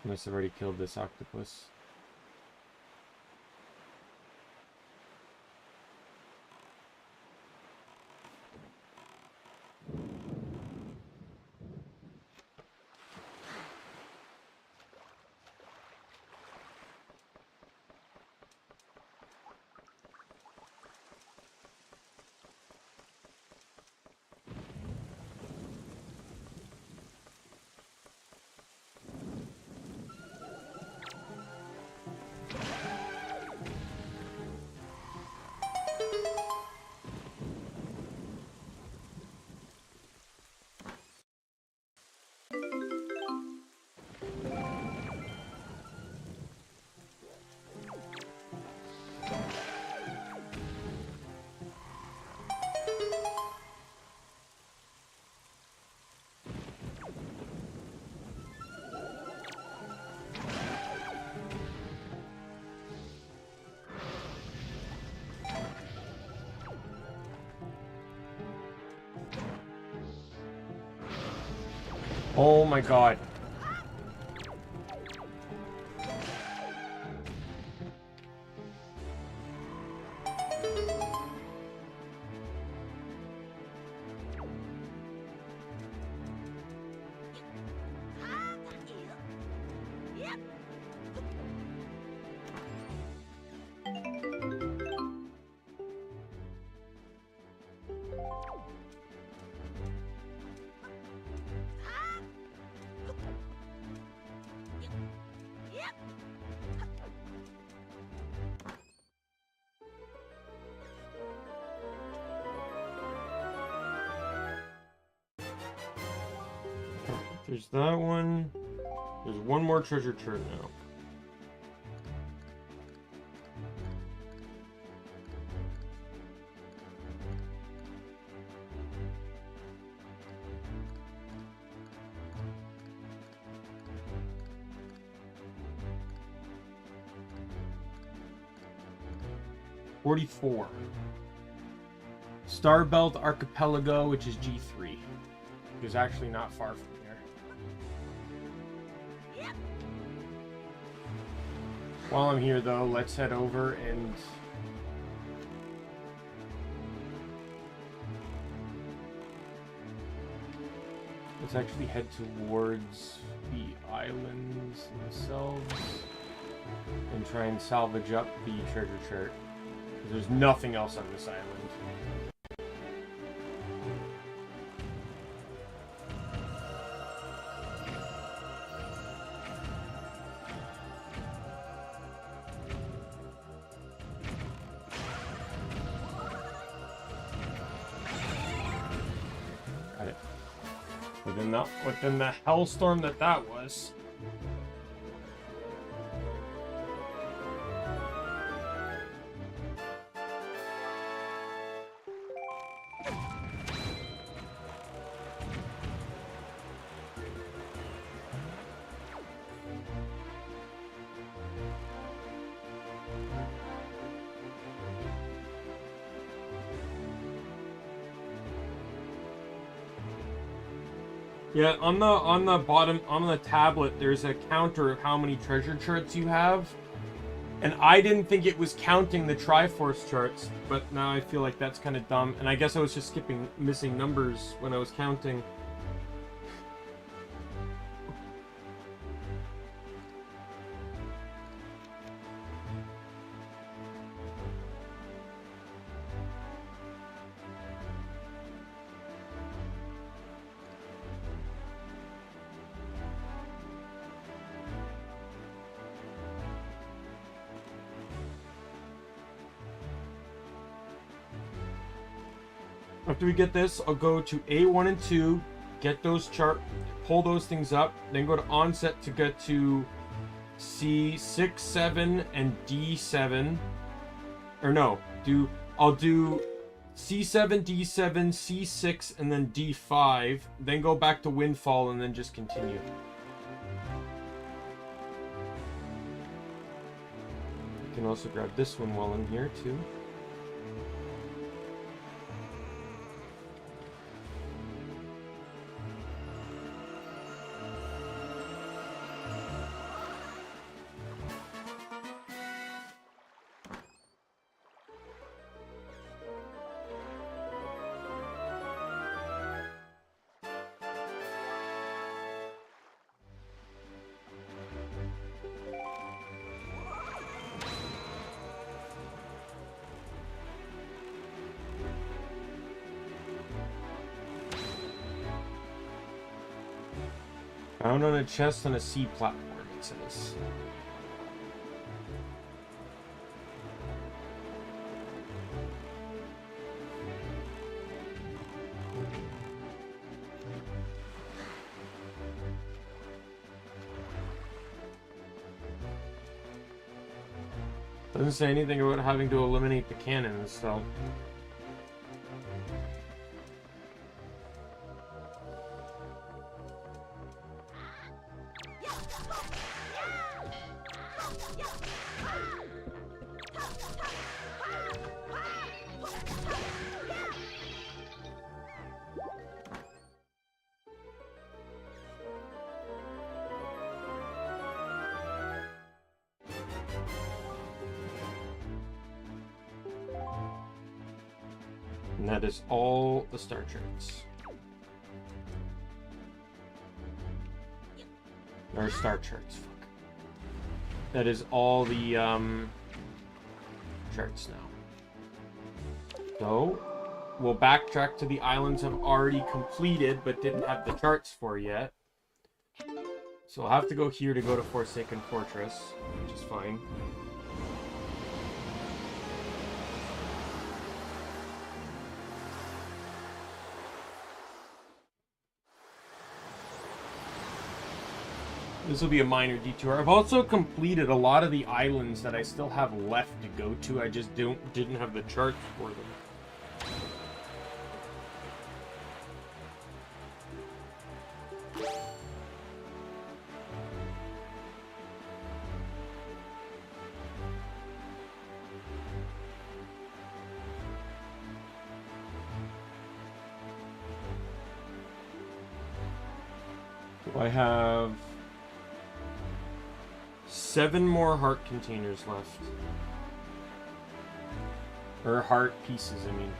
Unless I've already killed this octopus. Oh my god. There's that one. There's one more treasure chart now. $44. Starbelt Archipelago, which is G3. Which is actually not far from here. While I'm here, though, let's head over and... let's actually head towards the islands themselves and try and salvage up the treasure chart. There's nothing else on this island. Got it. Within the hellstorm that was. Yeah, on the bottom, on the tablet, there's a counter of how many treasure charts you have. And I didn't think it was counting the Triforce charts, but now I feel like that's kind of dumb. And I guess I was just missing numbers when I was counting. After we get this, I'll go to A1 and 2, get those pull those things up, then go to onset to get to C6, 7, and D7. Or no, I'll do C7, D7, C6, and then D5, then go back to Windfall, and then just continue. You can also grab this one while I'm here, too. Found on a chest on a C platform, it says. Doesn't say anything about having to eliminate the cannons, so... And that is all the star charts. Or star charts, fuck. That is all the charts now. So, we'll backtrack to the islands I've already completed but didn't have the charts for yet. So I'll have to go here to go to Forsaken Fortress, which is fine. This will be a minor detour. I've also completed a lot of the islands that I still have left to go to. I just didn't have the charts for them. So I have 7 more heart containers left. Or heart pieces, I mean.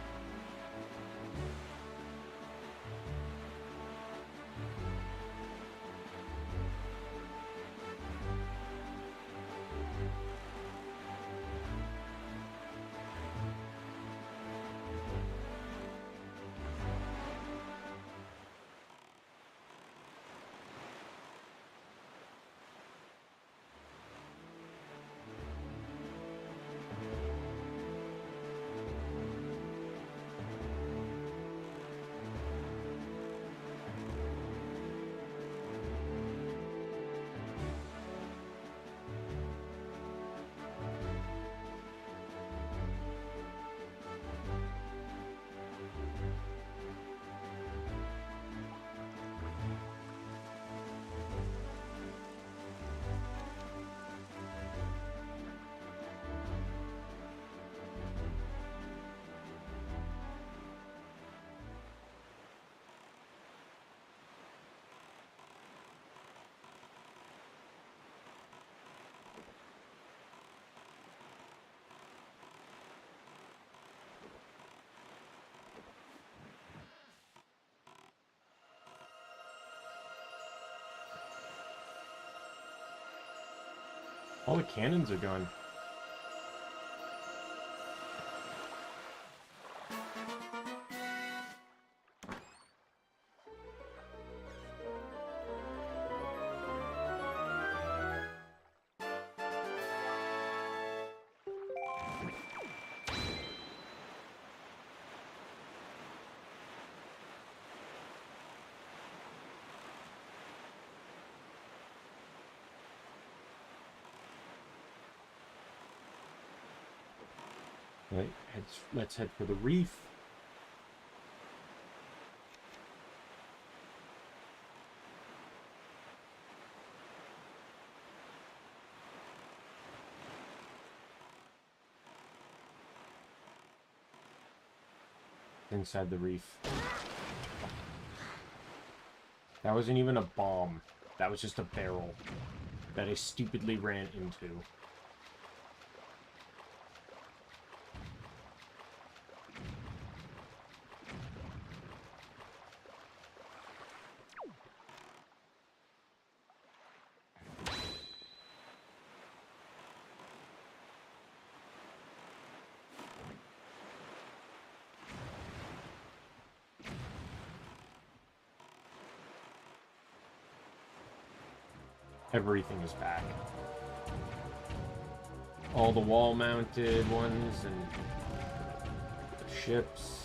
All the cannons are gone. Right, let's head for the reef. Inside the reef. That wasn't even a bomb. That was just a barrel that I stupidly ran into. Everything is back. All the wall-mounted ones and the ships.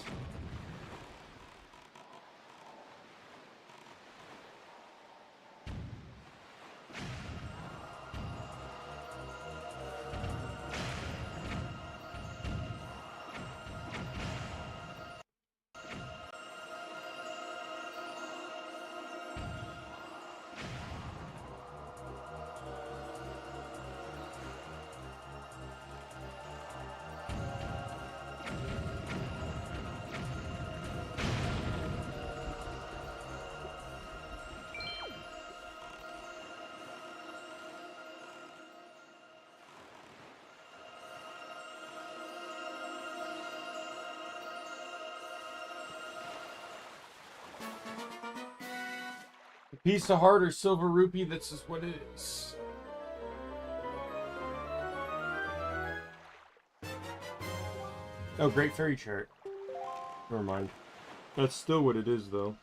Piece of heart or silver rupee, that's just what it is. Oh, great fairy chart. Never mind. That's still what it is, though.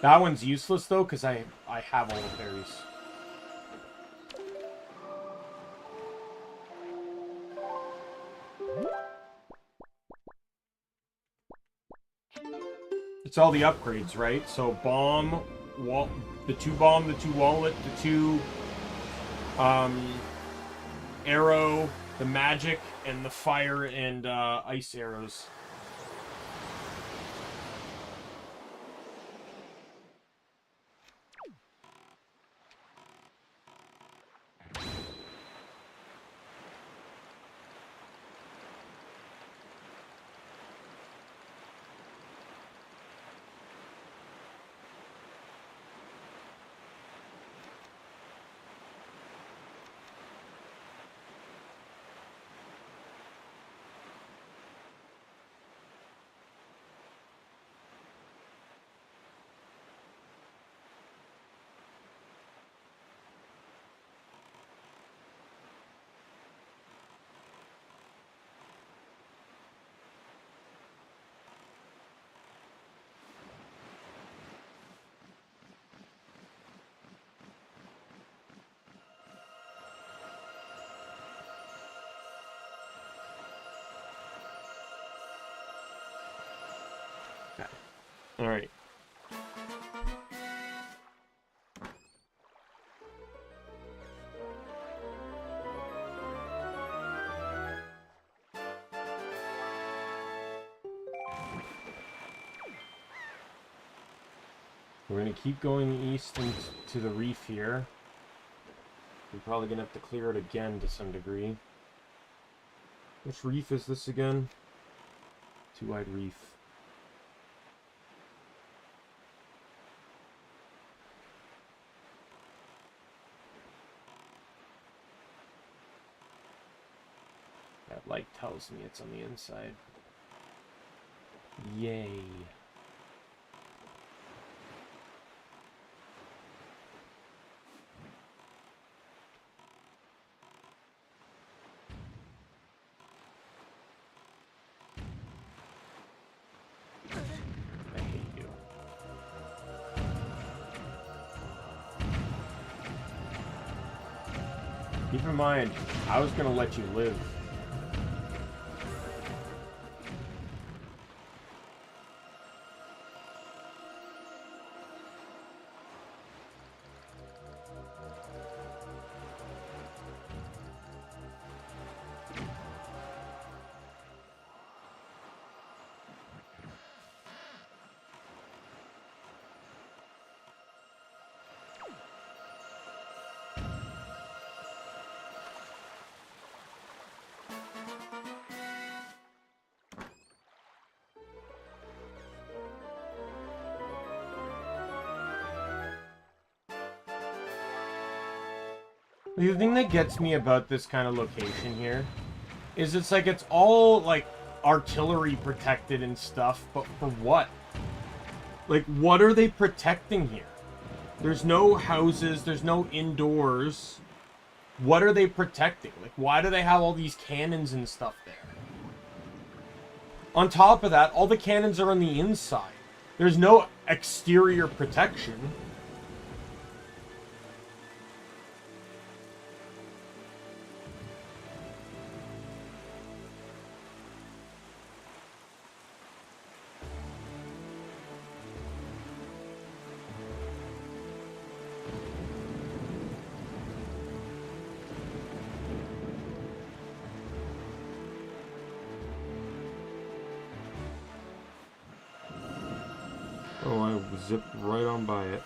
That one's useless, though, because I have all the fairies. It's all the upgrades, right? So bomb, wall, the two bomb, the two wallet, the two arrow, the magic, and the fire and ice arrows. All right. We're going to keep going east into the reef here. We're probably going to have to clear it again to some degree. Which reef is this again? Two-eyed reef. That light tells me it's on the inside. Yay. I hate you. Keep in mind, I was gonna let you live. The thing that gets me about this kind of location here is it's like it's all like artillery protected and stuff, but for what? Like, what are they protecting here? There's no houses, there's no indoors. What are they protecting? Like, why do they have all these cannons and stuff there? On top of that, all the cannons are on the inside. There's no exterior protection. Oh, I zipped right on by it.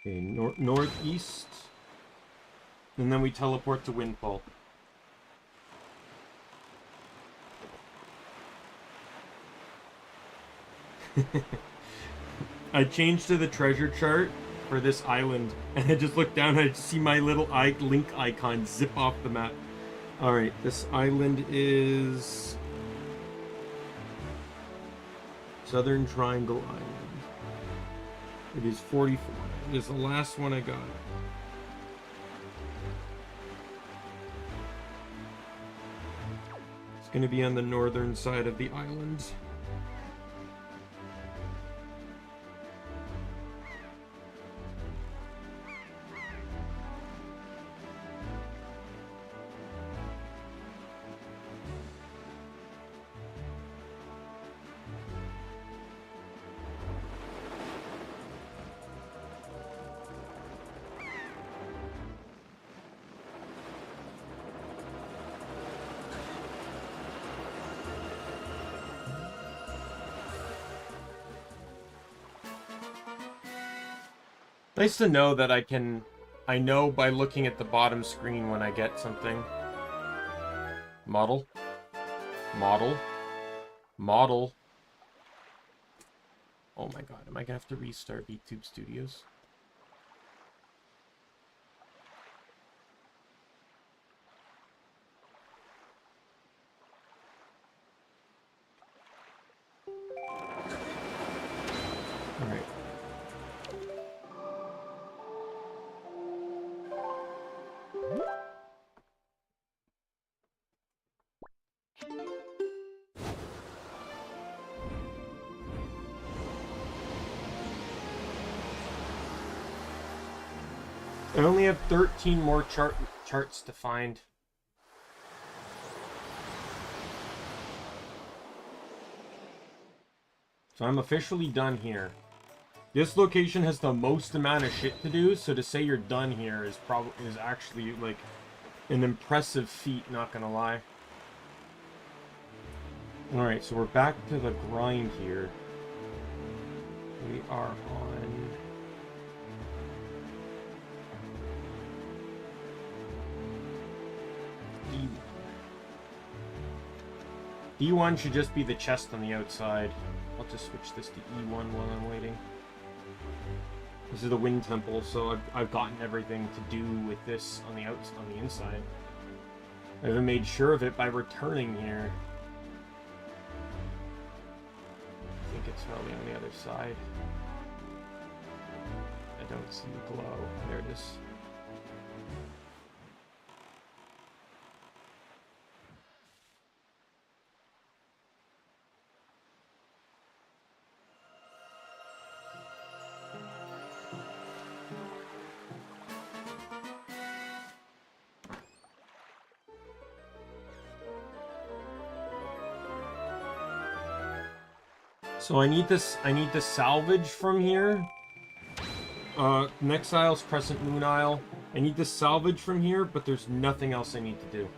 Okay, northeast. And then we teleport to Windfall. I changed to the treasure chart for this island, and I just looked down and I see my little link icon zip off the map. Alright, this island is Southern Triangle Island. It is 44. It is the last one I got. It's going to be on the northern side of the island. Nice to know that I know by looking at the bottom screen when I get something. Model. Model. Model. Oh my god, am I gonna have to restart VTube Studios? Alright. I only have 13 more charts to find. So I'm officially done here. This location has the most amount of shit to do, so to say you're done here is actually like an impressive feat, not gonna lie. Alright, so we're back to the grind here. We are on D1. D1 should just be the chest on the outside. I'll just switch this to E1 while I'm waiting. This is the Wind Temple, so I've gotten everything to do with this on the inside. I haven't made sure of it by returning here. I think it's probably on the other side. I don't see the glow. There it is. So I need to salvage from here. Next Isle's Crescent Moon Isle. I need to salvage from here, but there's nothing else I need to do.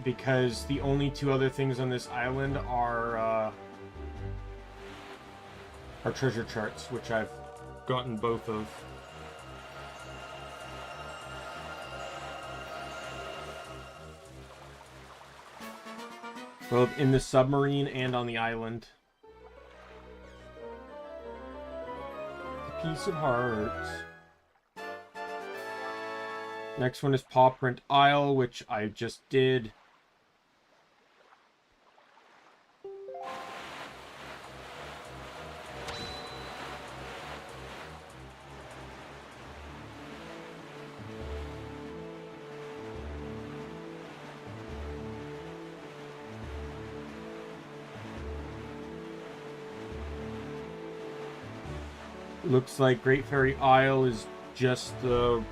Because the only two other things on this island are treasure charts, which I've gotten both of. Both in the submarine and on the island. A piece of heart. Next one is Paw Print Isle, which I just did. Looks like Great Fairy Isle is just the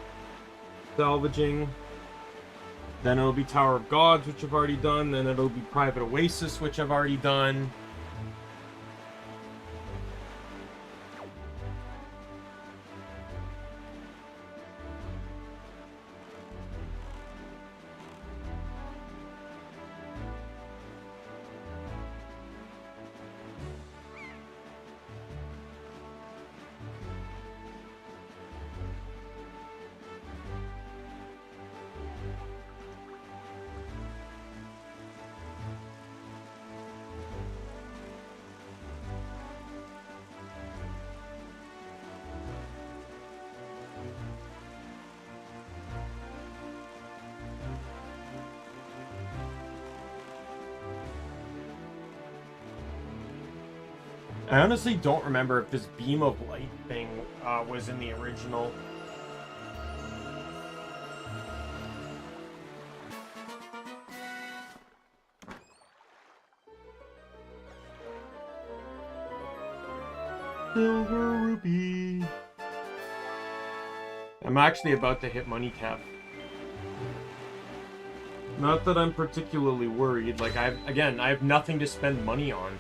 salvaging. Then it'll be Tower of Gods, which I've already done. Then it'll be Private Oasis, which I've already done. I honestly don't remember if this beam of light thing was in the original. Silver rupee. I'm actually about to hit money cap. Not that I'm particularly worried. Like, I have nothing to spend money on.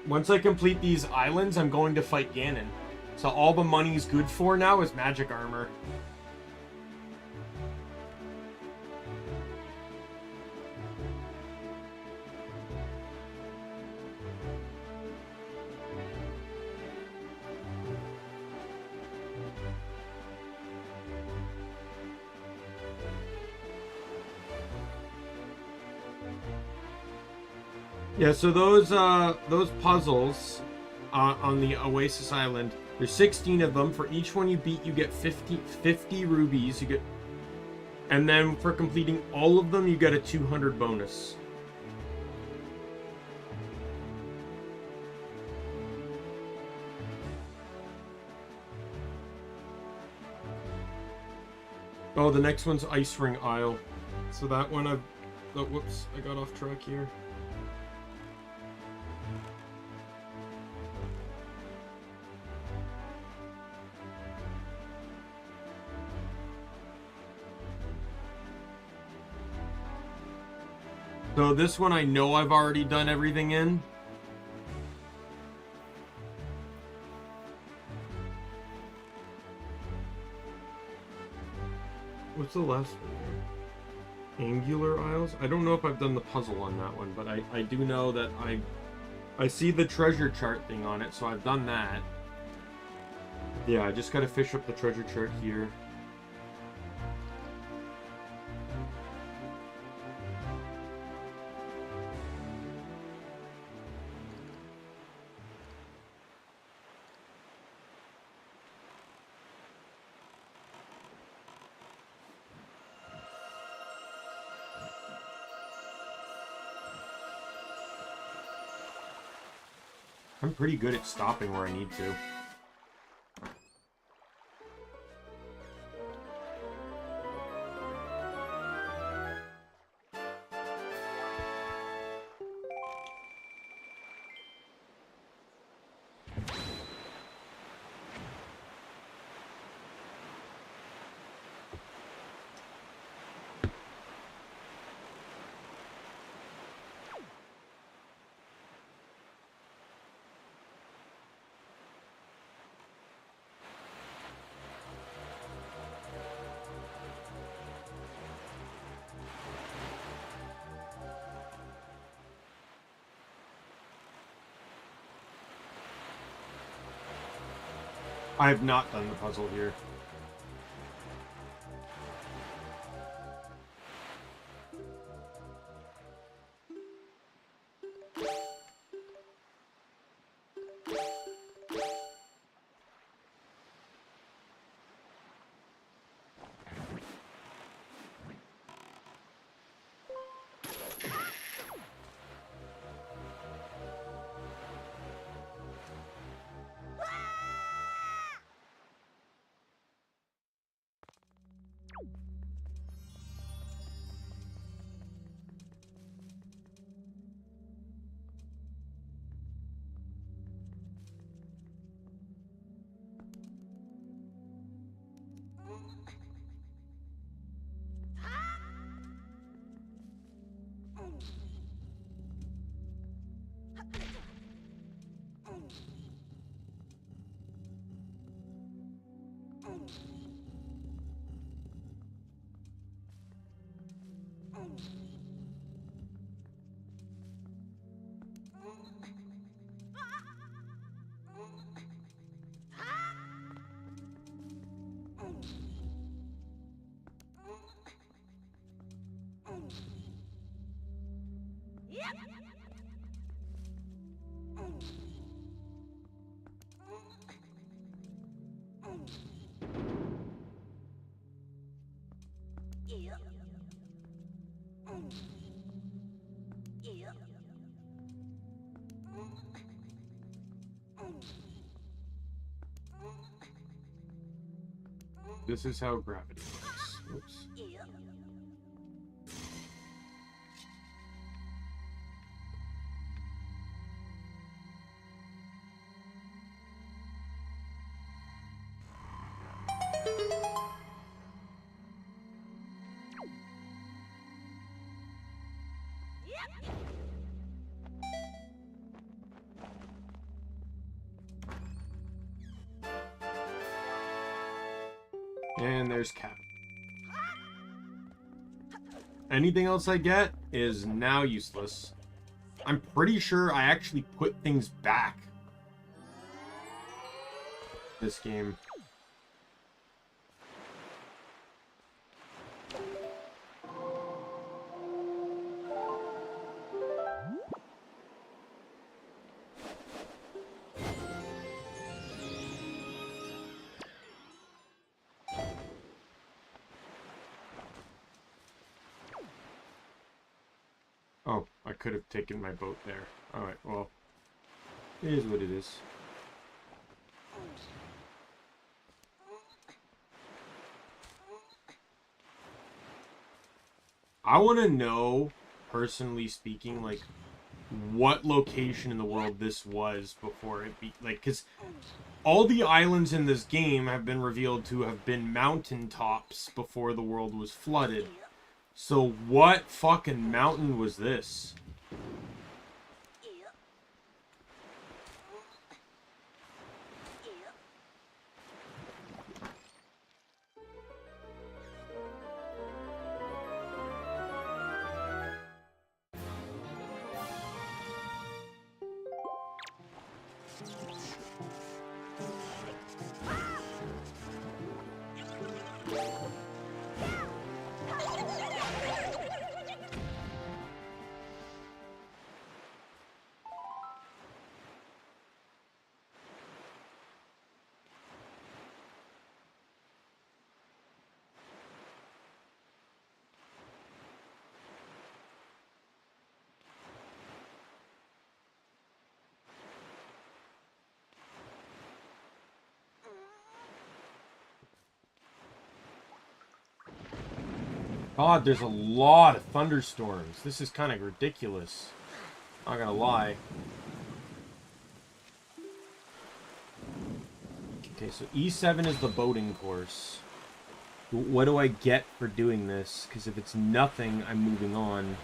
Once I complete these islands, I'm going to fight Ganon. So all the money's good for now is magic armor. Yeah, so those puzzles on the Oasis Island, there's 16 of them. For each one you beat, you get 50 rubies. You get, and then for completing all of them, you get a 200 bonus. Oh, the next one's Ice Ring Isle. So that one I've... Oh, whoops, I got off track here. So this one I know I've already done everything in. What's the last one? Angular Isles? I don't know if I've done the puzzle on that one, but I do know that I see the treasure chart thing on it, so I've done that. Yeah, I just gotta fish up the treasure chart here. I'm pretty good at stopping where I need to. I have not done the puzzle here. This is how gravity works. Oops. And there's Cap. Anything else I get is now useless. I'm pretty sure I actually put things back this game. Oh, I could have taken my boat there. Alright, well, it is what it is. I want to know, personally speaking, like, what location in the world this was before it be... Like, because all the islands in this game have been revealed to have been mountaintops before the world was flooded. So what fucking mountain was this? God, there's a lot of thunderstorms. This is kind of ridiculous. Not gonna lie. Okay, so E7 is the boating course. What do I get for doing this? Because if it's nothing, I'm moving on.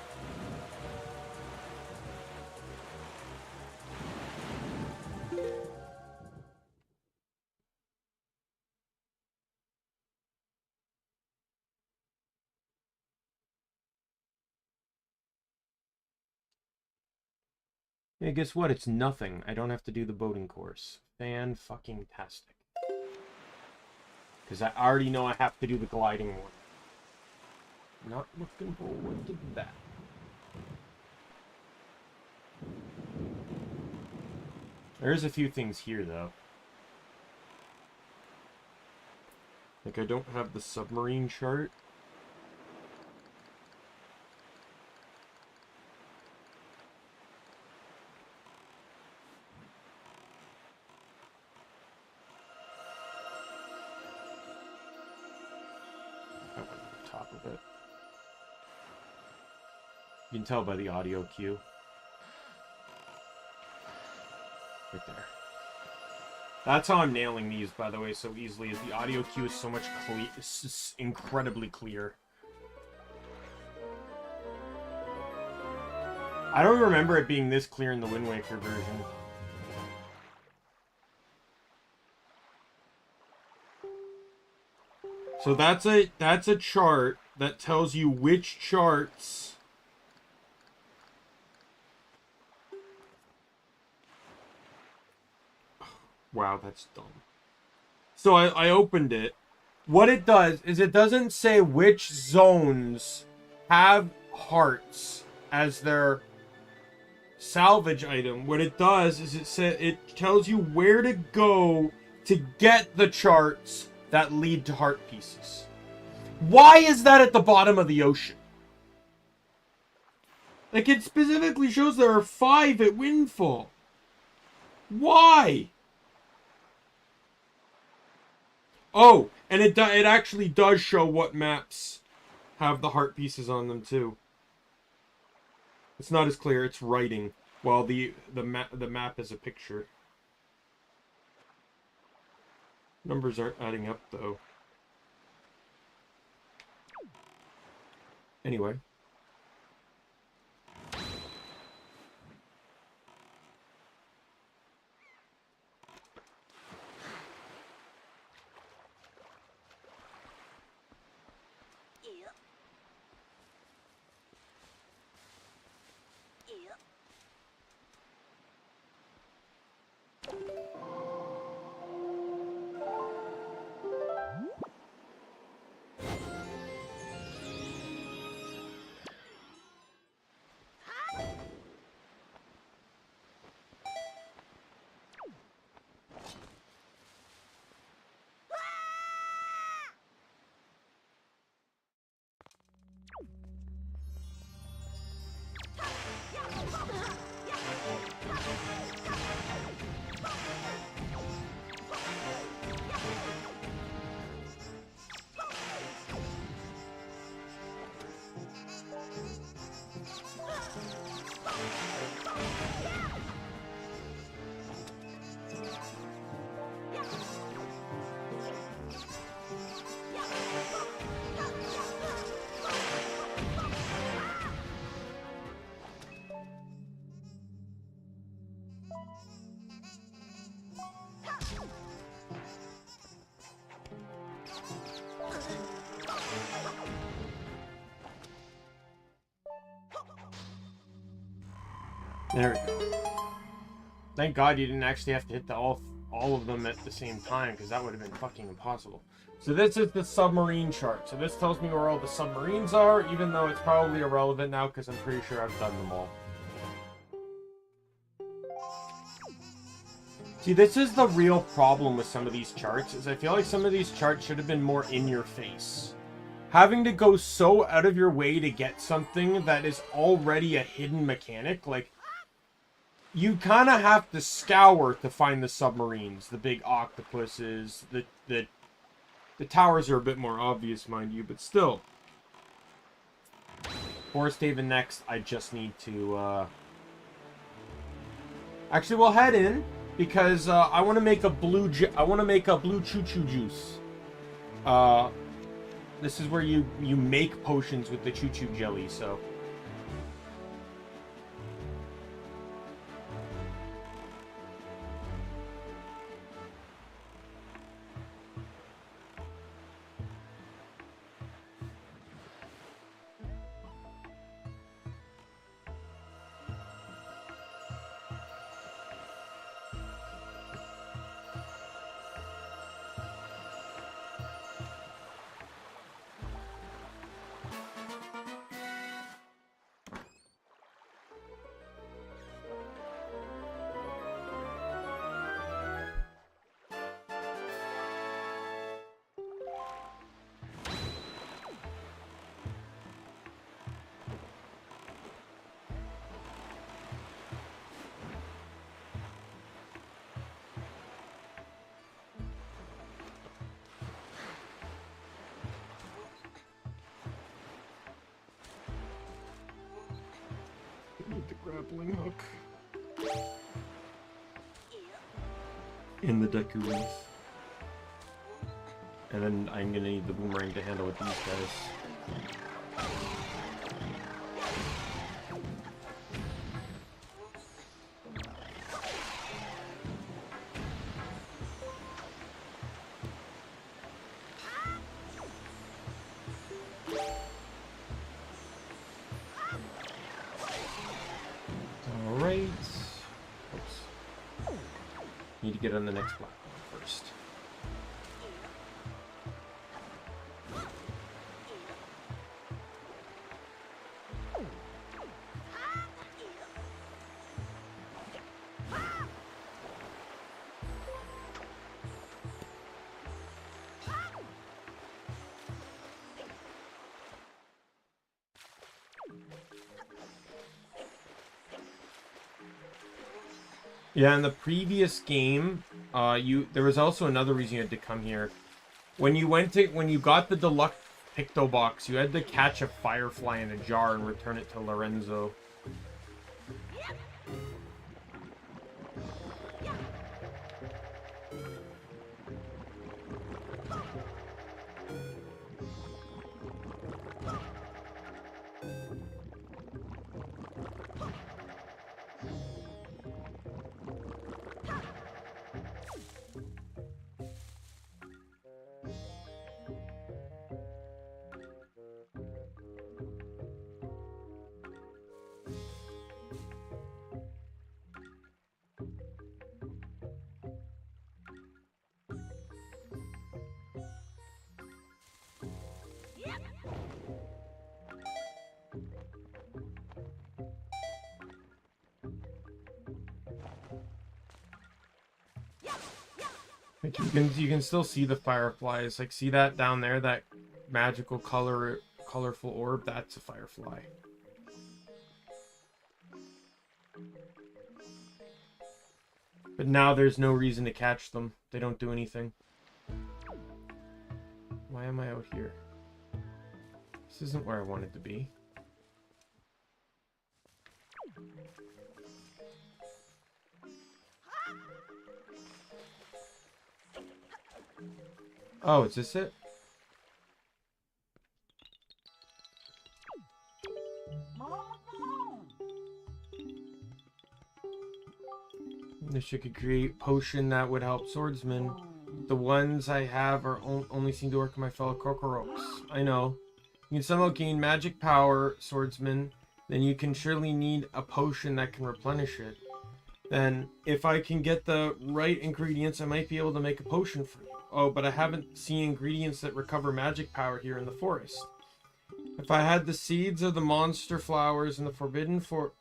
Hey, guess what? It's nothing. I don't have to do the boating course. Fan-fucking-tastic. Because I already know I have to do the gliding one. Not looking forward to that. There's a few things here, though. Like, I don't have the submarine chart. I went on top of it. You can tell by the audio cue. Right there. That's how I'm nailing these, by the way, so easily, is the audio cue is so much clear, it's just incredibly clear. I don't remember it being this clear in the Windwaker version. So that's a chart that tells you which charts wow, that's dumb. So I opened it. What it does is it doesn't say which zones have hearts as their salvage item. What it does is it tells you where to go to get the charts that lead to heart pieces. Why is that at the bottom of the ocean? Like, it specifically shows there are 5 at Windfall. Why? Oh, and it actually does show what maps have the heart pieces on them too. It's not as clear. It's writing, while the map is a picture. Numbers aren't adding up though. Anyway. There we go. Thank God you didn't actually have to hit all of them at the same time, because that would have been fucking impossible. So this is the submarine chart. So this tells me where all the submarines are, even though it's probably irrelevant now, because I'm pretty sure I've done them all. See, this is the real problem with some of these charts, is I feel like some of these charts should have been more in your face. Having to go so out of your way to get something that is already a hidden mechanic, like, you kind of have to scour to find the submarines, the big octopuses, the towers are a bit more obvious, mind you, but still. Forest Haven next, I just need to, actually, we'll head in, because, I want to make a blue choo-choo juice. This is where you make potions with the choo-choo jelly, so... grappling hook in the Deku Reef. And then I'm gonna need the boomerang to handle with these guys. Alright. Oops. Need to get on the next platform first. Yeah, in the previous game, there was also another reason you had to come here. When you got the deluxe Picto box, you had to catch a firefly in a jar and return it to Lorenzo. Like you can still see the fireflies. Like, see that down there, that magical colorful orb? That's a firefly. But now there's no reason to catch them. They don't do anything. Why am I out here? This isn't where I wanted to be. Oh, is this it? Wish I could create potion that would help swordsmen. The ones I have are only seem to work on my fellow Conquerors. I know. You can somehow gain magic power, swordsman. Then you can surely need a potion that can replenish it. Then, if I can get the right ingredients, I might be able to make a potion for you. Oh, but I haven't seen ingredients that recover magic power here in the forest. If I had the seeds of the monster flowers in the forbidden forest...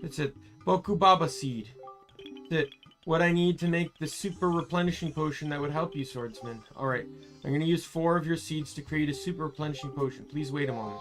It's it. Bokubaba seed. That's it. What I need to make the super replenishing potion that would help you, swordsman. Alright. I'm going to use 4 of your seeds to create a super replenishing potion. Please wait a moment.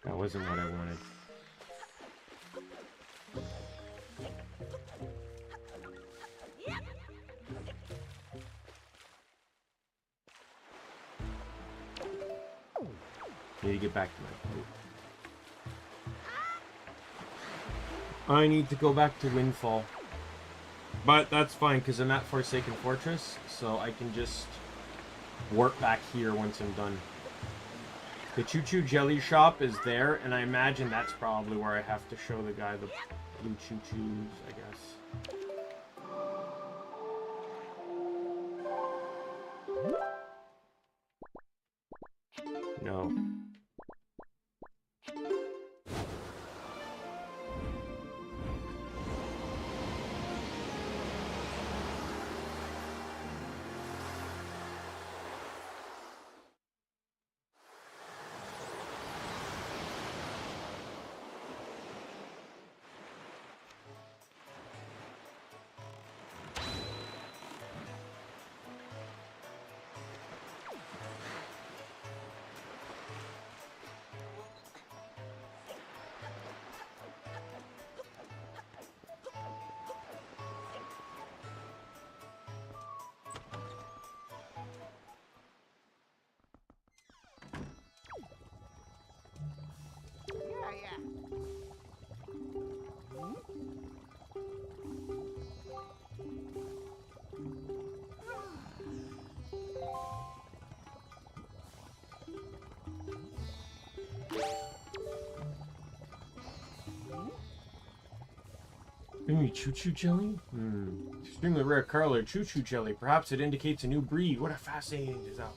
That wasn't what I wanted. Need to get back to my boat. I need to go back to Windfall. But that's fine, because I'm at Forsaken Fortress, so I can just warp back here once I'm done. The Choo Choo Jelly Shop is there, and I imagine that's probably where I have to show the guy the blue Choo Choos, I guess. No. Choo Choo Jelly? Extremely rare color, Choo Choo Jelly. Perhaps it indicates a new breed. What a fascinating design.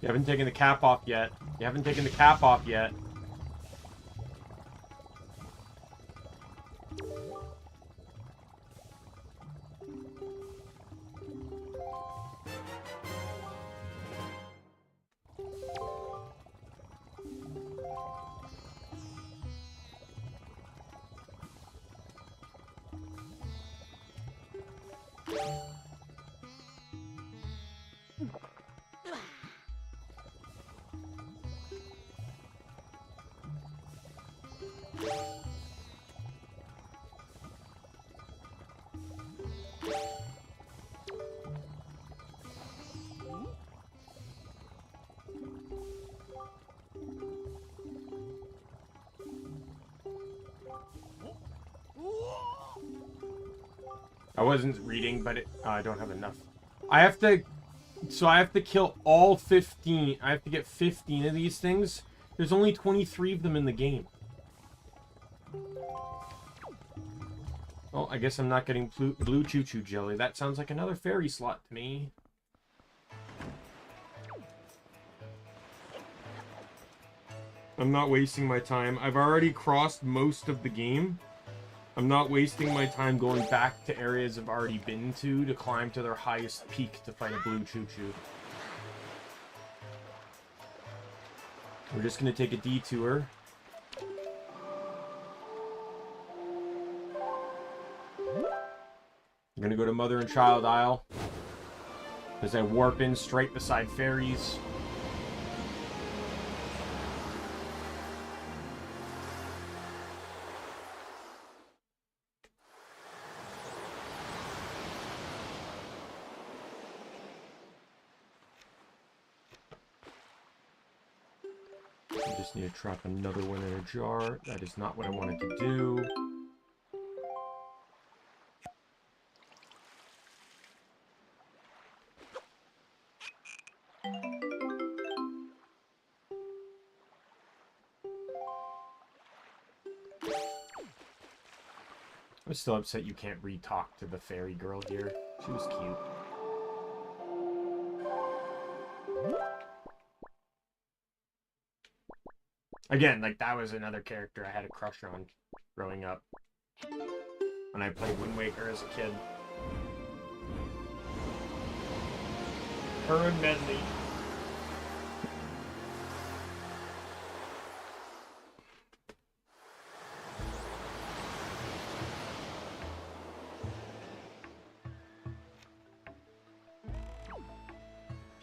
You haven't taken the cap off yet. You haven't taken the cap off yet. I wasn't reading, but I don't have enough. I have to kill all 15. I have to get 15 of these things. There's only 23 of them in the game. Well, I guess I'm not getting blue Choo Choo Jelly. That sounds like another fairy slot to me. I'm not wasting my time. I've already crossed most of the game. I'm not wasting my time going back to areas I've already been to climb to their highest peak to fight a blue Choo Choo. We're just gonna take a detour. I'm gonna go to Mother and Child Isle as I warp in straight beside fairies. I just need to trap another one in a jar. That is not what I wanted to do. I'm still upset you can't re-talk to the fairy girl here. She was cute. Again, like, that was another character I had a crush on growing up when I played Windwaker as a kid. Her and Medley.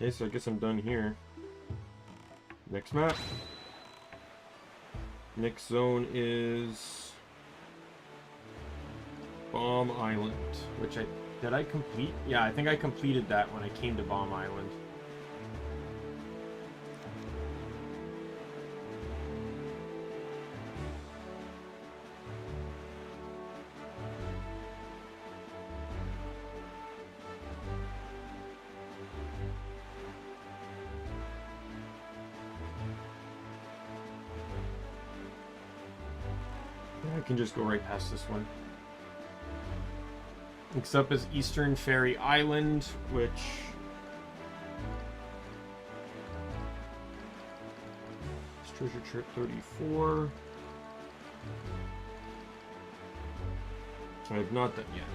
Okay, so I guess I'm done here. Next map. Next zone is Bomb Island, which did I complete? Yeah, I think I completed that when I came to Bomb Island. I can just go right past this one. Next up is Eastern Fairy Island, which... is Treasure Trip 34. I have not done yet.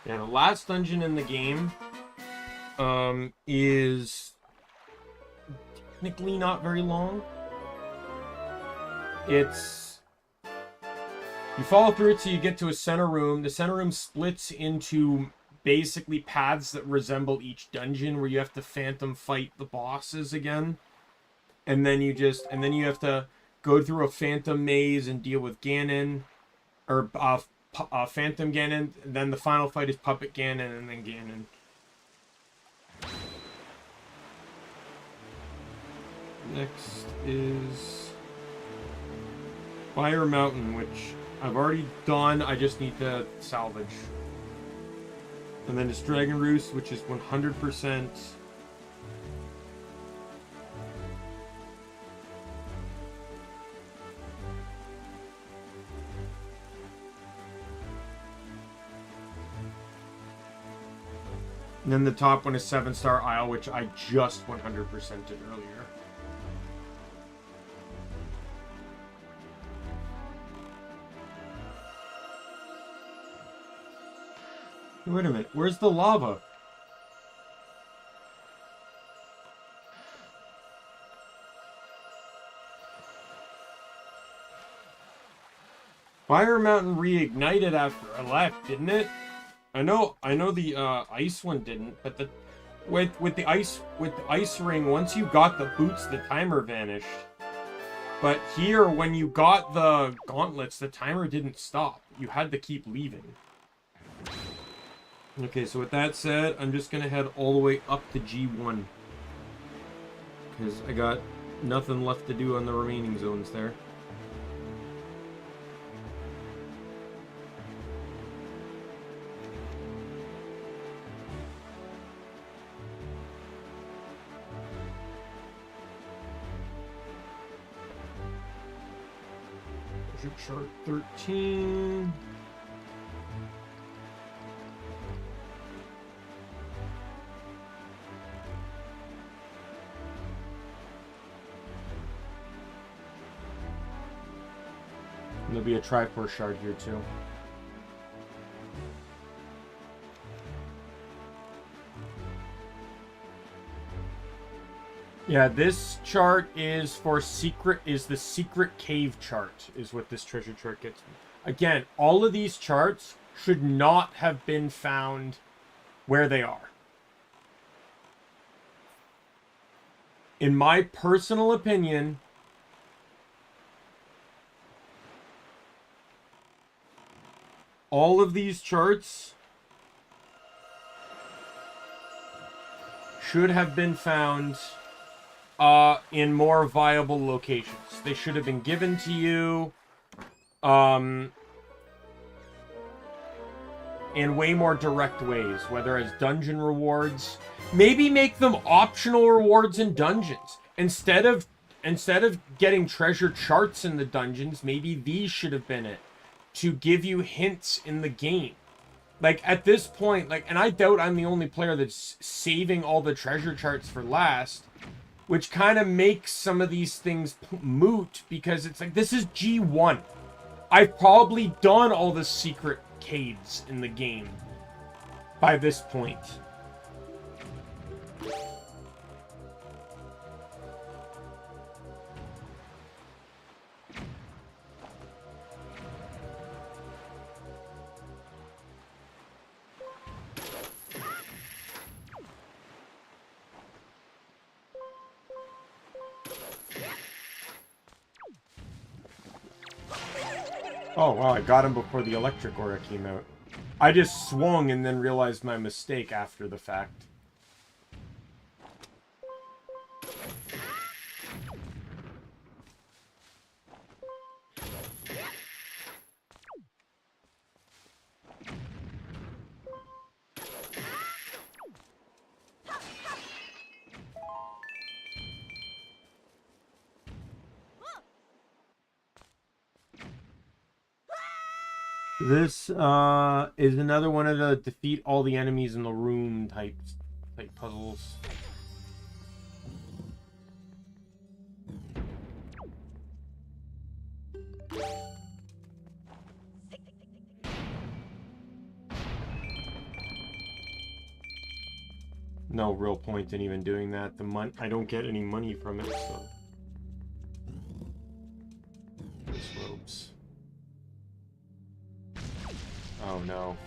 Yeah, the last dungeon in the game is technically not very long. It's... you follow through it till you get to a center room. The center room splits into basically paths that resemble each dungeon where you have to phantom fight the bosses again. And then you have to go through a phantom maze and deal with Ganon. Or, Phantom Ganon, then the final fight is Puppet Ganon, and then Ganon. Next is Fire Mountain, which I've already done, I just need to salvage. And then it's Dragon Roost, which is 100%. And then the top one is 7-Star Isle, which I just 100%'d earlier. Wait a minute, where's the lava? Fire Mountain reignited after I left, didn't it? I know the ice one didn't, but with the ice ring, once you got the boots, the timer vanished. But here, when you got the gauntlets, the timer didn't stop. You had to keep leaving. Okay, so with that said, I'm just gonna head all the way up to G1. Because I got nothing left to do on the remaining zones there. Chart 13. And there'll be a Triforce shard here too. Yeah, this chart is for the secret cave chart, is what this treasure chart gets me. Again, all of these charts should not have been found where they are. In my personal opinion, all of these charts should have been found in more viable locations. They should have been given to you in way more direct ways, whether as dungeon rewards. Maybe make them optional rewards in dungeons. Instead of getting treasure charts in the dungeons, maybe these should have been it, to give you hints in the game. Like, at this point, like, and I doubt I'm the only player that's saving all the treasure charts for last. which kind of makes some of these things moot, because it's like, this is G1. I've probably done all the secret caves in the game by this point. Oh, wow, I got him before the electric aura came out. I just swung and then realized my mistake after the fact. This is another one of the defeat all the enemies in the room type puzzles. No real point in even doing that. I don't get any money from it, so. This ropes. Oh no.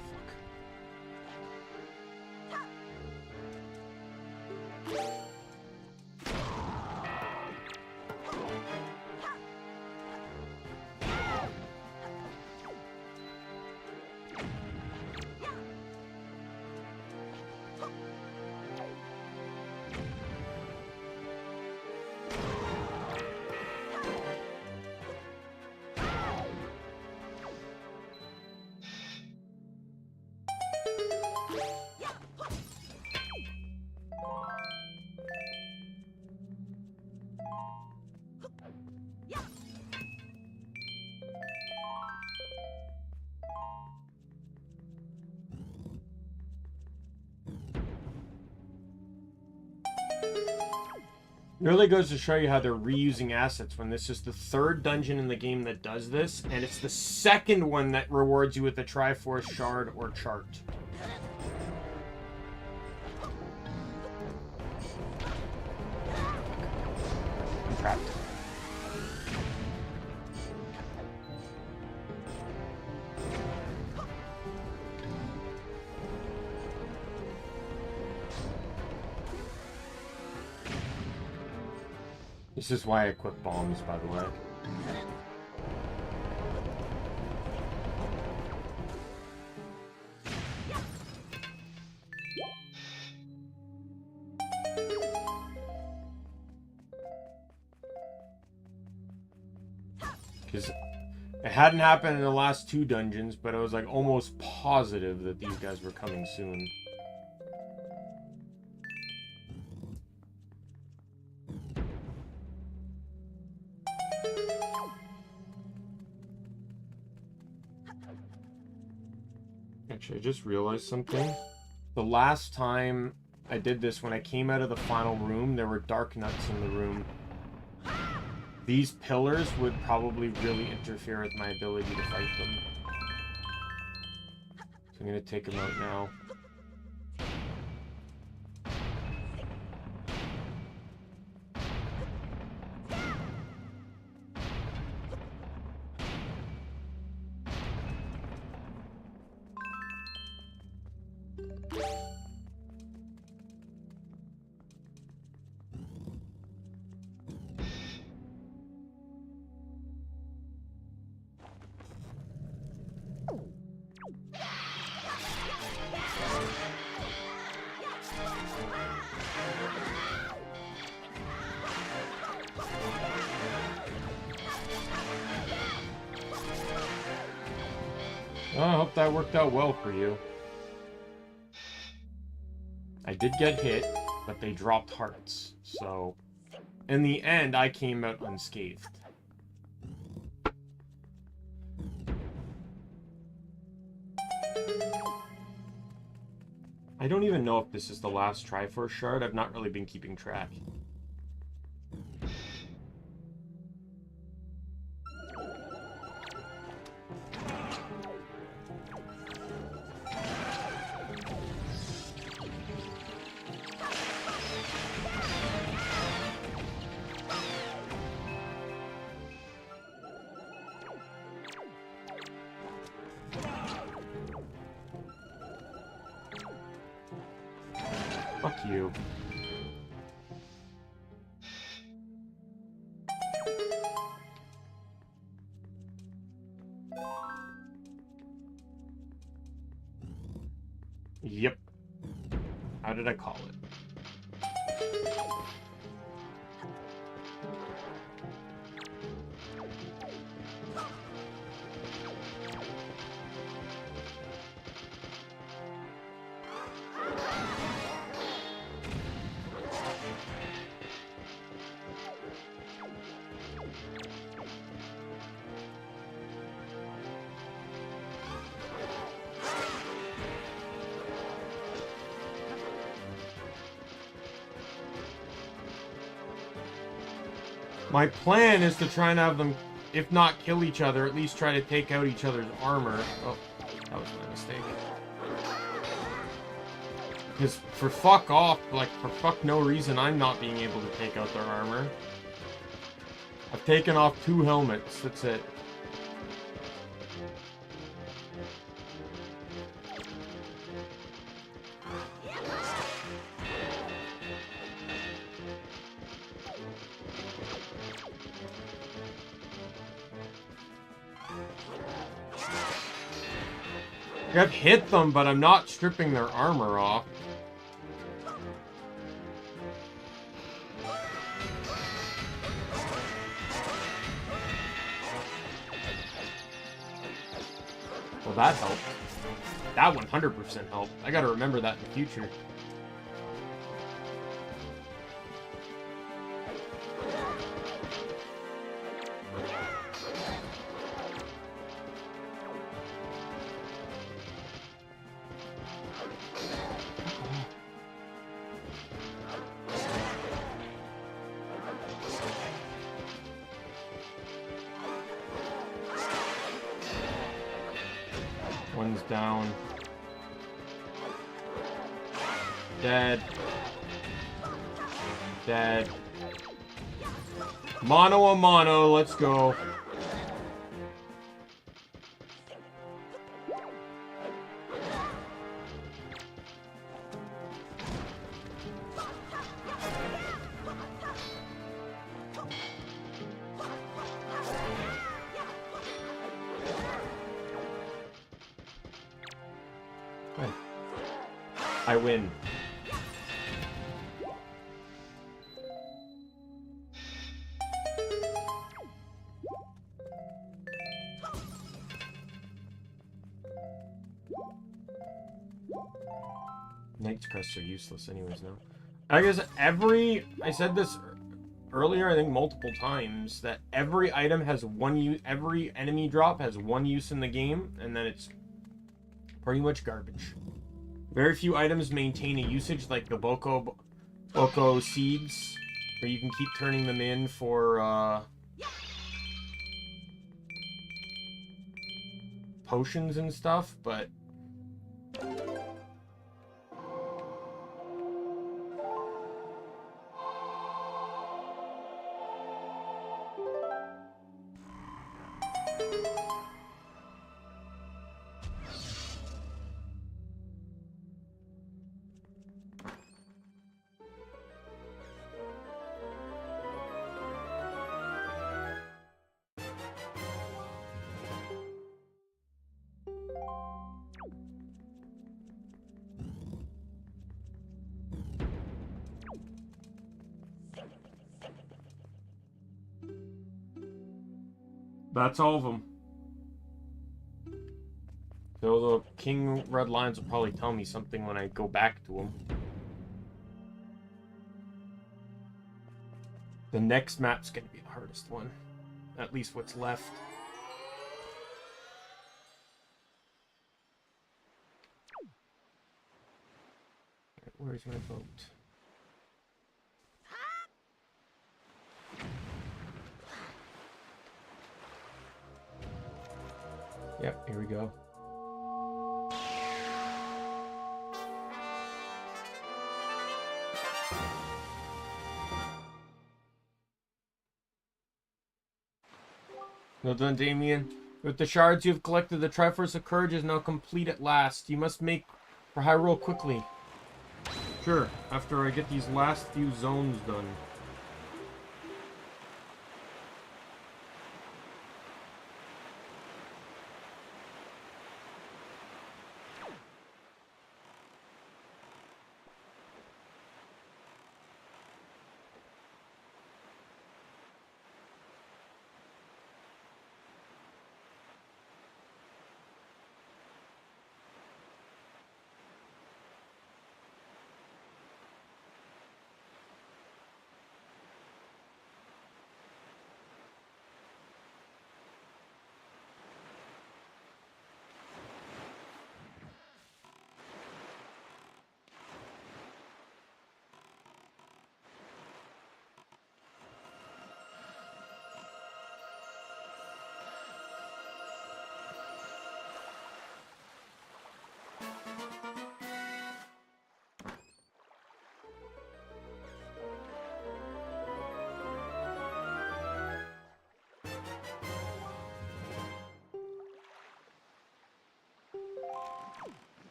It really goes to show you how they're reusing assets when this is the third dungeon in the game that does this, and it's the second one that rewards you with a Triforce Shard or Chart. I'm trapped. This is why I equip bombs, by the way. Because it hadn't happened in the last two dungeons, but I was like almost positive that these guys were coming soon. Actually, I just realized something. The last time I did this, when I came out of the final room, there were dark nuts in the room. These pillars would probably really interfere with my ability to fight them. So I'm going to take them out now. Well, I hope that worked out well for you. I did get hit, but they dropped hearts, so in the end, I came out unscathed. I don't even know if this is the last Triforce Shard. I've not really been keeping track. you. Yep. How did I call it? My plan is to try and have them, if not kill each other, at least try to take out each other's armor. Oh, that was my mistake. Because for fuck off, like, for fuck no reason, I'm not being able to take out their armor. I've taken off 2 helmets, that's it. I've hit them, but I'm not stripping their armor off. Well, that helped. That 100% helped. I gotta remember that in the future. One's down. Dead. Dead. Mono a mono, let's go. I win. Knight's crests are useless anyways now. I guess I said this earlier, I think multiple times, that every item has one use, every enemy drop has one use in the game, and then it's pretty much garbage. Very few items maintain a usage, like the Boko seeds, where you can keep turning them in for potions and stuff, but that's all of them. So the King Red Lions will probably tell me something when I go back to them. The next map's gonna be the hardest one. At least what's left. Where's my boat? Yep, here we go. Well done, Daimien. With the shards you have collected, the Triforce of Courage is now complete at last. You must make for Hyrule quickly. Sure, after I get these last few zones done.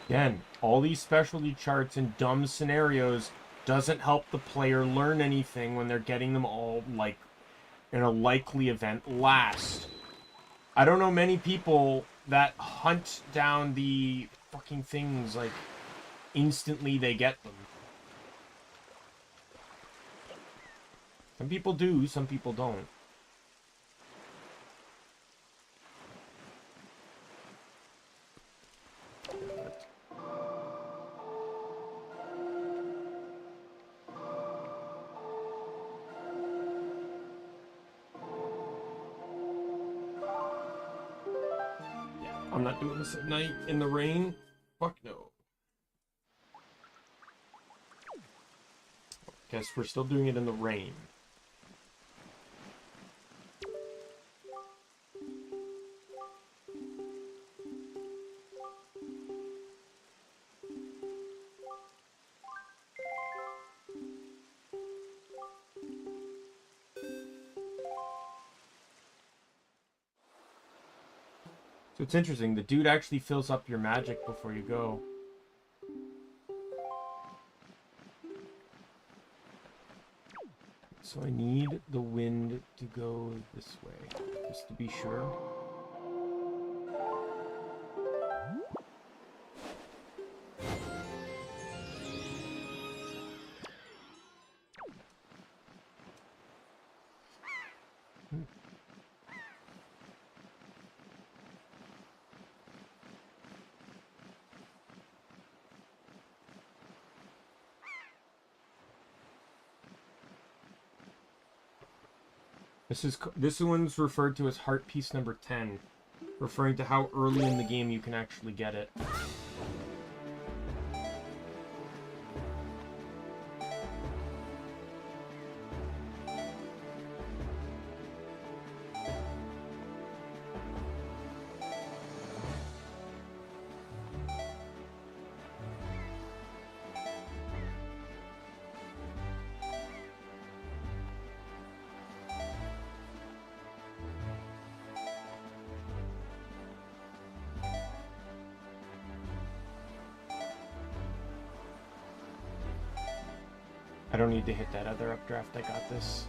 Again, all these specialty charts and dumb scenarios doesn't help the player learn anything when they're getting them all, like, in a likely event last. I don't know many people that hunt down the fucking things, like, instantly they get them. Some people do, some people don't. I'm not doing this at night in the rain. Fuck no. Guess we're still doing it in the rain. So it's interesting, the dude actually fills up your magic before you go. So I need the wind to go this way, just to be sure. This one's referred to as heart piece number 10, referring to how early in the game you can actually get it. I don't need to hit that other updraft. I got this.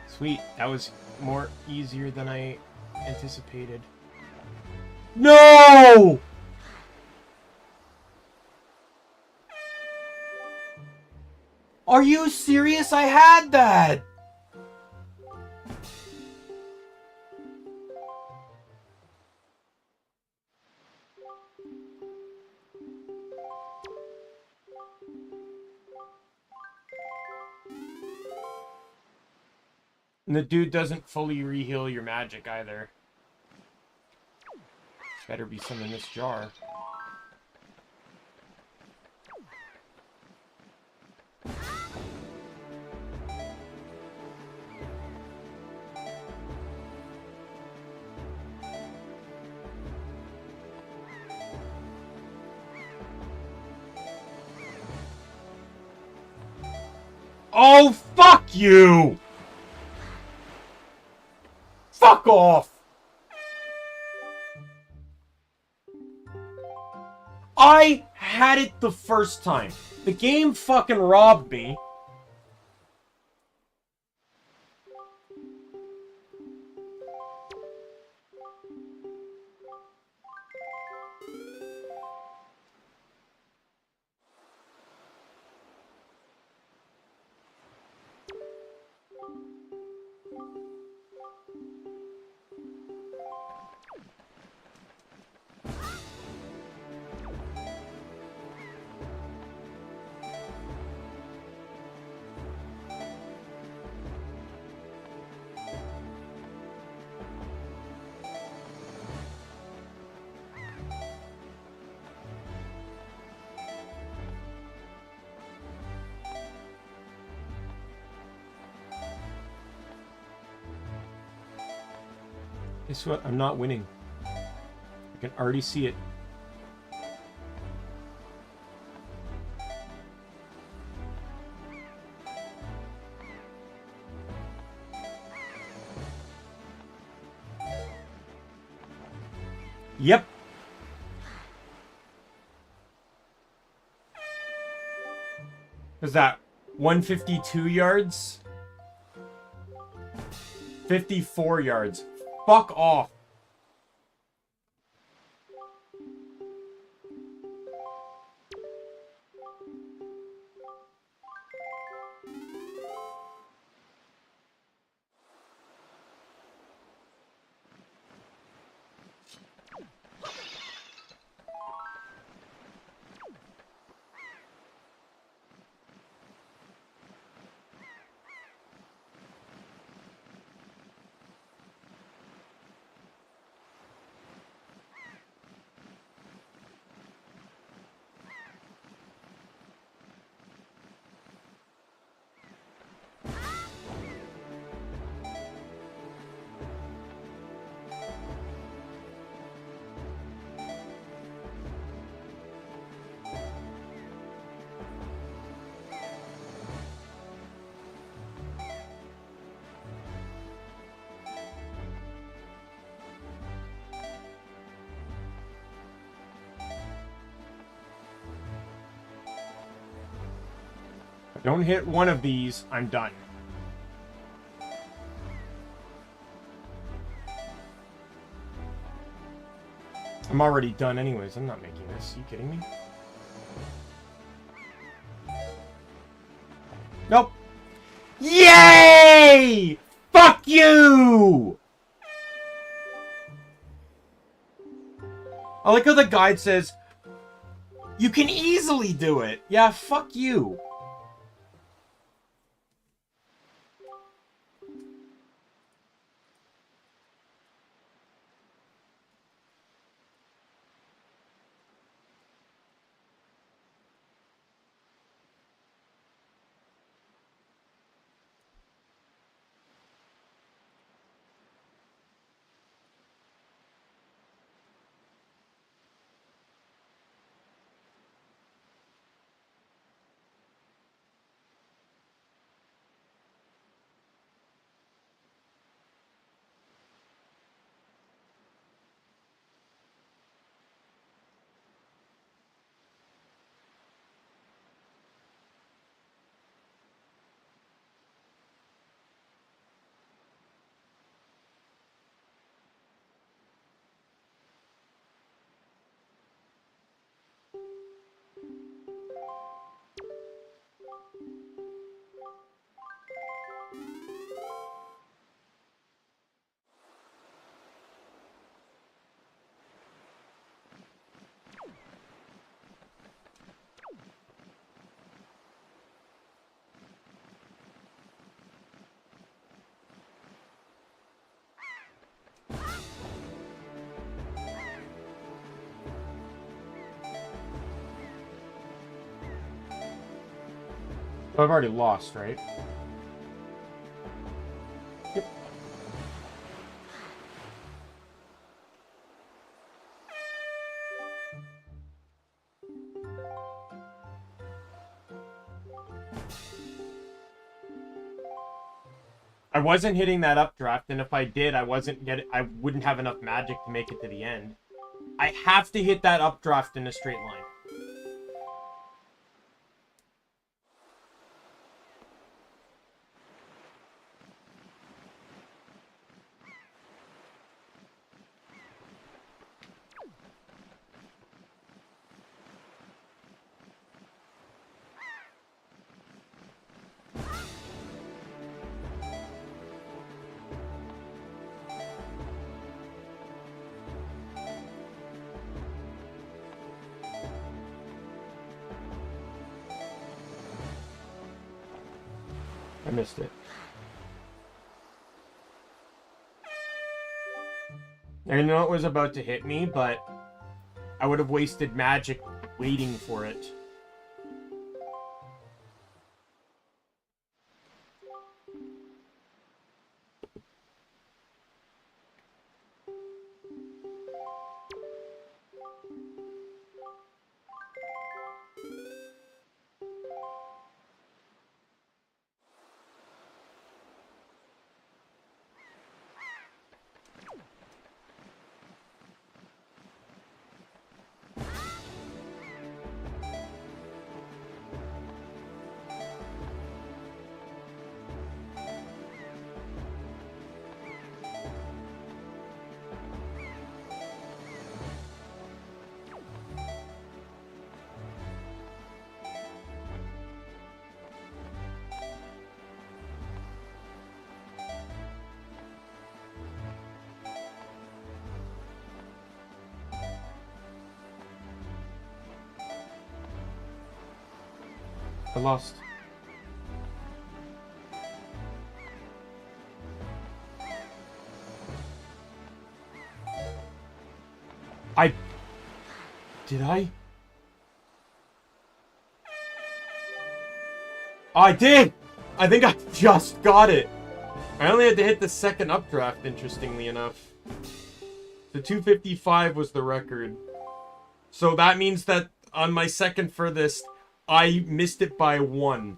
Sweet. That was more easier than I anticipated. No! Are you serious? I had that! And the dude doesn't fully reheal your magic either. Better be some in this jar. Oh, fuck you! Fuck off! I had it the first time. The game fucking robbed me. Guess what? I'm not winning. I can already see it. Yep. Is that 152 yards? 54 yards. Fuck off. Don't hit one of these, I'm done. I'm already done anyways. I'm not making this. Are you kidding me? Nope. Yay! Fuck you! I like how the guide says, you can easily do it. Yeah, fuck you. I've already lost, right? Yep. I wasn't hitting that updraft, and if I did, I wouldn't have enough magic to make it to the end. I have to hit that updraft in a straight line. I missed it. I know it was about to hit me, but I would have wasted magic waiting for it. I lost. Did I? I did! I think I just got it. I only had to hit the second updraft, interestingly enough. The 255 was the record. So that means that on my second furthest, I missed it by 1.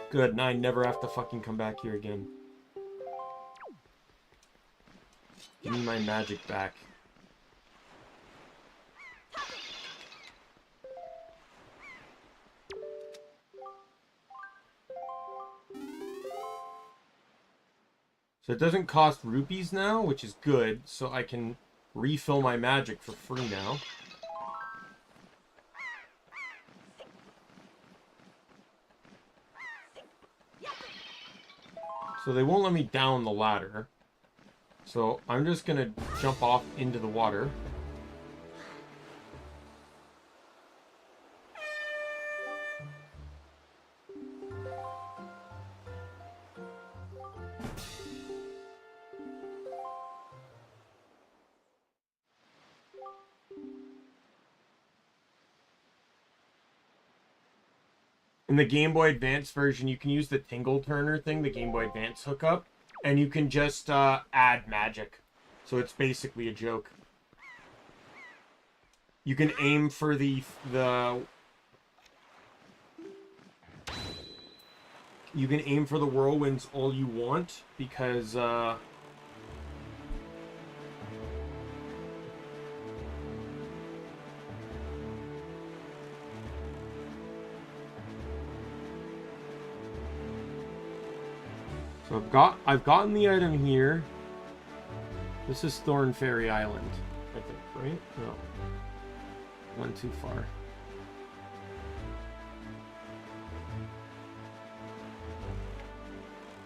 Good, now I never have to fucking come back here again. Give me my magic back. So it doesn't cost rupees now, which is good, so I can refill my magic for free now. So they won't let me down the ladder. So I'm just gonna jump off into the water. In the Game Boy Advance version, you can use the Tingle Turner thing, the Game Boy Advance hookup, and you can just add magic. So it's basically a joke. You can aim for the you can aim for the whirlwinds all you want, because so I've gotten the item here. This is Thorn Fairy Island, I think, right? No. Went too far.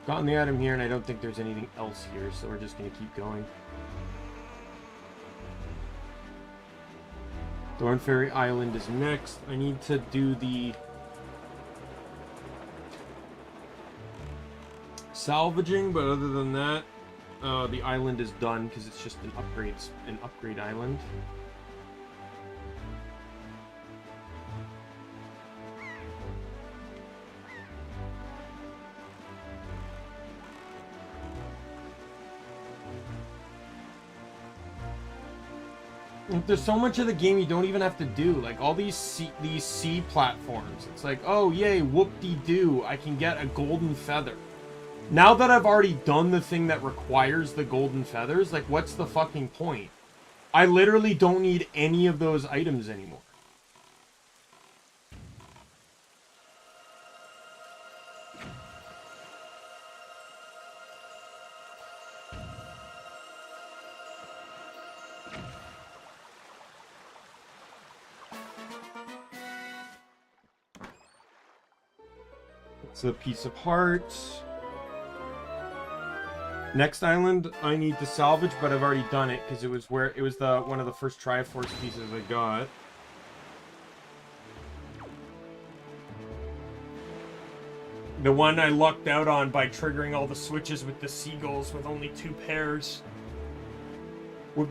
Gotten the item here, and I don't think there's anything else here, so we're just going to keep going. Thorn Fairy Island is next. I need to do the salvaging, but other than that, the island is done because it's just an upgrade island. There's so much of the game you don't even have to do. Like, all these sea platforms. It's like, oh, yay, whoop-de-doo, I can get a golden feather. Now that I've already done the thing that requires the golden feathers, like, what's the fucking point? I literally don't need any of those items anymore. It's a piece of heart. Next island I need to salvage, but I've already done it because it was one of the first Triforce pieces I got. The one I lucked out on by triggering all the switches with the seagulls with only 2 pairs.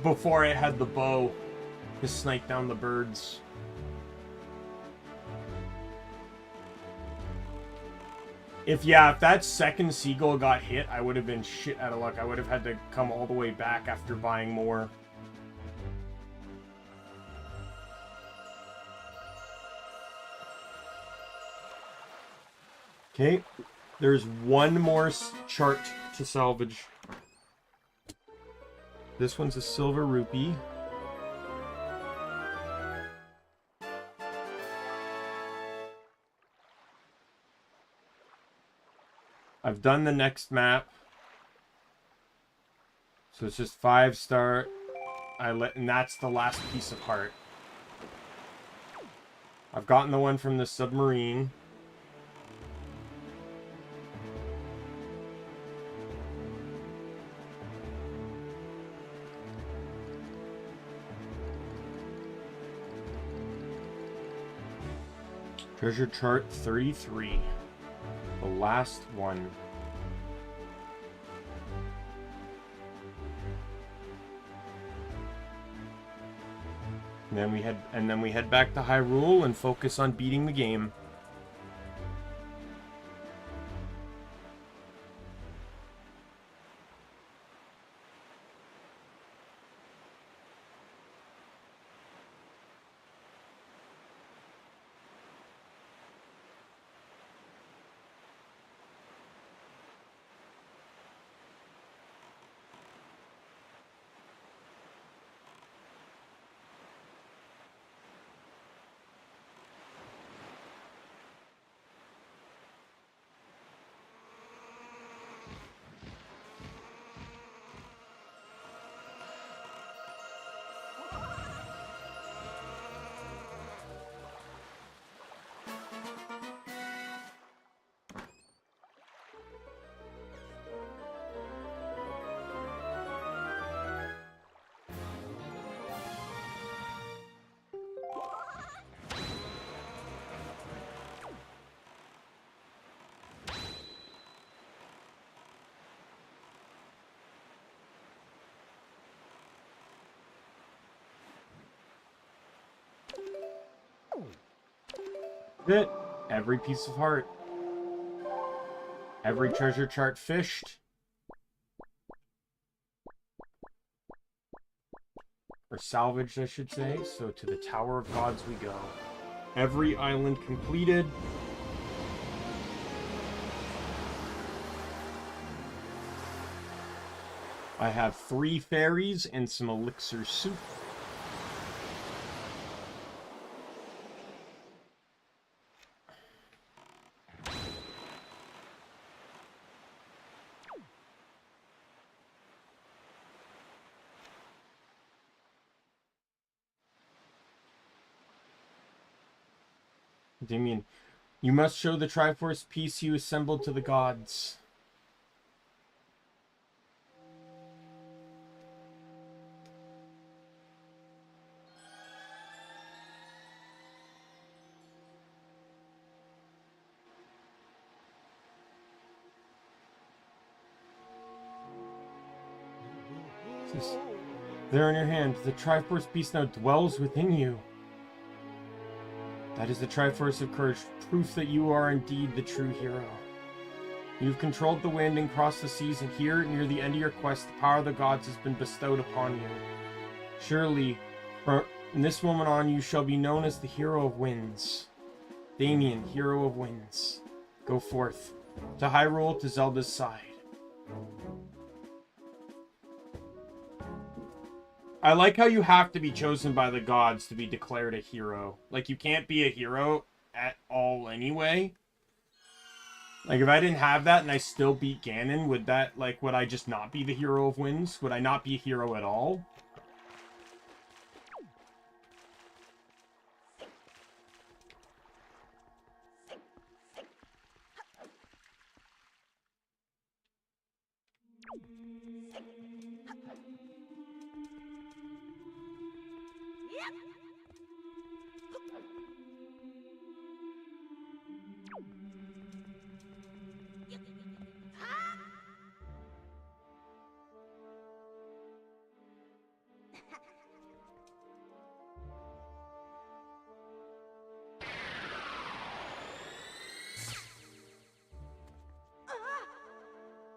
Before I had the bow to snipe down the birds. If that second seagull got hit, I would have been shit out of luck. I would have had to come all the way back after buying more. Okay, there's one more chart to salvage. This one's a silver rupee. I've done the next map. So it's just 5-star. And that's the last piece of heart. I've gotten the one from the submarine. Treasure chart 33. The last one. And then we head back to Hyrule and focus on beating the game. It. Every piece of heart. Every treasure chart fished. Or salvaged, I should say. So to the Tower of Gods we go. Every island completed. I have 3 fairies and some elixir soup. Daimien, you must show the Triforce piece you assembled to the gods. There in your hand, the Triforce piece now dwells within you. That is the Triforce of Courage, proof that you are indeed the true hero. You've controlled the wind and crossed the seas, and here, near the end of your quest, the power of the gods has been bestowed upon you. Surely, from this moment on, you shall be known as the Hero of Winds. Daimien, Hero of Winds. Go forth, to Hyrule, to Zelda's side. I like how you have to be chosen by the gods to be declared a hero. Like, you can't be a hero at all anyway. Like, if I didn't have that and I still beat Ganon, would I just not be the Hero of Winds? Would I not be a hero at all?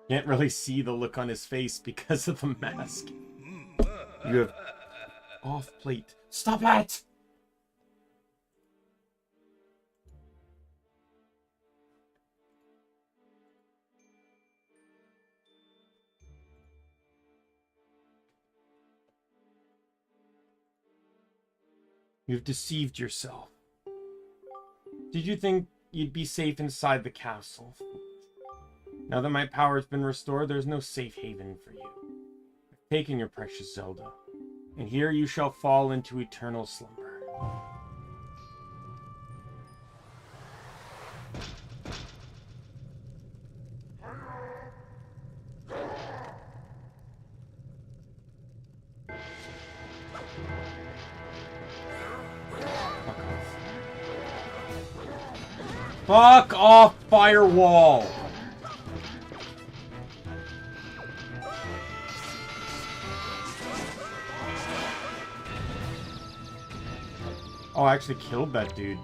Can't really see the look on his face because of the mask. You have off plate. Stop it! You've deceived yourself. Did you think you'd be safe inside the castle? Now that my power's been restored, there's no safe haven for you. I've taken your precious Zelda, and here you shall fall into eternal slumber. Fuck off, firewall! Oh, I actually killed that dude.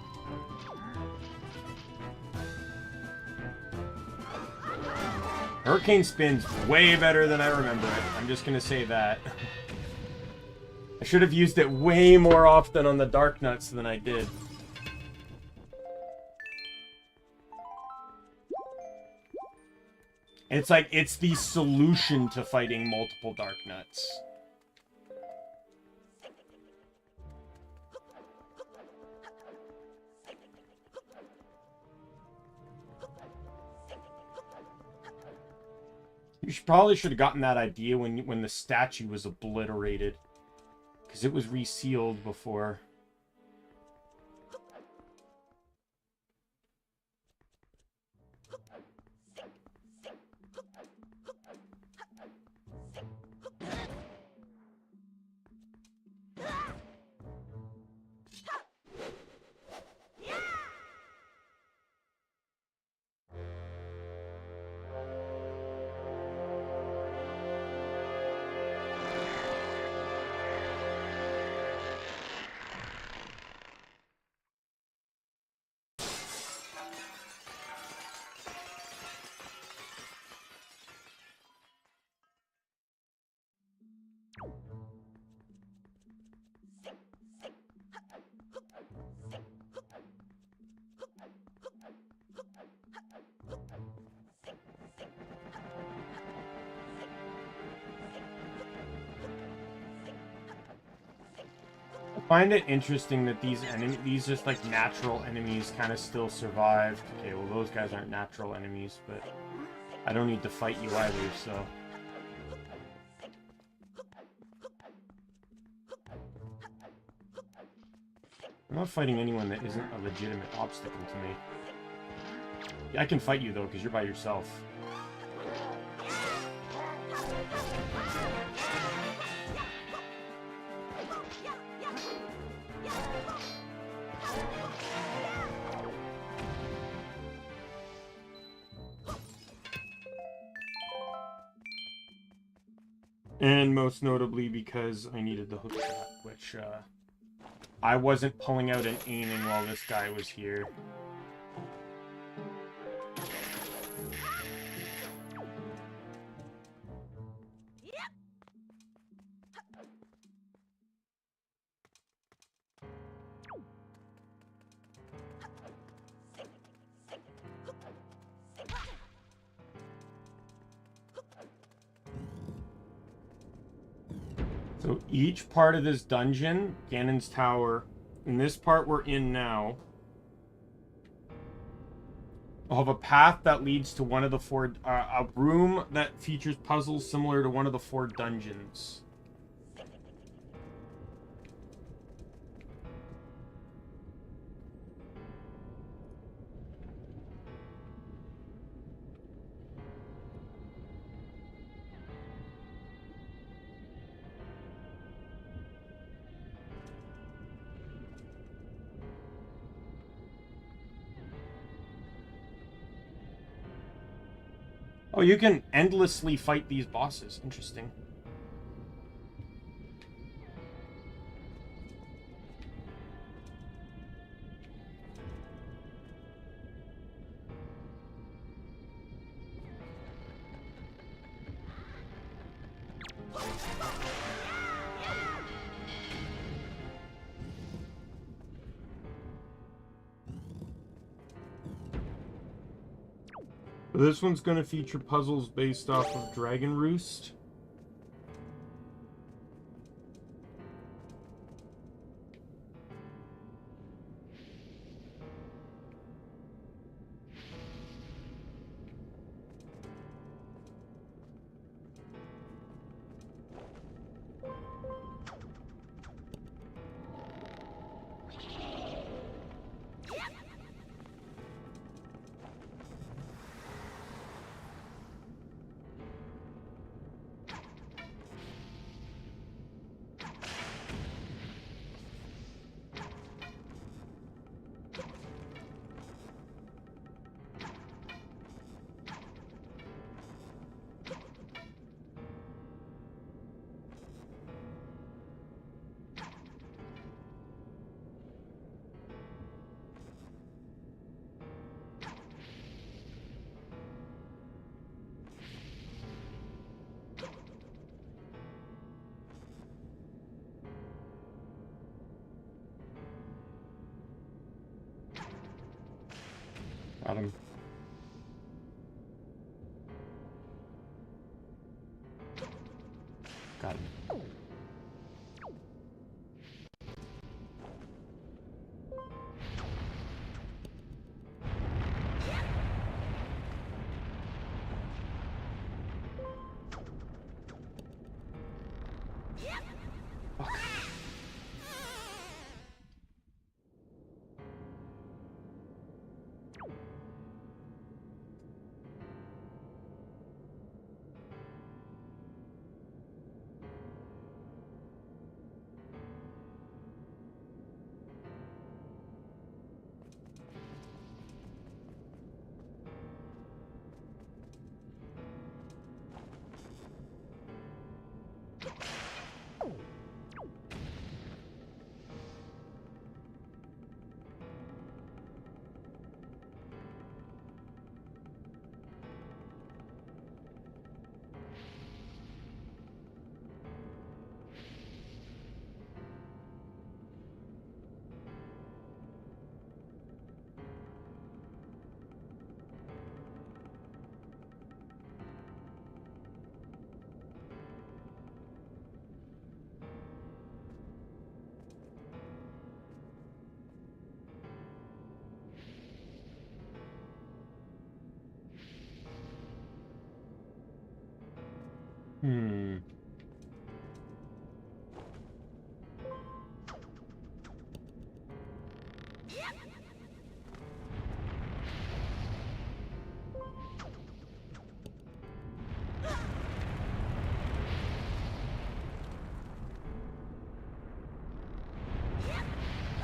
Hurricane Spin's way better than I remember it. I'm just gonna say that. I should have used it way more often on the Dark Nuts than I did. It's like, it's the solution to fighting multiple Dark Nuts. You probably should have gotten that idea when the statue was obliterated. Because it was resealed before. I find it interesting that these just like natural enemies kind of still survived. Okay, well those guys aren't natural enemies, but I don't need to fight you either, so. I'm not fighting anyone that isn't a legitimate obstacle to me. Yeah, I can fight you though, because you're by yourself. And most notably because I needed the hook shot, which I wasn't pulling out and aiming while this guy was here. So each part of this dungeon, Ganon's Tower, in this part we're in now, I'll have a path that leads to one of the four, a room that features puzzles similar to one of the 4 dungeons. Oh, you can endlessly fight these bosses. Interesting. This one's going to feature puzzles based off of Dragon Roost. Got him. Got him. Fuck.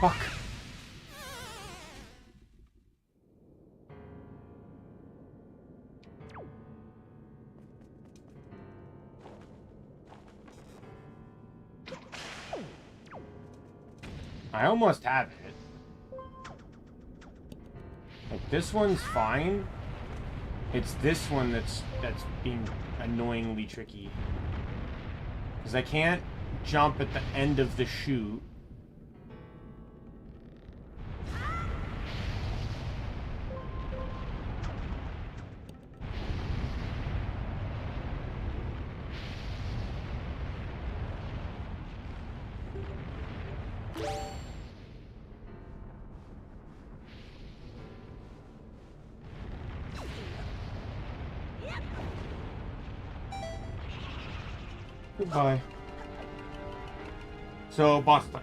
Fuck. I almost have it. Like, this one's fine. It's this one that's being annoyingly tricky. Because I can't jump at the end of the chute. Goodbye. So, boss time.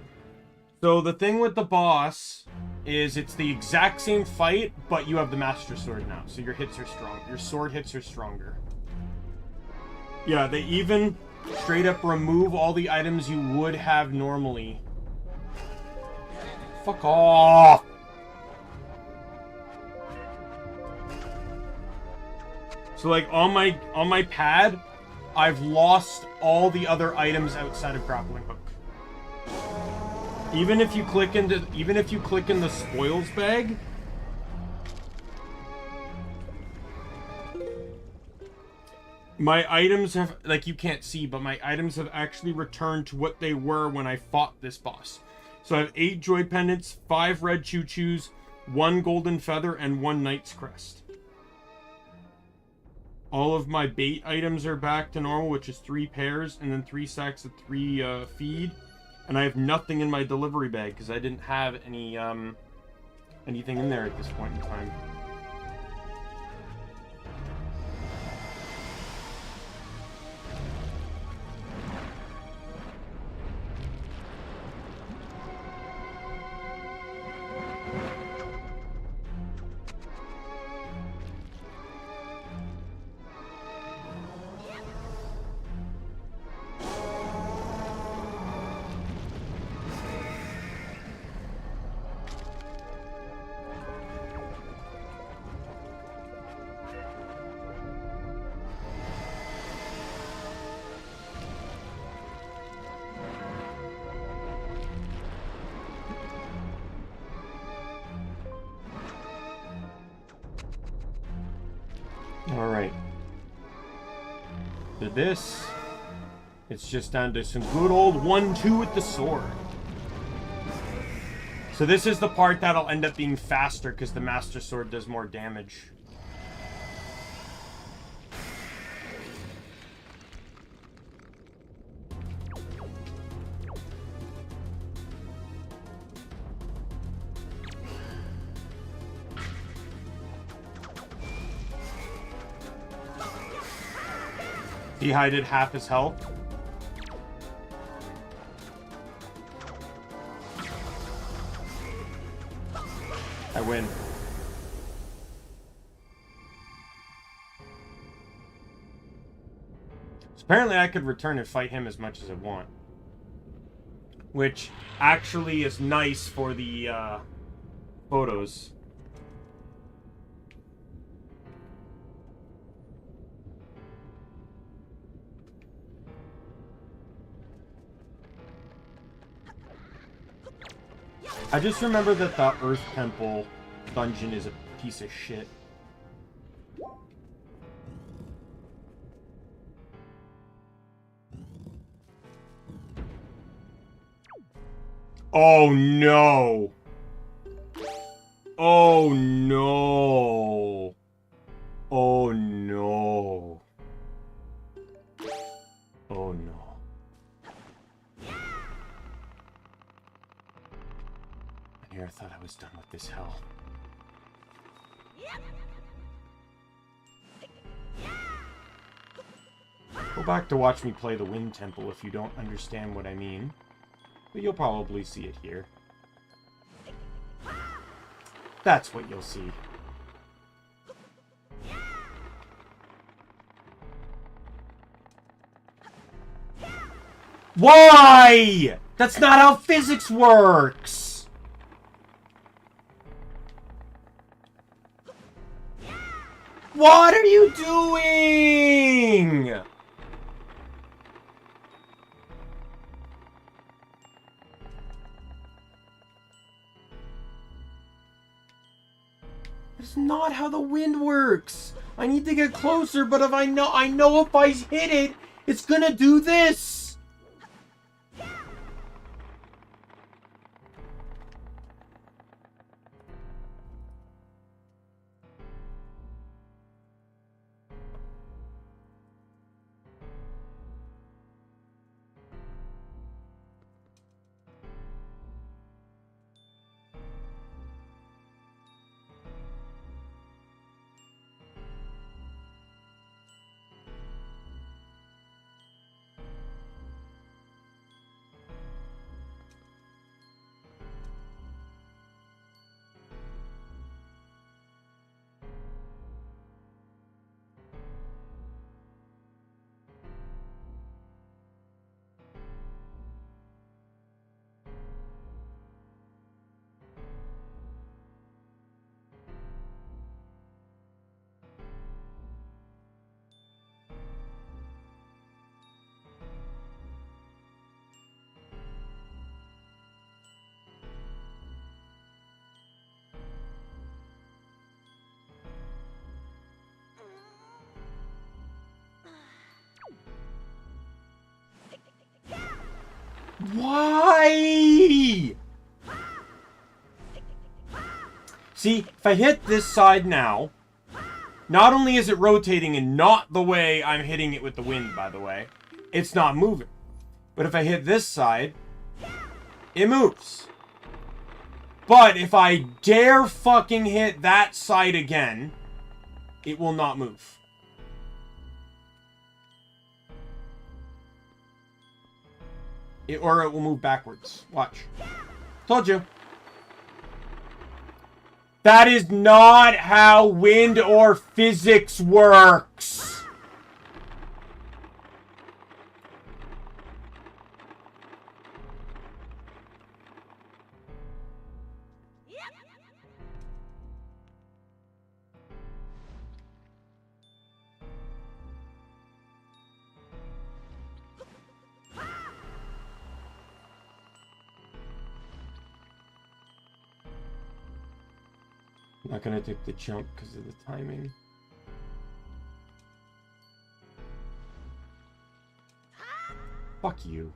So, the thing with the boss is it's the exact same fight, but you have the Master Sword now. So your hits are strong. Your sword hits are stronger. Yeah, they even straight up remove all the items you would have normally. Fuck off! So, like, on my pad, I've lost all the other items outside of grappling hook. Even if you click in the spoils bag, my items have, like, you can't see, but my items have actually returned to what they were when I fought this boss. So I have 8 Joy Pendants, 5 Red Choo Choos, 1 Golden Feather, and 1 Knight's Crest. All of my bait items are back to normal, which is 3 pairs, and then 3 sacks of 3 feed. And I have nothing in my delivery bag, because I didn't have any, anything in there at this point in time. Alright. For this, it's just down to some good old 1-2 with the sword. So this is the part that'll end up being faster, because the Master Sword does more damage. Dehydrated half his health. I win. So apparently I could return and fight him as much as I want. Which actually is nice for the photos. I just remember that the Earth Temple dungeon is a piece of shit. Oh no! Oh no! Oh no! Oh no. I thought I was done with this hell. Go back to watch me play the Wind Temple if you don't understand what I mean. But you'll probably see it here. That's what you'll see. Why? That's not how physics works! What are you doing? That's not how the wind works. I need to get closer, but if I know if I hit it, it's gonna do this. Why? See, if I hit this side now, Not only is it rotating in not the way I'm hitting it with the wind, by the way, it's not moving. But if I hit this side, it moves. But if I dare fucking hit that side again, it will not move. Or it will move backwards. Watch. Told you. That is not how wind or physics works. I'm not gonna take the jump because of the timing. Fuck you.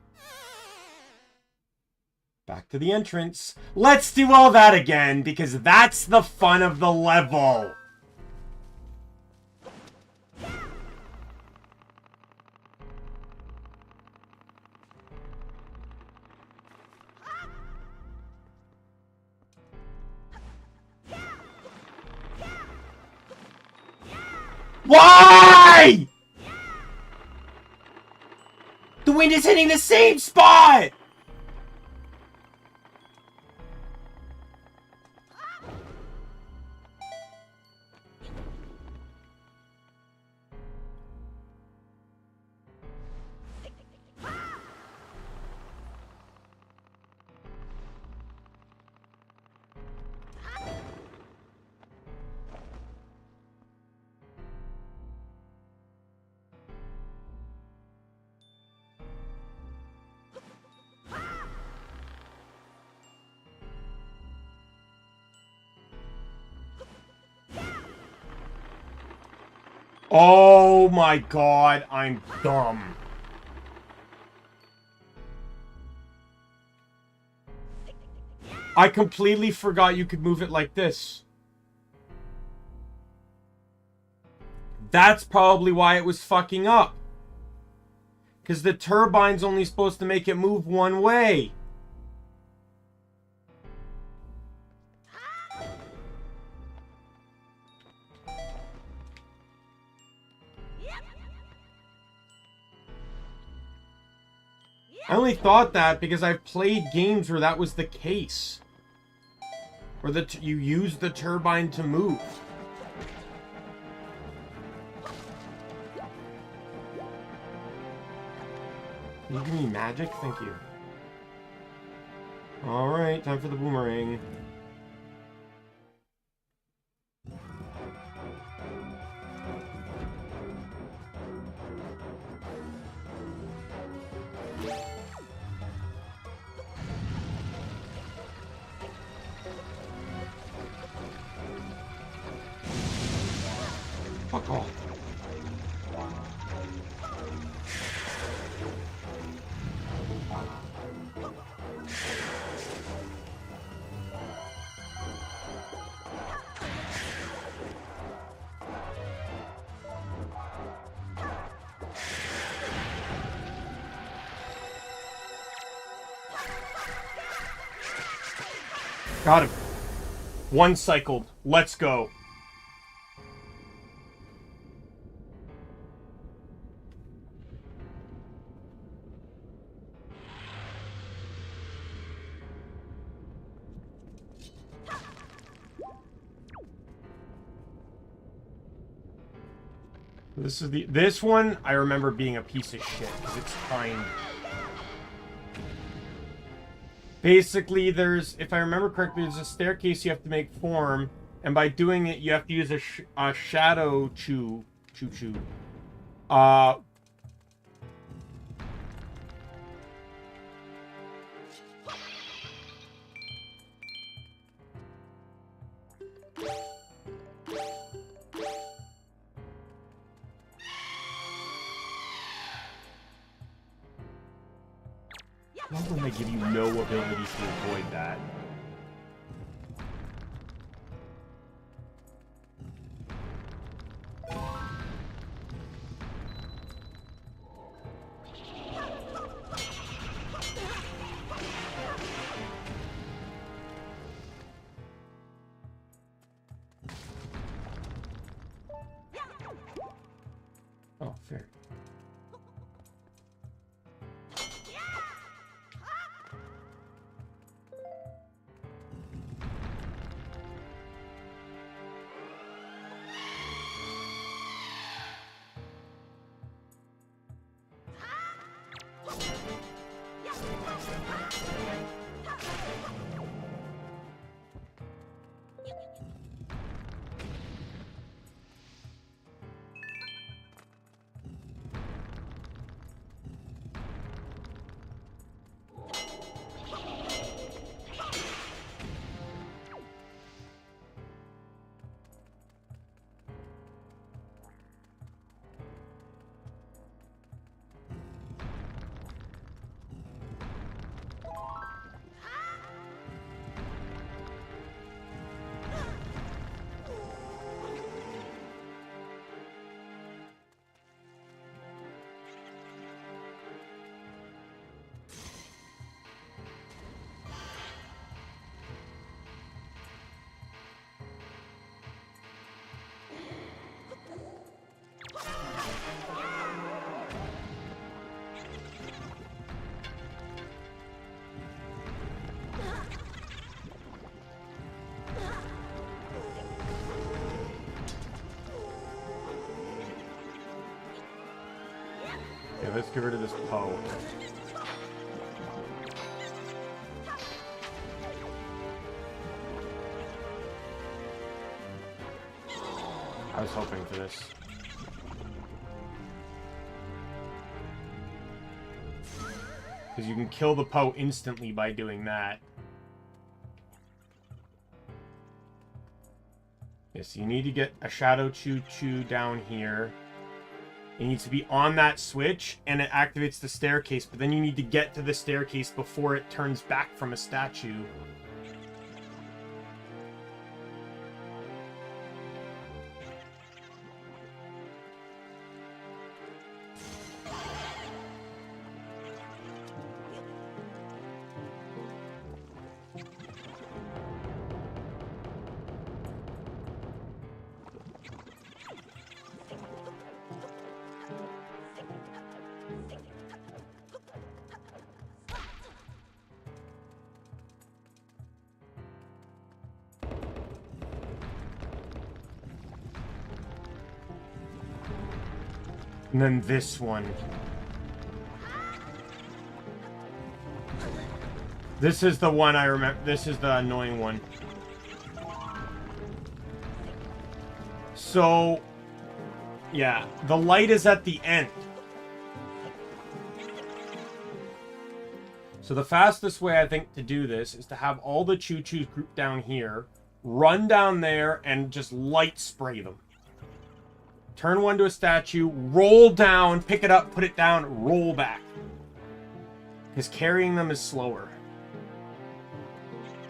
Back to the entrance. Let's do all that again, because that's the fun of the level. Why? The wind is hitting the same spot! Oh my god, I'm dumb. I completely forgot you could move it like this. That's probably why it was fucking up. Because the turbine's only supposed to make it move one way. I only thought that because I've played games where that was the case. Where you use the turbine to move. Can you give me magic? Thank you. Alright, time for the boomerang. Fuck off. Got him. One cycled. Let's go. This one I remember being a piece of shit because it's timed. Basically, if I remember correctly, there's a staircase you have to make form, and by doing it, you have to use a shadow choo. Why wouldn't they give you no ability to avoid that? fair. Okay, let's get rid of this Poe. I was hoping for this. Because you can kill the Poe instantly by doing that. Yes, you need to get a Shadow Choo-Choo down here. It needs to be on that switch, and it activates the staircase, but then you need to get to the staircase before it turns back from a statue. And then this one. This is the one I remember. This is the annoying one. So, yeah, the light is at the end. So the fastest way, I think, to do this is to have all the choo-choos grouped down here, run down there, and just light spray them. Turn one to a statue, roll down, pick it up, put it down, roll back. Because carrying them is slower.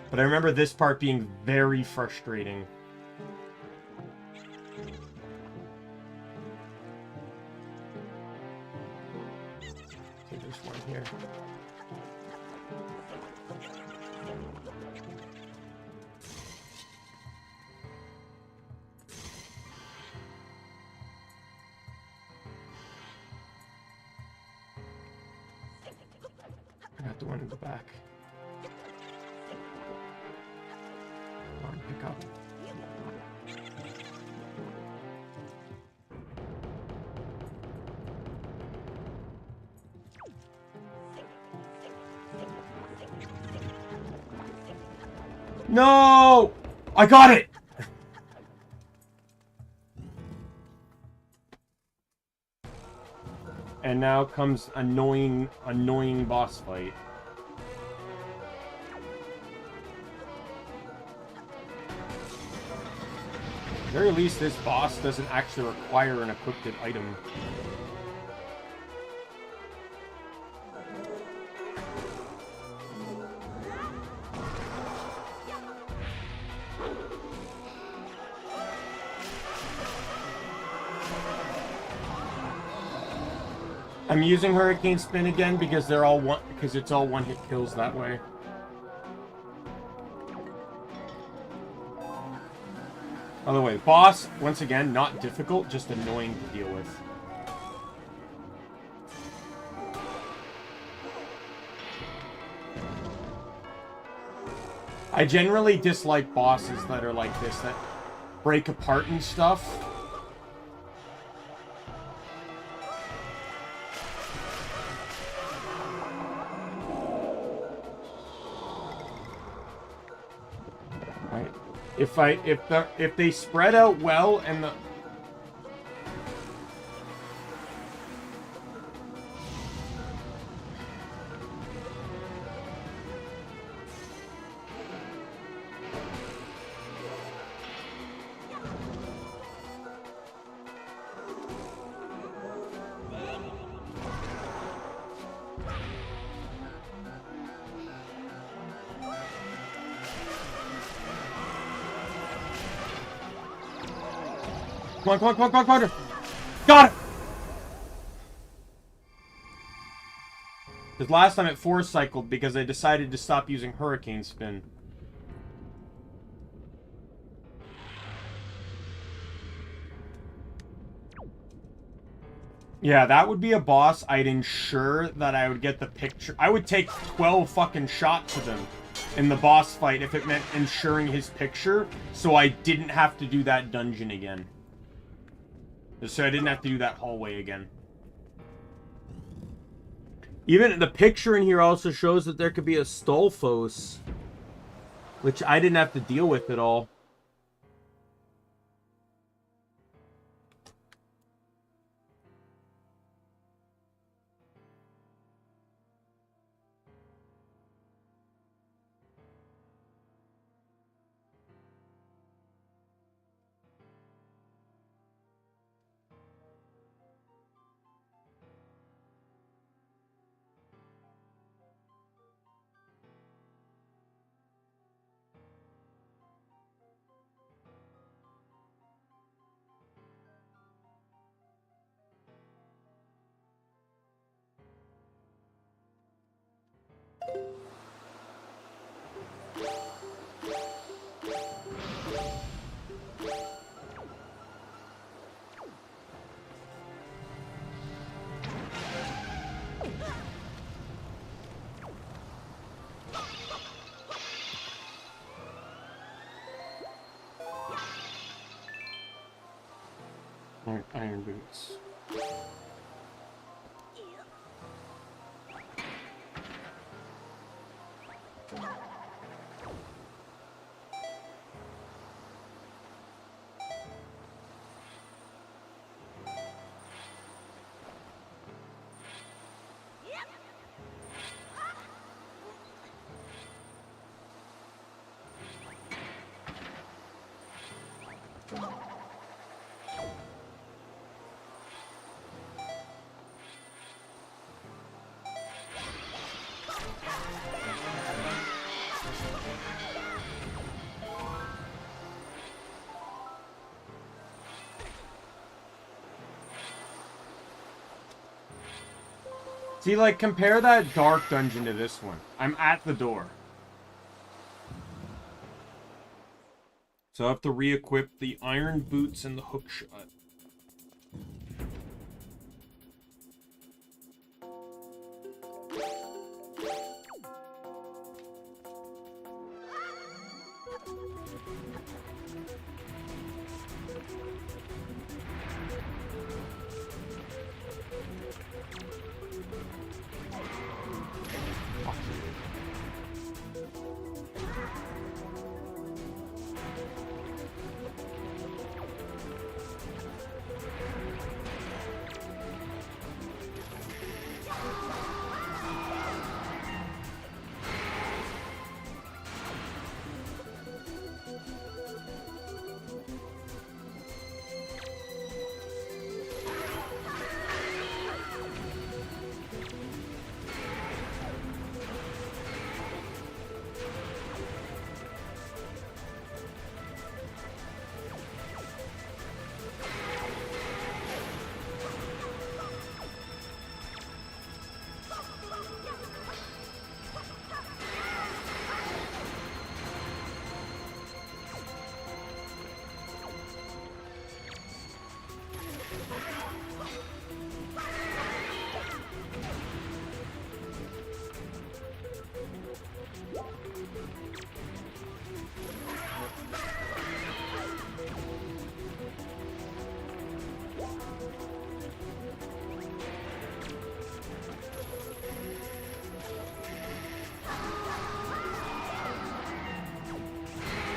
But I remember this part being very frustrating. Okay, there's one here. I got the one in the back. Come on, pick up. No! I got it! And now comes annoying boss fight. At the very least, this boss doesn't actually require an equipped item. I'm using Hurricane Spin again because they're all it's all one-hit kills that way. By the way, boss, once again, not difficult, just annoying to deal with. I generally dislike bosses that are like this, that break apart and stuff. Right. If they spread out well and the Come on. Got it! Because last time it force cycled because I decided to stop using Hurricane Spin. Yeah, that would be a boss I'd ensure that I would get the picture. I would take 12 fucking shots of him in the boss fight if it meant ensuring his picture, so I didn't have to do that dungeon again. So I didn't have to do that hallway again. Even the picture in here also shows that there could be a Stolfos, which I didn't have to deal with at all. Iron boots. See, like, compare that dark dungeon to this one. I'm at the door. So I have to re-equip the iron boots and the hook shot.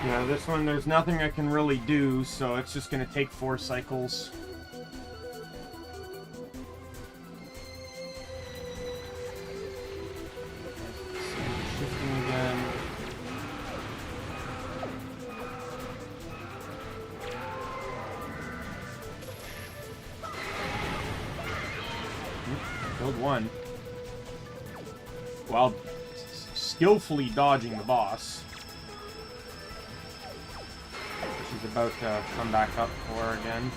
Yeah, this one, there's nothing I can really do, so it's just going to take 4 cycles. Shifting again. Killed one. While skillfully dodging the boss. She's about to come back up for her again.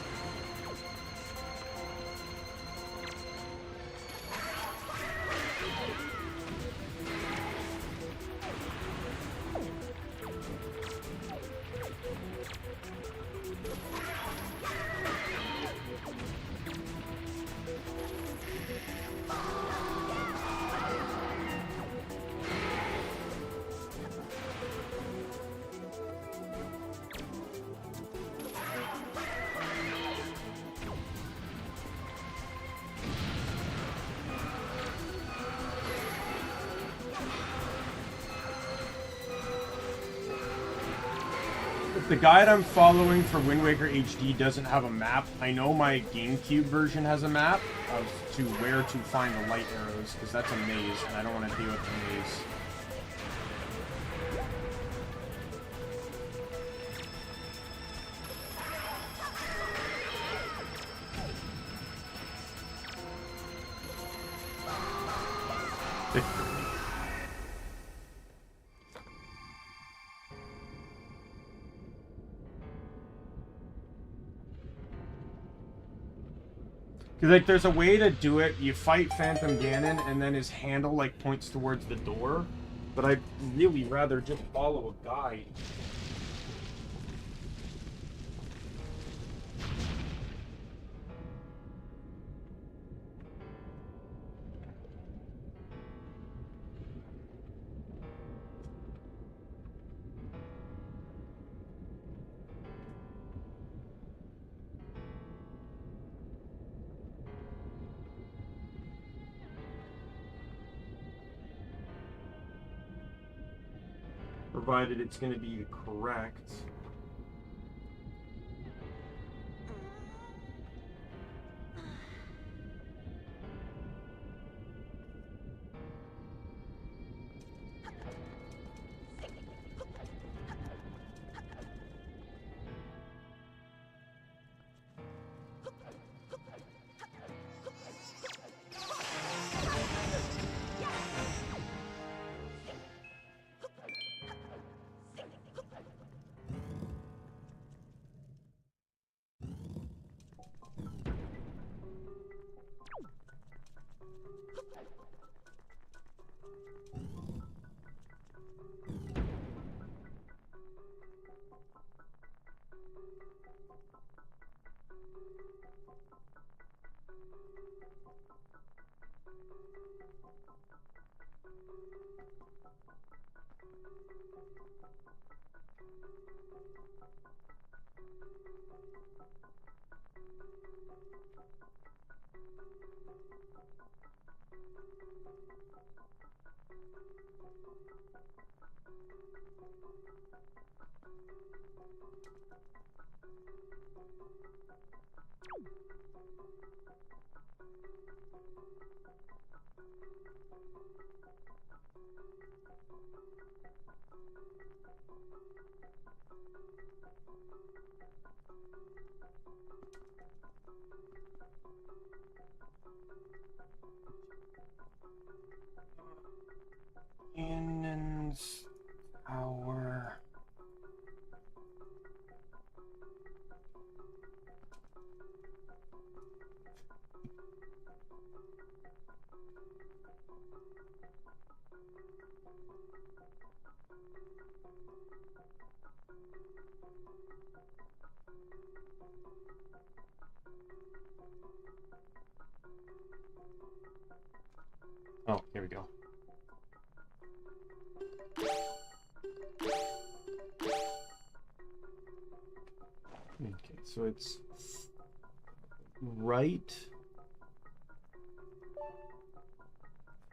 The guide I'm following for Windwaker HD doesn't have a map. I know my GameCube version has a map of to where to find the light arrows, because that's a maze, and I don't want to deal with the maze. Because, like, there's a way to do it. You fight Phantom Ganon, and then his handle, like, points towards the door. But I'd really rather just follow a guide. Provided it's going to be correct. Cannon's Tower. Oh, here we go. Okay, so it's right,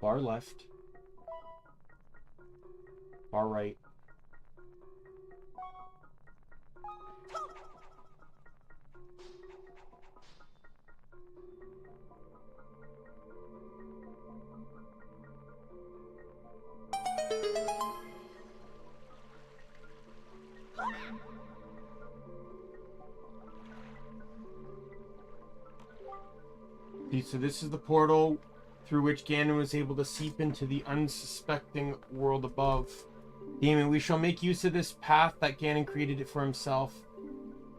far left, far right, See, so this is the portal through which Ganon was able to seep into the unsuspecting world above. Daimien, we shall make use of this path that Ganon created it for himself.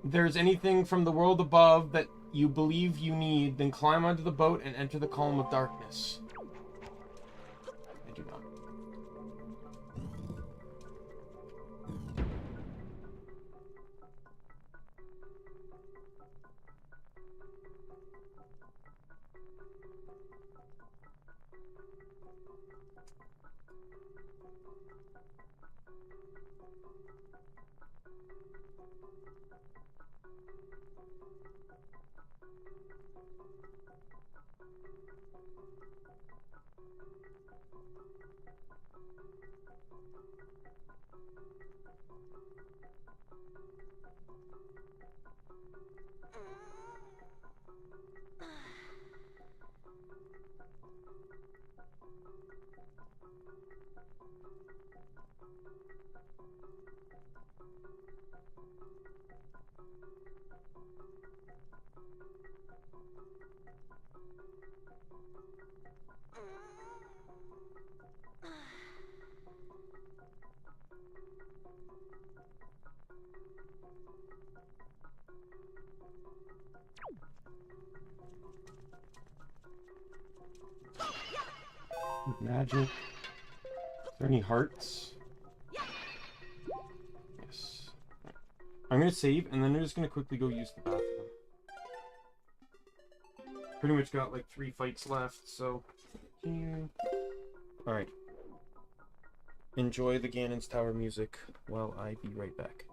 If there is anything from the world above that you believe you need, then climb onto the boat and enter the column of darkness. I do not. Magic. Is there any hearts? Yes. I'm gonna save, and then I'm just gonna quickly go use the bathroom. Pretty much got like 3 fights left, so continue. Alright. Enjoy the Ganon's Tower music while I be right back.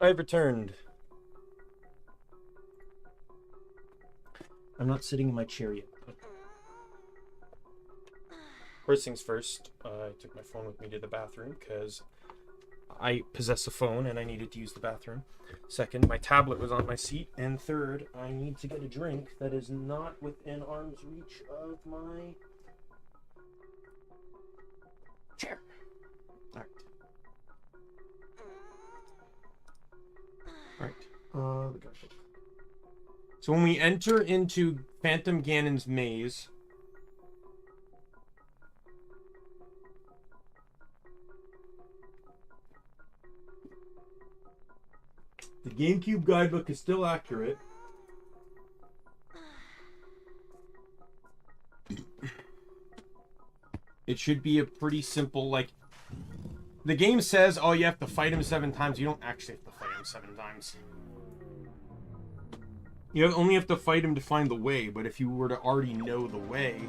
I've returned. I'm not sitting in my chair yet, but first things first, I took my phone with me to the bathroom because I possess a phone and I needed to use the bathroom. Second, my tablet was on my seat. And third, I need to get a drink that is not within arm's reach of my chair. Alright. Alright. So when we enter into Phantom Ganon's maze, the GameCube guidebook is still accurate. It should be a pretty simple, like, the game says, oh, you have to fight him 7 times. You don't actually have to fight him 7 times. You only have to fight him to find the way, but if you were to already know the way...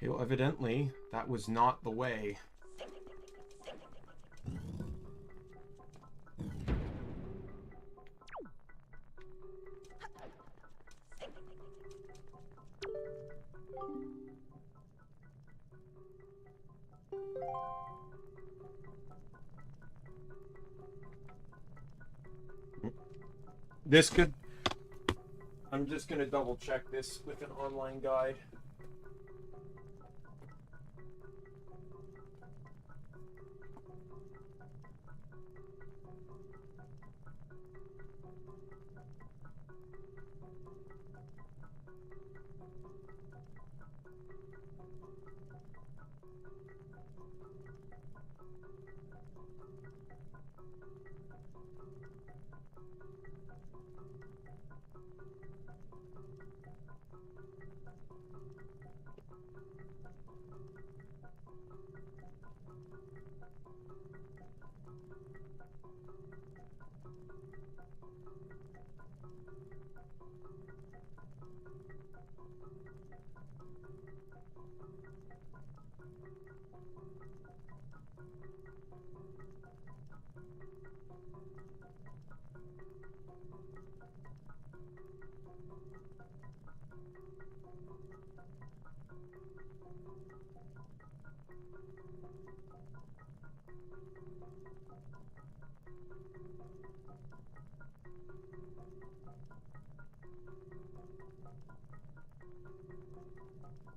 Well, evidently, that was not the way. This could... I'm just going to double check this with an online guide.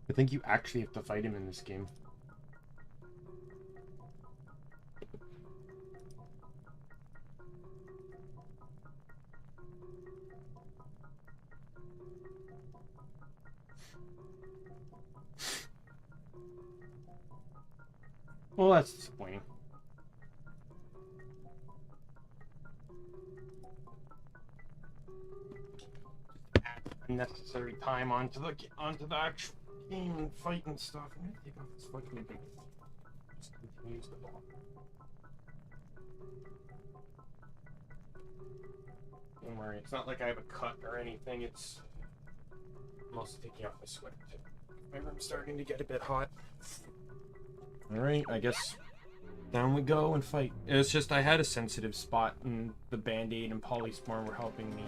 I think you actually have to fight him in this game. Well, that's disappointing. Add unnecessary time onto the actual game and fight and stuff. I'm gonna take off this fucking big. Just use the ball. Don't worry, it's not like I have a cut or anything. It's mostly taking off my sweater too. My room's starting to get a bit hot. Alright, I guess down we go and fight. It's just I had a sensitive spot and the Band-Aid and Polyspawn were helping me.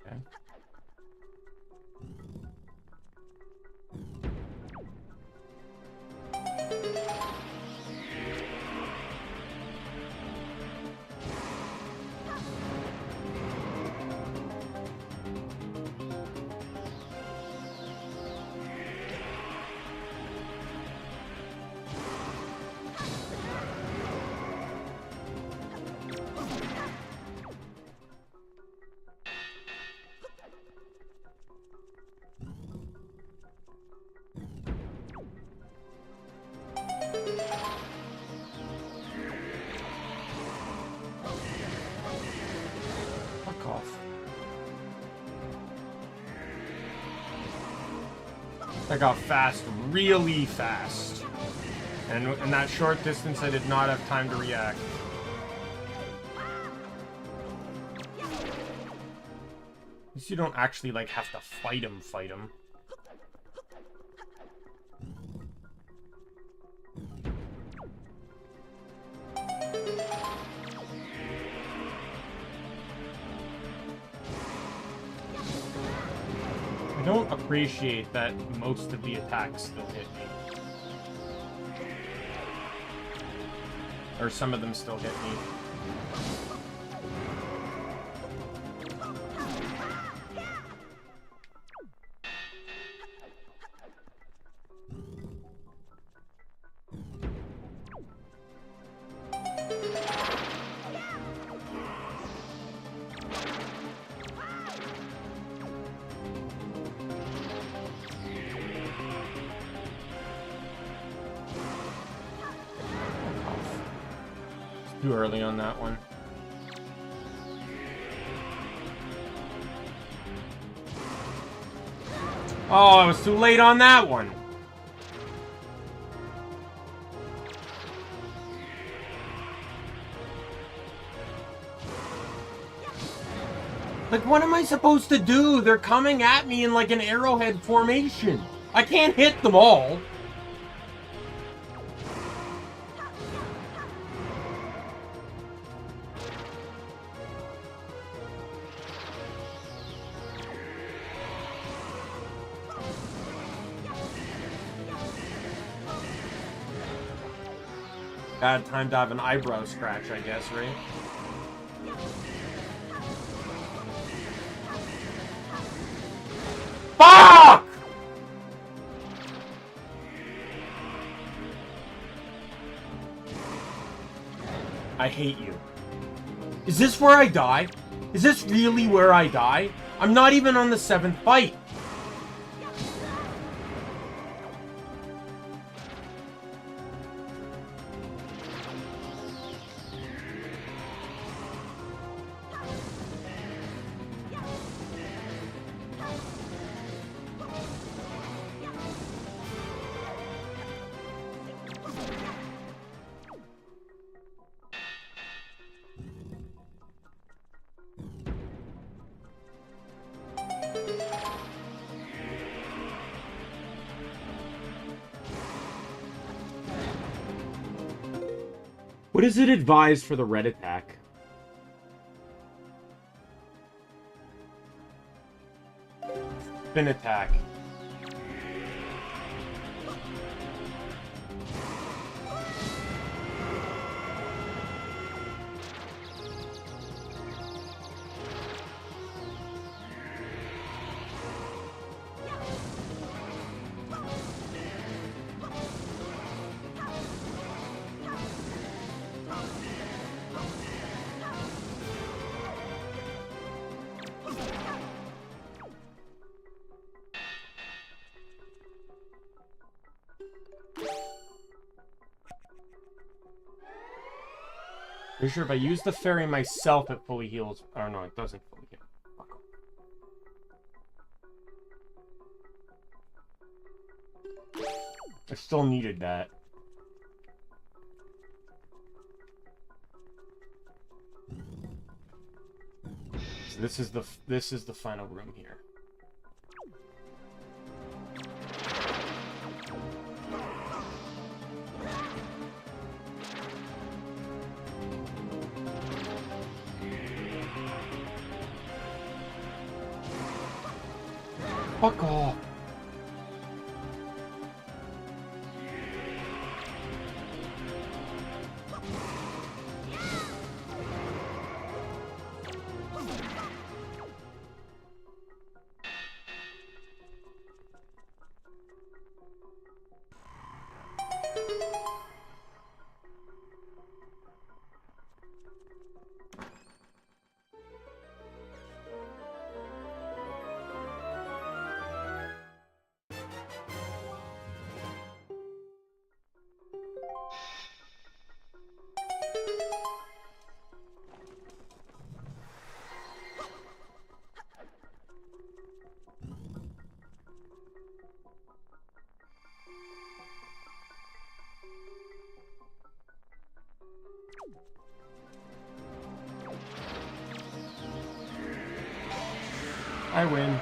Okay. That got fast, really fast. And in that short distance, I did not have time to react. At least you don't actually, like, have to fight him. appreciate that most of the attacks still hit me. Or some of them still hit me. Too early on that one. Oh, I was too late on that one. Like, what am I supposed to do? They're coming at me in like an arrowhead formation. I can't hit them all. Bad time to have an eyebrow scratch, I guess, right? Fuck! I hate you. Is this where I die? Is this really where I die? I'm not even on the 7th fight. What is it advised for the red attack? Spin attack. Pretty sure if I use the fairy myself, it fully heals. Oh no, it doesn't fully heal. Fuck off. I still needed that. So this is the final room here. Fuck off. I win.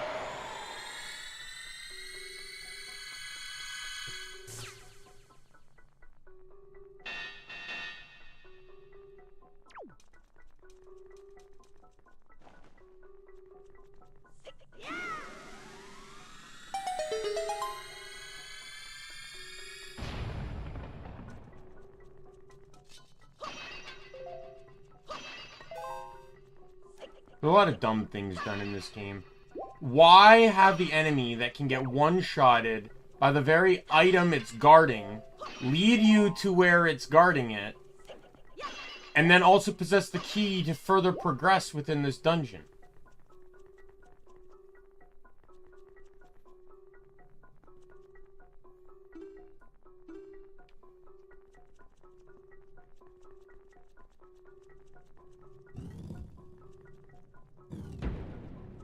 There are a lot of dumb things done in this game. Why have the enemy that can get one-shotted by the very item it's guarding lead you to where it's guarding it, and then also possess the key to further progress within this dungeon?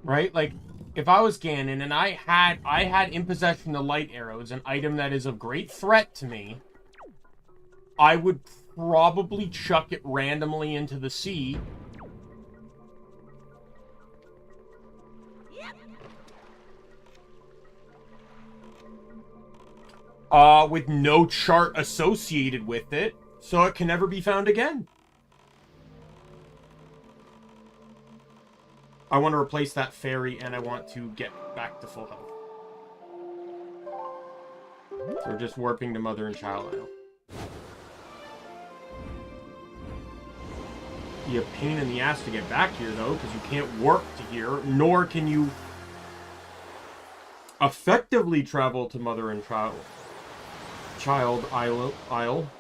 Right? Like, if I was Ganon and I had in possession the light arrows, an item that is of great threat to me, I would probably chuck it randomly into the sea. With no chart associated with it, so it can never be found again. I want to replace that fairy, and I want to get back to full health. So we're just warping to Mother and Child Isle. Be a pain in the ass to get back here, though, because you can't warp to here, nor can you effectively travel to Mother and Child Isle.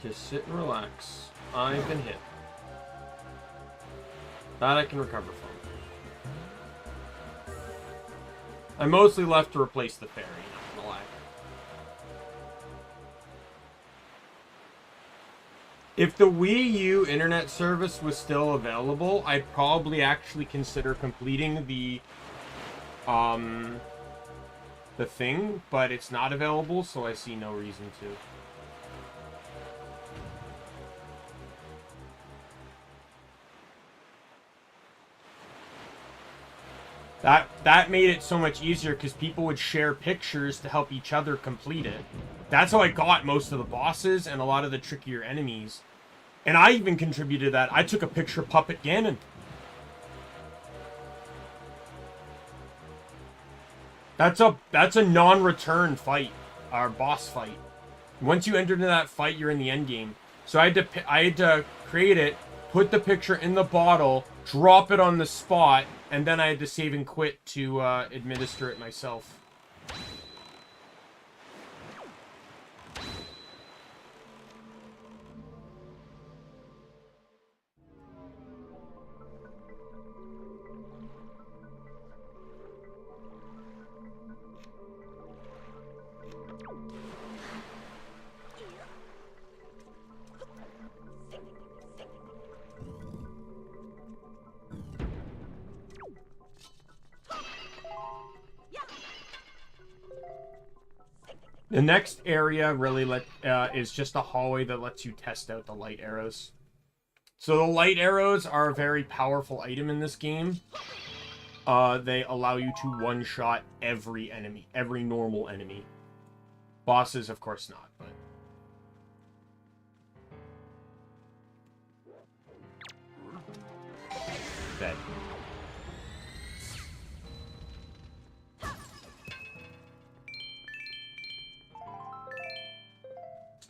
Just sit and relax. I've been hit. That I can recover from. I'm mostly left to replace the fairy, not gonna lie. If the Wii U internet service was still available, I'd probably actually consider completing the thing, but it's not available, so I see no reason to. That made it so much easier because people would share pictures to help each other complete it. That's how I got most of the bosses and a lot of the trickier enemies. And I even contributed to that. I took a picture of Puppet Ganon. That's a non-return fight, or boss fight. Once you enter into that fight, you're in the end game. So I had to create it, put the picture in the bottle, drop it on the spot, and then I had to save and quit to administer it myself. The next area really is just a hallway that lets you test out the light arrows. So the light arrows are a very powerful item in this game. They allow you to one-shot every enemy, every normal enemy. Bosses, of course not, but... Dead.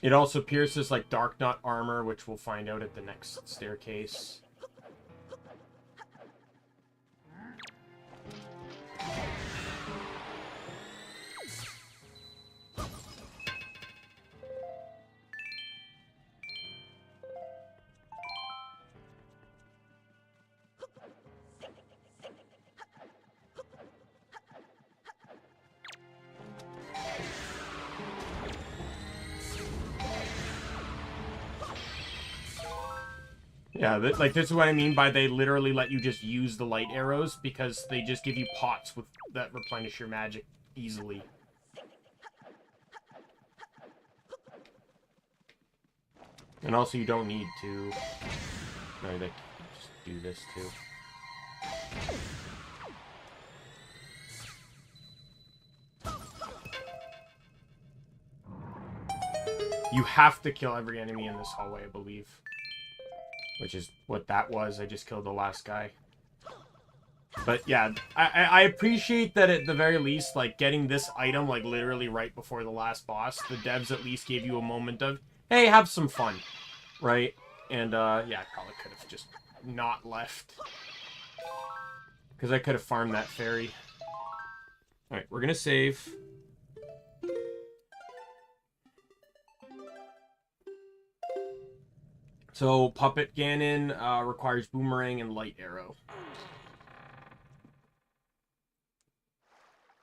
It also pierces like Dark Knot armor, which we'll find out at the next staircase. Yeah, like, this is what I mean by they literally let you just use the light arrows, because they just give you pots with that replenish your magic easily. And also, you don't need to... No, they just do this, too. You have to kill every enemy in this hallway, I believe. Which is what that was. I just killed the last guy. But yeah, I appreciate that at the very least, like, getting this item, like, literally right before the last boss, the devs at least gave you a moment of, hey, have some fun, right? And, yeah, I probably could have just not left. Because I could have farmed that fairy. Alright, we're gonna save. So, Puppet Ganon requires Boomerang and Light Arrow.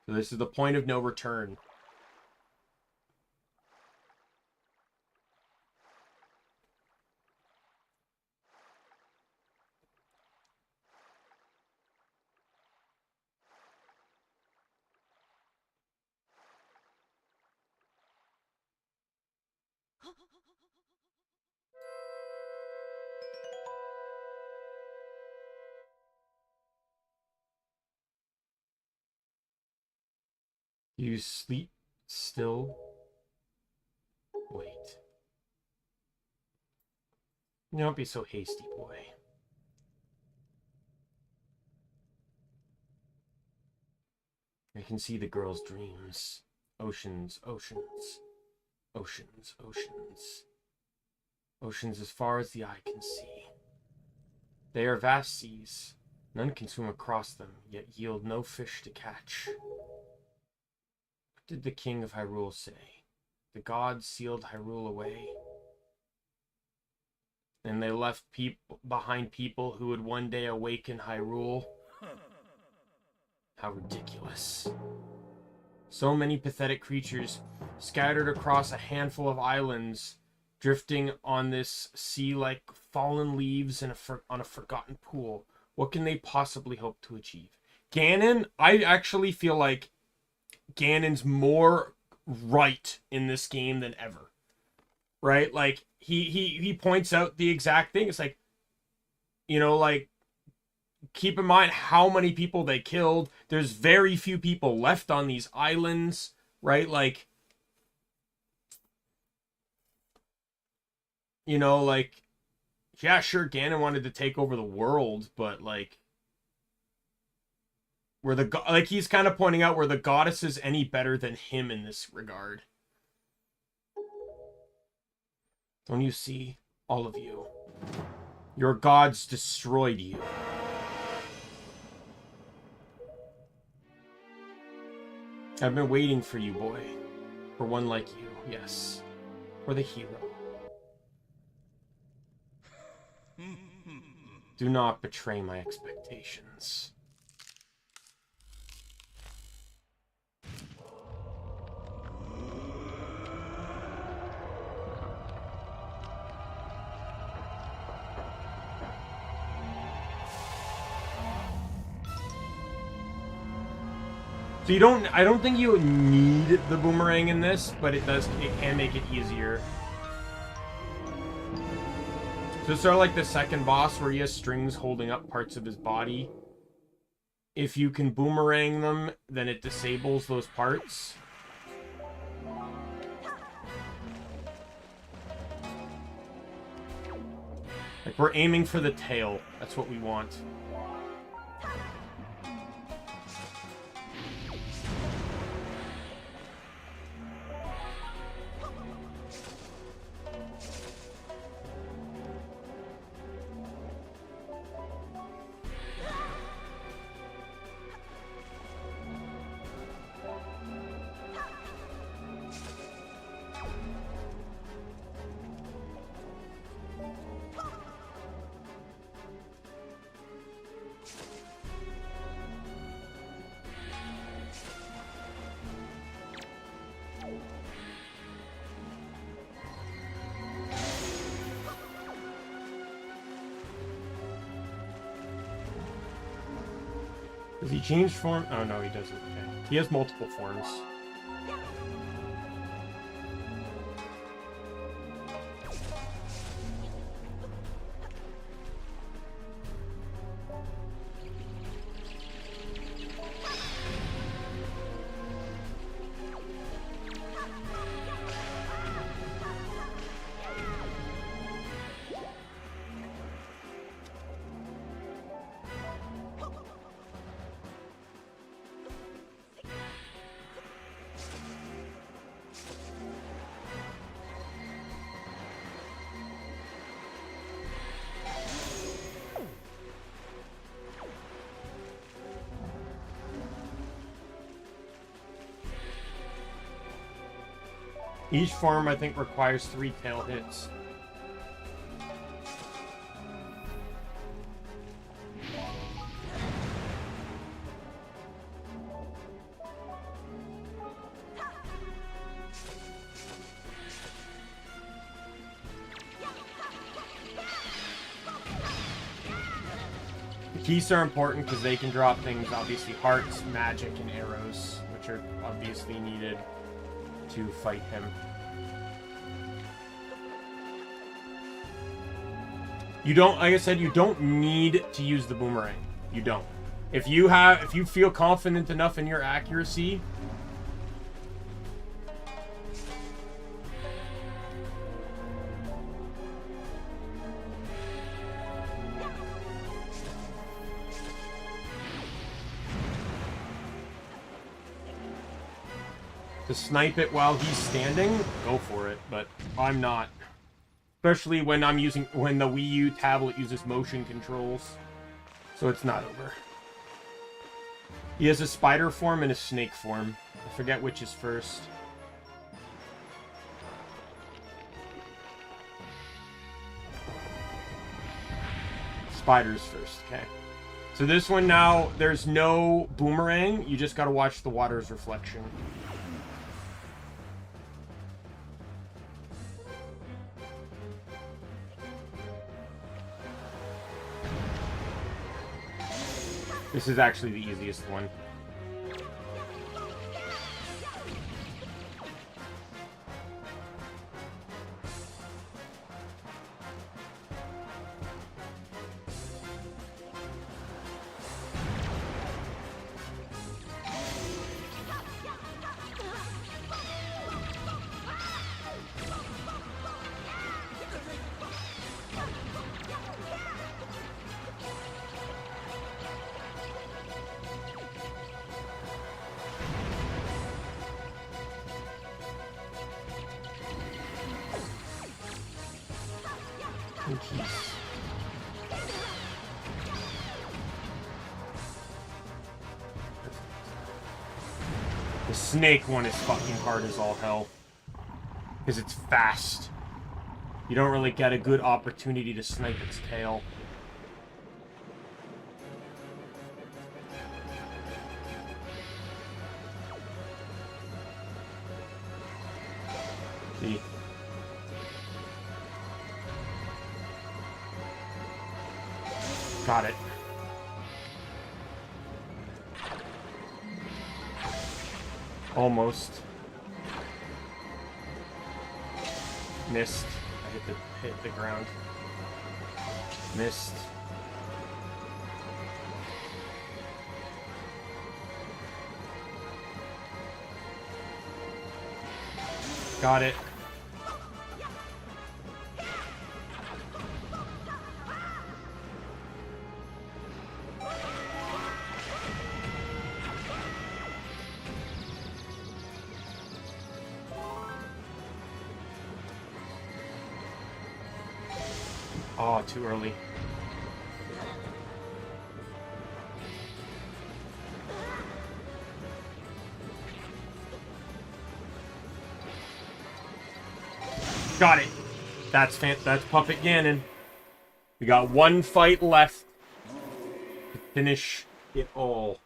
So this is the point of no return. You sleep still? Wait. Don't be so hasty, boy. I can see the girl's dreams. Oceans, oceans. Oceans, oceans. Oceans as far as the eye can see. They are vast seas. None can swim across them, yet yield no fish to catch. What did the king of Hyrule say? The gods sealed Hyrule away. And they left behind people who would one day awaken Hyrule. How ridiculous. So many pathetic creatures scattered across a handful of islands, drifting on this sea like fallen leaves in on a forgotten pool. What can they possibly hope to achieve? Ganon, I actually feel like Ganon's more right in this game than ever. Right? Like, he points out the exact thing. It's like, you know, like, keep in mind how many people they killed. There's very few people left on these islands, right? Like, you know, like, yeah, sure, Ganon wanted to take over the world, but, like, he's kind of pointing out where the goddess is any better than him in this regard. Don't you see? All of you. Your gods destroyed you. I've been waiting for you, boy. For one like you, yes. For the hero. Do not betray my expectations. So I don't think you need the boomerang in this, but it can make it easier. So it's sort of like the second boss where he has strings holding up parts of his body. If you can boomerang them, then it disables those parts. Like, we're aiming for the tail. That's what we want. Does he change form? Oh, no, he doesn't. Okay. He has multiple forms. Each form, I think, requires 3 tail hits. The keys are important because they can drop things, obviously hearts, magic, and arrows, which are obviously needed to fight him. You don't, like I said, you don't need to use the boomerang. You don't. If you feel confident enough in your accuracy, to snipe it while he's standing, go for it, but I'm not. Especially when when the Wii U tablet uses motion controls. So it's not over. He has a spider form and a snake form. I forget which is first. Spider's first, okay. So this one now, there's no boomerang. You just gotta watch the water's reflection. This is actually the easiest one. The snake one is fucking hard as all hell. Because it's fast. You don't really get a good opportunity to snipe its tail. See? Got it. Almost. Missed. I hit the ground. Missed. Got it. Oh, too early. Got it. That's Puppet Ganon. We got one fight left to finish it all.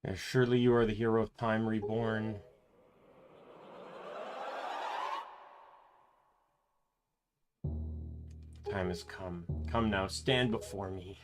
Yeah, surely you are the hero of time reborn. Time has come. Come now, stand before me.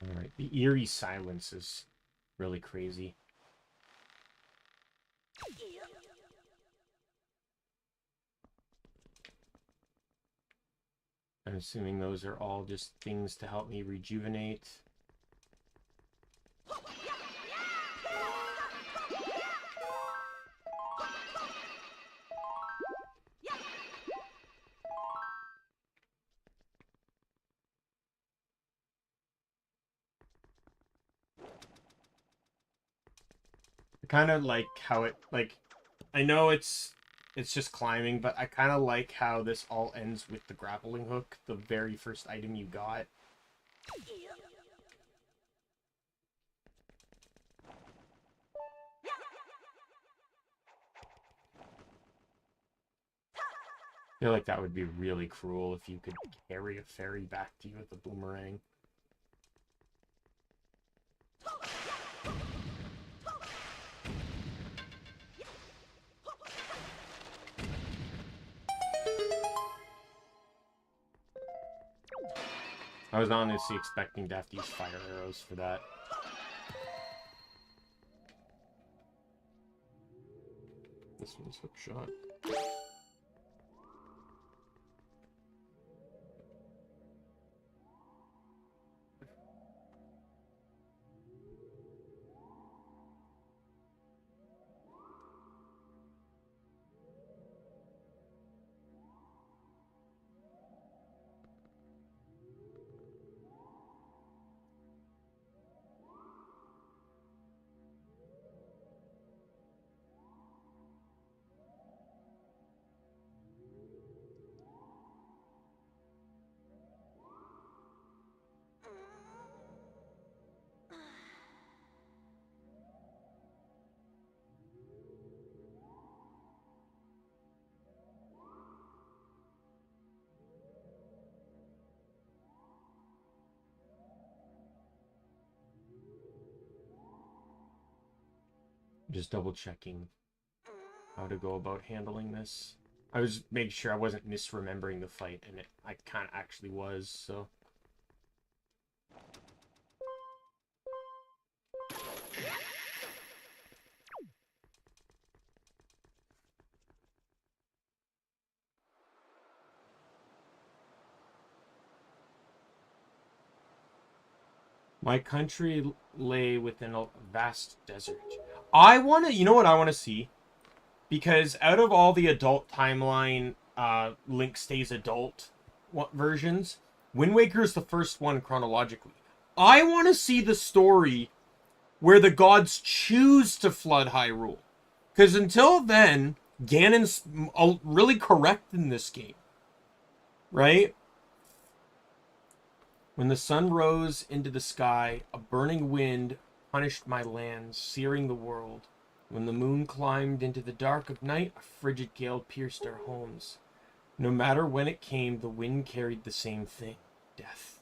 Alright, the eerie silence is really crazy. I'm assuming those are all just things to help me rejuvenate. I kind of like how it, like, I know it's just climbing, but I kind of like how this all ends with the grappling hook, the very first item you got. I feel like that would be really cruel if you could carry a fairy back to you with a boomerang. I was honestly expecting to have to use fire arrows for that. This one's hook shot. Just double checking how to go about handling this. I was making sure I wasn't misremembering the fight, and I kind of actually was, so. My country lay within a vast desert. You know what I want to see? Because out of all the adult timeline Link stays adult versions, Wind Waker is the first one chronologically. I want to see the story where the gods choose to flood Hyrule. Because until then, Ganon's really correct in this game. Right? When the sun rose into the sky, a burning wind punished my lands, searing the world. When the moon climbed into the dark of night, a frigid gale pierced our homes. No matter when it came, the wind carried the same thing, death.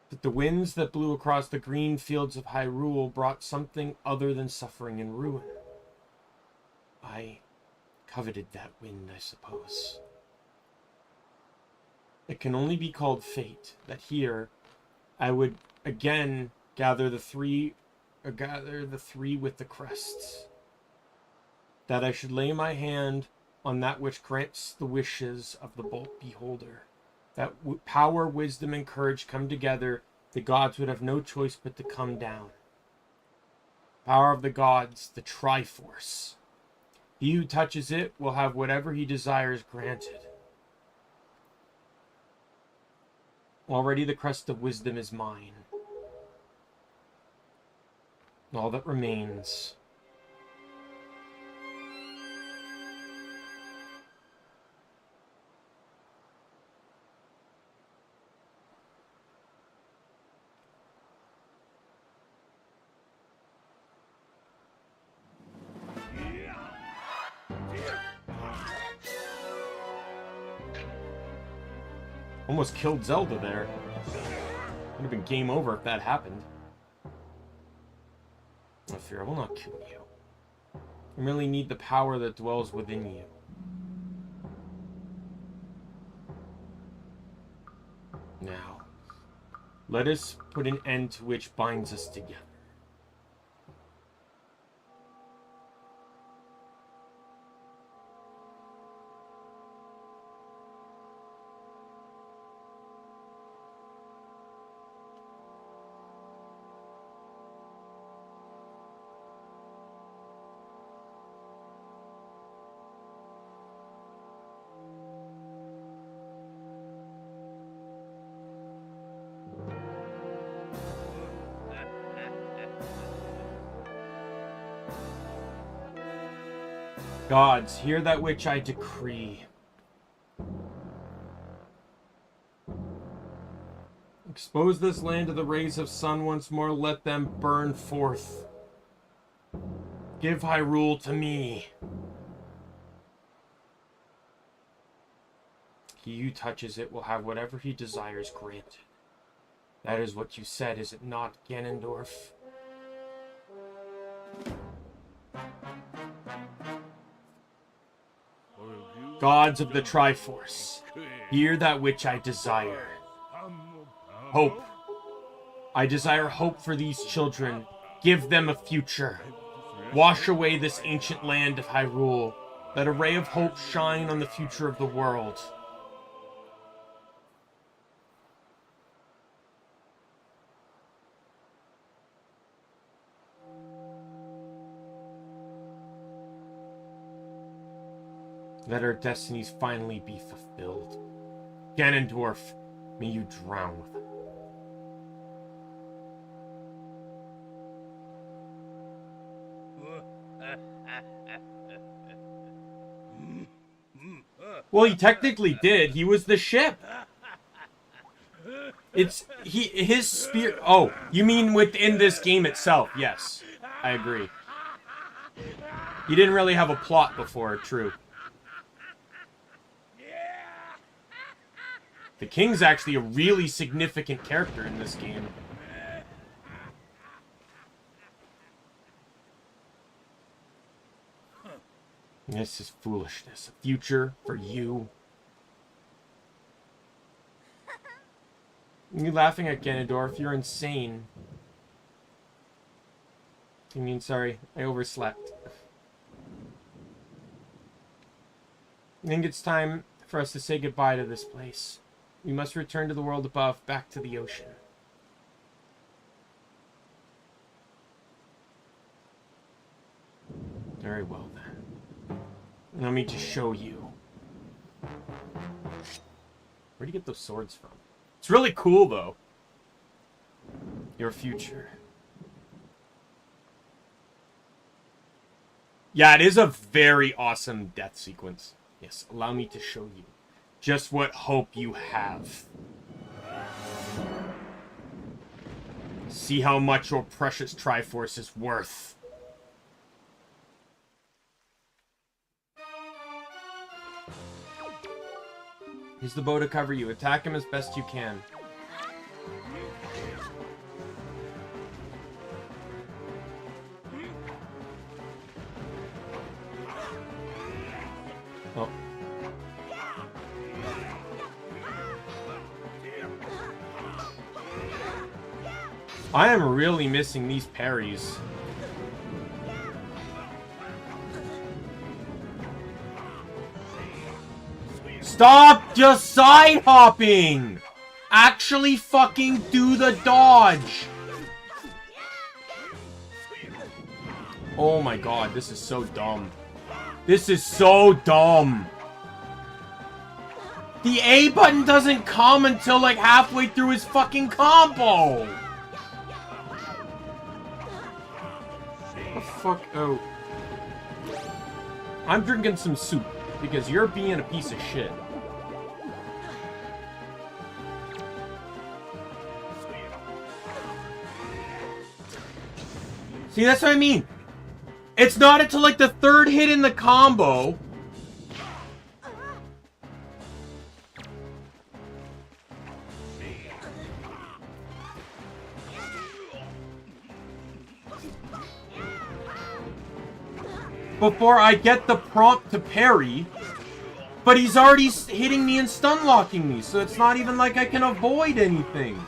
But the winds that blew across the green fields of Hyrule brought something other than suffering and ruin. I coveted that wind, I suppose. It can only be called fate, that here I would again gather the three with the crests. That I should lay my hand on that which grants the wishes of the bolt beholder. That power, wisdom, and courage come together, the gods would have no choice but to come down. Power of the gods, the Triforce. He who touches it will have whatever he desires granted. Already the crest of wisdom is mine. All that remains... Almost killed Zelda there. Would have been game over if that happened. I fear I will not kill you. I merely need the power that dwells within you. Now, let us put an end to which binds us together. Gods, hear that which I decree. Expose this land to the rays of sun once more, let them burn forth. Give Hyrule to me. He who touches it will have whatever he desires granted. That is what you said, is it not, Ganondorf? Gods of the Triforce, hear that which I desire. Hope. I desire hope for these children. Give them a future. Wash away this ancient land of Hyrule. Let a ray of hope shine on the future of the world. Let our destinies finally be fulfilled. Ganondorf, may you drown with them. Well, he technically did. He was the ship. His spirit. Oh, you mean within this game itself? Yes, I agree. He didn't really have a plot before, true. The King's actually a really significant character in this game. This is foolishness. A future for you. You laughing at Ganondorf? You're insane. I mean, sorry, I overslept. I think it's time for us to say goodbye to this place. We must return to the world above, back to the ocean. Very well, then. Let me just show you. Where'd you get those swords from? It's really cool, though. Your future. Yeah, it is a very awesome death sequence. Yes, allow me to show you just what hope you have. See how much your precious Triforce is worth. Use the bow to cover you. Attack him as best you can. Oh. I am really missing these parries. Stop just side hopping! Actually fucking do the dodge! Oh my god, this is so dumb. This is so dumb. The A button doesn't come until like halfway through his fucking combo! The fuck out. I'm drinking some soup because you're being a piece of shit. See, that's what I mean. It's not until like the third hit in the combo. Before I get the prompt to parry. But he's already hitting me and stun locking me, so it's not even like I can avoid anything.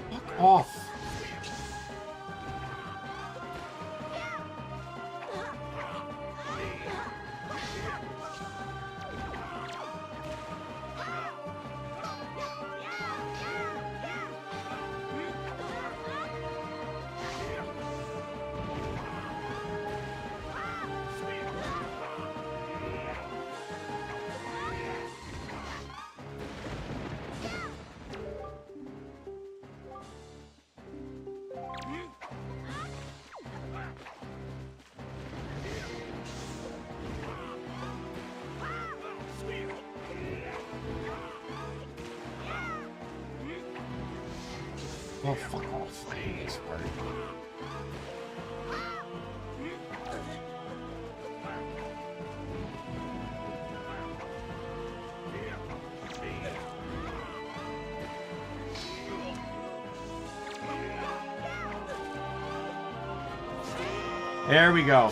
Fuck off. Oh, fuck off. I hate this part. There we go.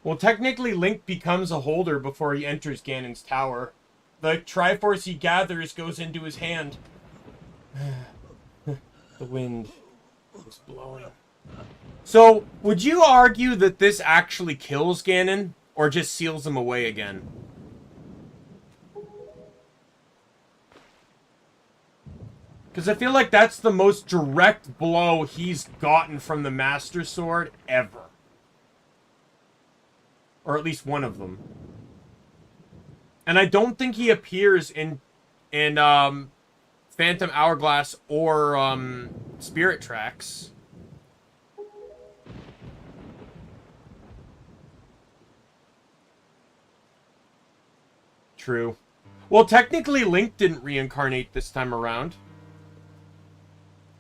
Well, technically, Link becomes a holder before he enters Ganon's tower. The Triforce he gathers goes into his hand. The wind is blowing. So, would you argue that this actually kills Ganon? Or just seals him away again? Because I feel like that's the most direct blow he's gotten from the Master Sword ever. Or at least one of them. And I don't think he appears in Phantom Hourglass or Spirit Tracks. True. Well, technically Link didn't reincarnate this time around.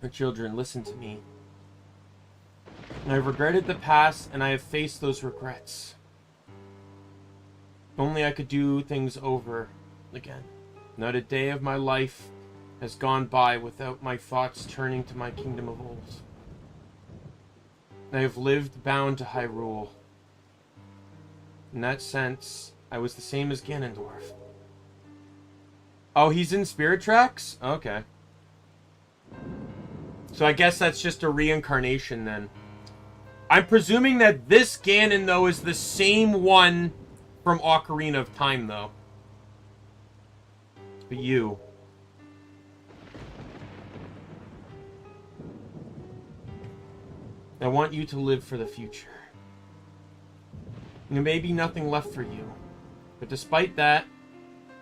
My children, listen to me. I've regretted the past and I have faced those regrets. If only I could do things over again. Not a day of my life has gone by without my thoughts turning to my kingdom of old. I have lived bound to Hyrule. In that sense, I was the same as Ganondorf. Oh, he's in Spirit Tracks? Okay. So I guess that's just a reincarnation then. I'm presuming that this Ganon, though, is the same one from Ocarina of Time, though. But you. I want you to live for the future. There may be nothing left for you. But despite that,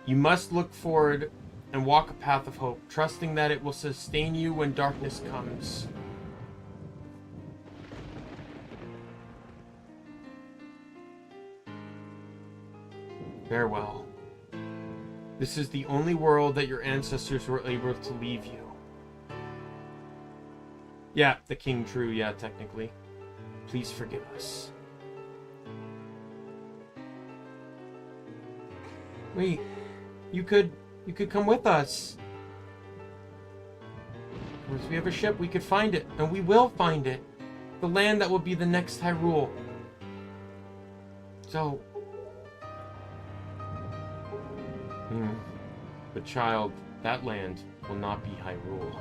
you must look forward and walk a path of hope, trusting that it will sustain you when darkness comes. Farewell. This is the only world that your ancestors were able to leave you. Yeah, the king true, yeah, technically. Please forgive us. Wait, you could come with us. Of course, we have a ship, we could find it, and we will find it. The land that will be the next Hyrule. So... But child, that land will not be Hyrule.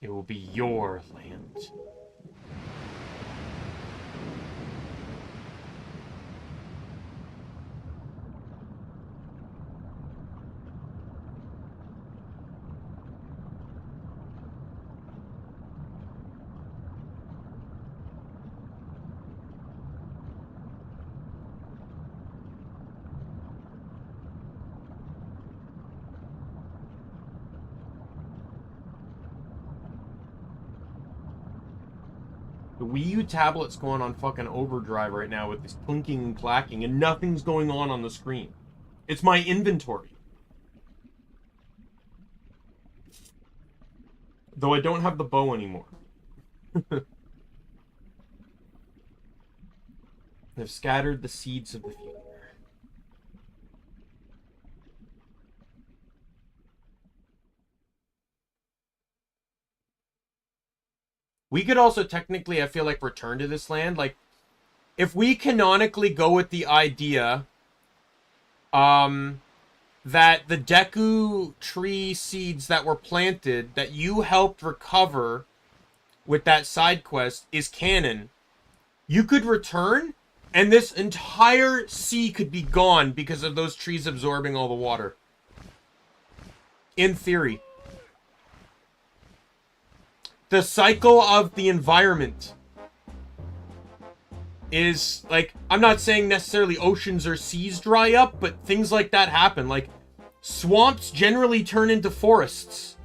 It will be your land. The Wii U tablet's going on fucking overdrive right now with this clinking and clacking, and nothing's going on the screen. It's my inventory. Though I don't have the bow anymore. I've scattered the seeds of the future. We could also technically, I feel like, return to this land. Like, if we canonically go with the idea that the Deku tree seeds that were planted, that you helped recover with that side quest, is canon, you could return, and this entire sea could be gone because of those trees absorbing all the water. In theory. The cycle of the environment is, like, I'm not saying necessarily oceans or seas dry up, but things like that happen. Like, swamps generally turn into forests.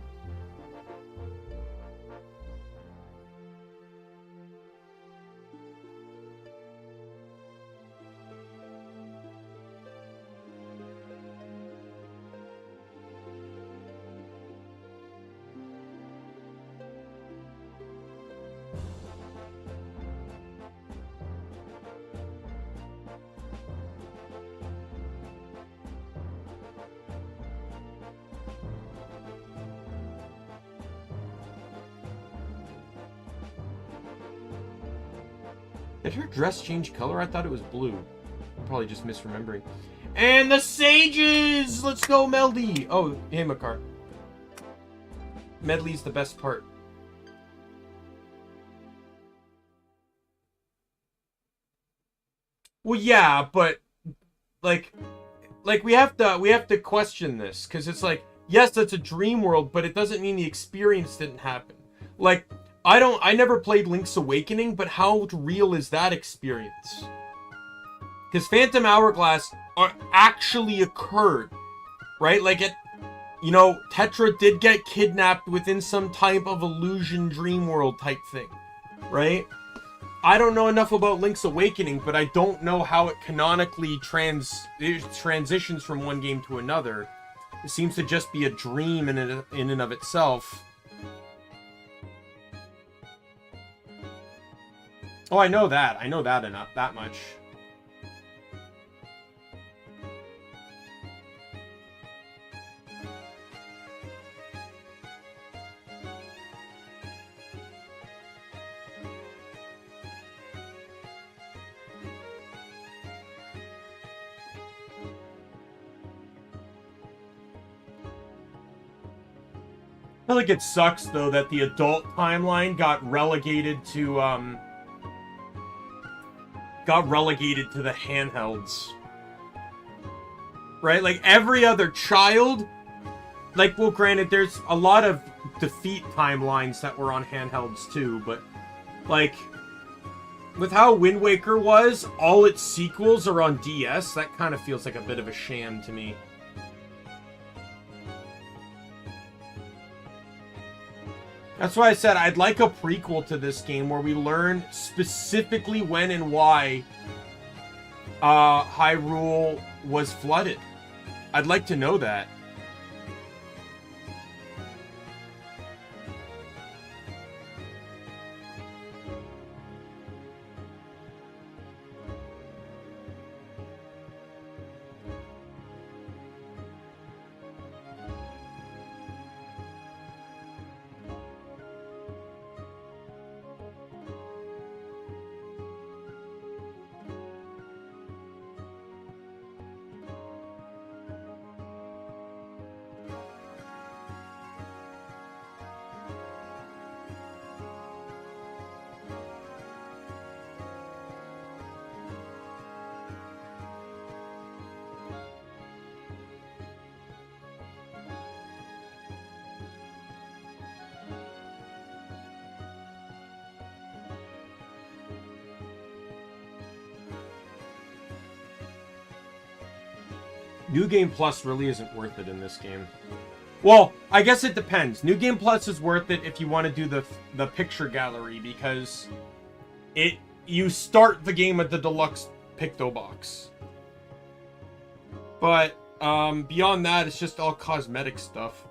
Did her dress change color? I thought it was blue. I'm probably just misremembering. And the sages! Let's go, Meldy! Oh, hey, Makar. Medley's the best part. Well, yeah, but like we have to question this, because it's like, yes, that's a dream world, but it doesn't mean the experience didn't happen. Like, I never played Link's Awakening, but how real is that experience? Because Phantom Hourglass actually occurred, right? Like, you know, Tetra did get kidnapped within some type of illusion dream world type thing, right? I don't know enough about Link's Awakening, but I don't know how it canonically transitions from one game to another. It seems to just be a dream in and of itself. Oh, I know that. I know that enough. That much. I feel like it sucks, though, that the adult timeline got relegated to the handhelds. Right? Like, every other child... Like, well, granted, there's a lot of defeat timelines that were on handhelds, too, but... Like, with how Wind Waker was, all its sequels are on DS, that kind of feels like a bit of a sham to me. That's why I said I'd like a prequel to this game where we learn specifically when and why Hyrule was flooded. I'd like to know that. New Game Plus really isn't worth it in this game. Well, I guess it depends. New Game Plus is worth it if you want to do the picture gallery, because you start the game at the deluxe Picto box. But beyond that, it's just all cosmetic stuff.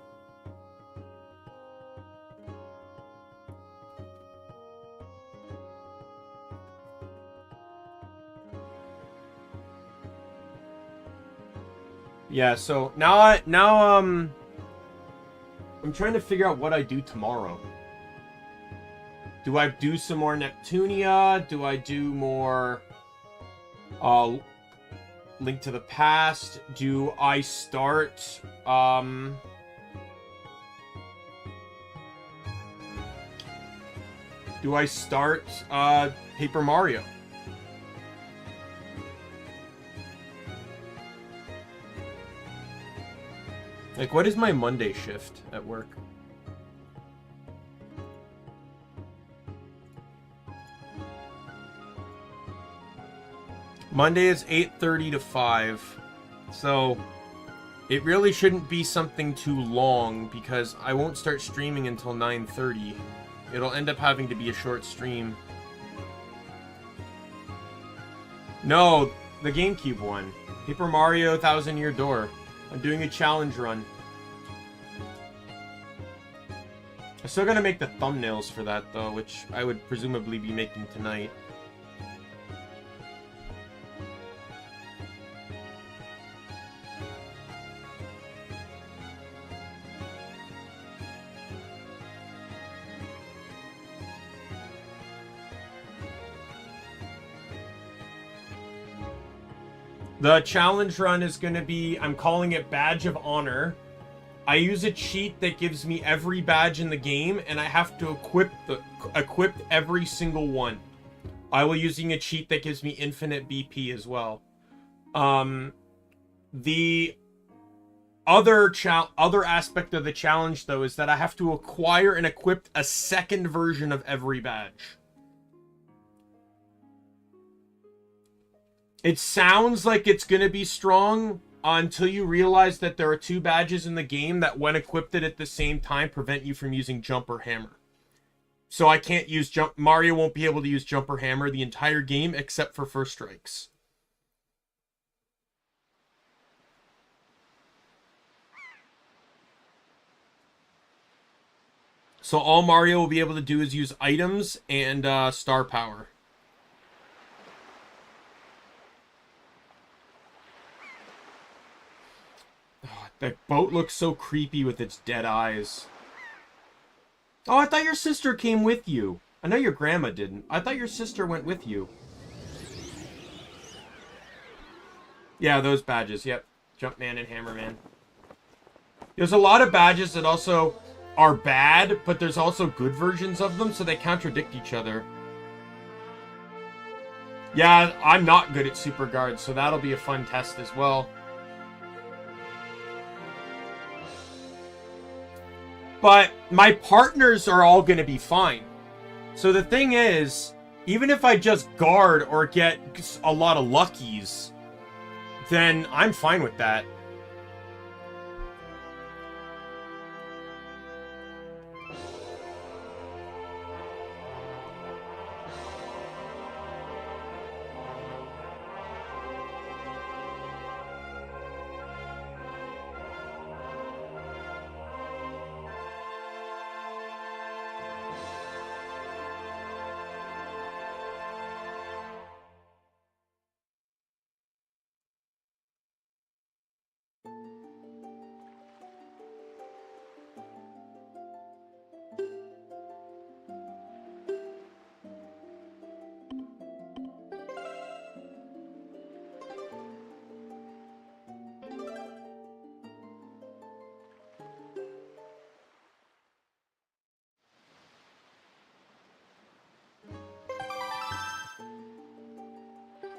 Yeah, so now I'm trying to figure out what I do tomorrow. Do I do some more Neptunia? Do I do more Link to the Past? Do I start Paper Mario? Like, what is my Monday shift at work? Monday is 8:30 to 5. So, it really shouldn't be something too long, because I won't start streaming until 9:30. It'll end up having to be a short stream. No, the GameCube one. Paper Mario Thousand Year Door. I'm doing a challenge run. I'm still gonna make the thumbnails for that, though, which I would presumably be making tonight. The challenge run is going to be, I'm calling it Badge of Honor. I use a cheat that gives me every badge in the game, and I have to equip every single one. I will using a cheat that gives me infinite BP as well. The other aspect of the challenge, though, is that I have to acquire and equip a second version of every badge. It sounds like it's going to be strong until you realize that there are two badges in the game that, when equipped at the same time, prevent you from using Jump or Hammer. So I can't use Jump. Mario won't be able to use Jump or Hammer the entire game except for First Strikes. So all Mario will be able to do is use items and star power. That boat looks so creepy with its dead eyes. Oh, I thought your sister came with you. I know your grandma didn't. I thought your sister went with you. Yeah, those badges. Yep. Jumpman and Hammerman. There's a lot of badges that also are bad, but there's also good versions of them, so they contradict each other. Yeah, I'm not good at Super Guard, so that'll be a fun test as well. But my partners are all going to be fine. So the thing is, even if I just guard or get a lot of luckies, then I'm fine with that.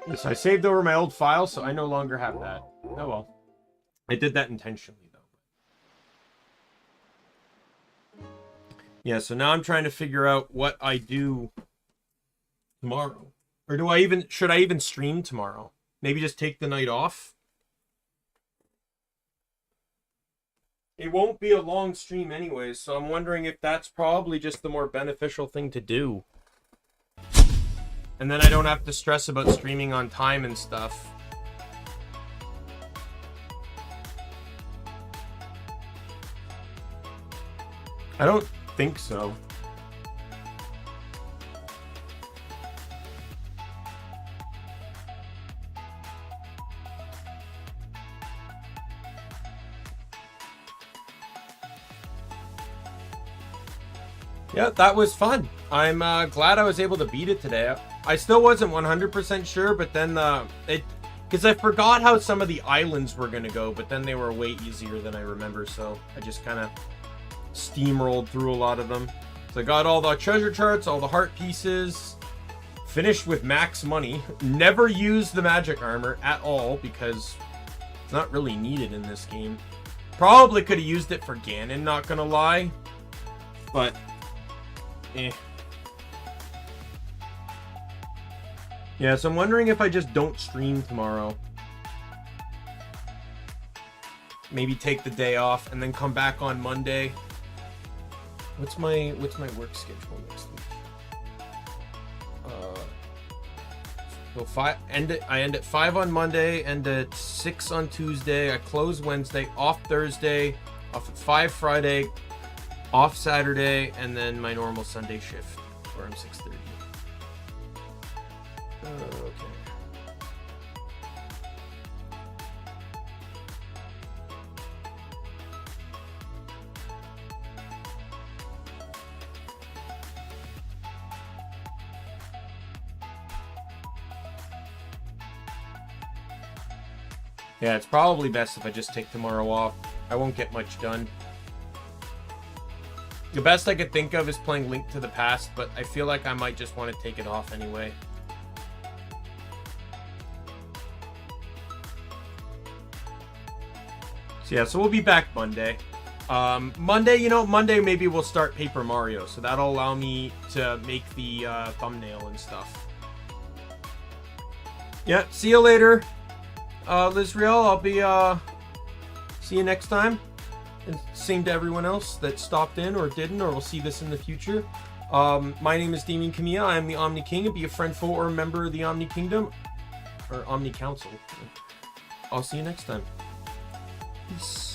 Yes, I saved over my old file, so I no longer have that. Oh well. I did that intentionally, though. Yeah, so now I'm trying to figure out what I do tomorrow. Or should I even stream tomorrow? Maybe just take the night off? It won't be a long stream anyways, so I'm wondering if that's probably just the more beneficial thing to do. And then I don't have to stress about streaming on time and stuff. I don't think so. Yeah, that was fun. I'm glad I was able to beat it today. I still wasn't 100% sure, but then because I forgot how some of the islands were going to go, but then they were way easier than I remember, so I just kind of steamrolled through a lot of them. So I got all the treasure charts, all the heart pieces, finished with max money. Never used the magic armor at all because it's not really needed in this game. Probably could have used it for Ganon, not gonna lie, but yeah, so I'm wondering if I just don't stream tomorrow. Maybe take the day off and then come back on Monday. What's my work schedule next week? So I end at 5 on Monday, end at 6 on Tuesday. I close Wednesday, off Thursday, off at 5 Friday, off Saturday, and then my normal Sunday shift where I'm 6:30. Okay. Yeah, it's probably best if I just take tomorrow off. I won't get much done. The best I could think of is playing Link to the Past, but I feel like I might just want to take it off anyway. So yeah, so we'll be back Monday. Monday maybe we'll start Paper Mario, so that'll allow me to make the thumbnail and stuff. Yeah, see you later, Lizriel. I'll be see you next time. And same to everyone else that stopped in or didn't, or will see this in the future. My name is Daimien Kamiya. I am the Omni King, and be a friend, foe, or a member of the Omni Kingdom, or Omni Council. I'll see you next time. Peace.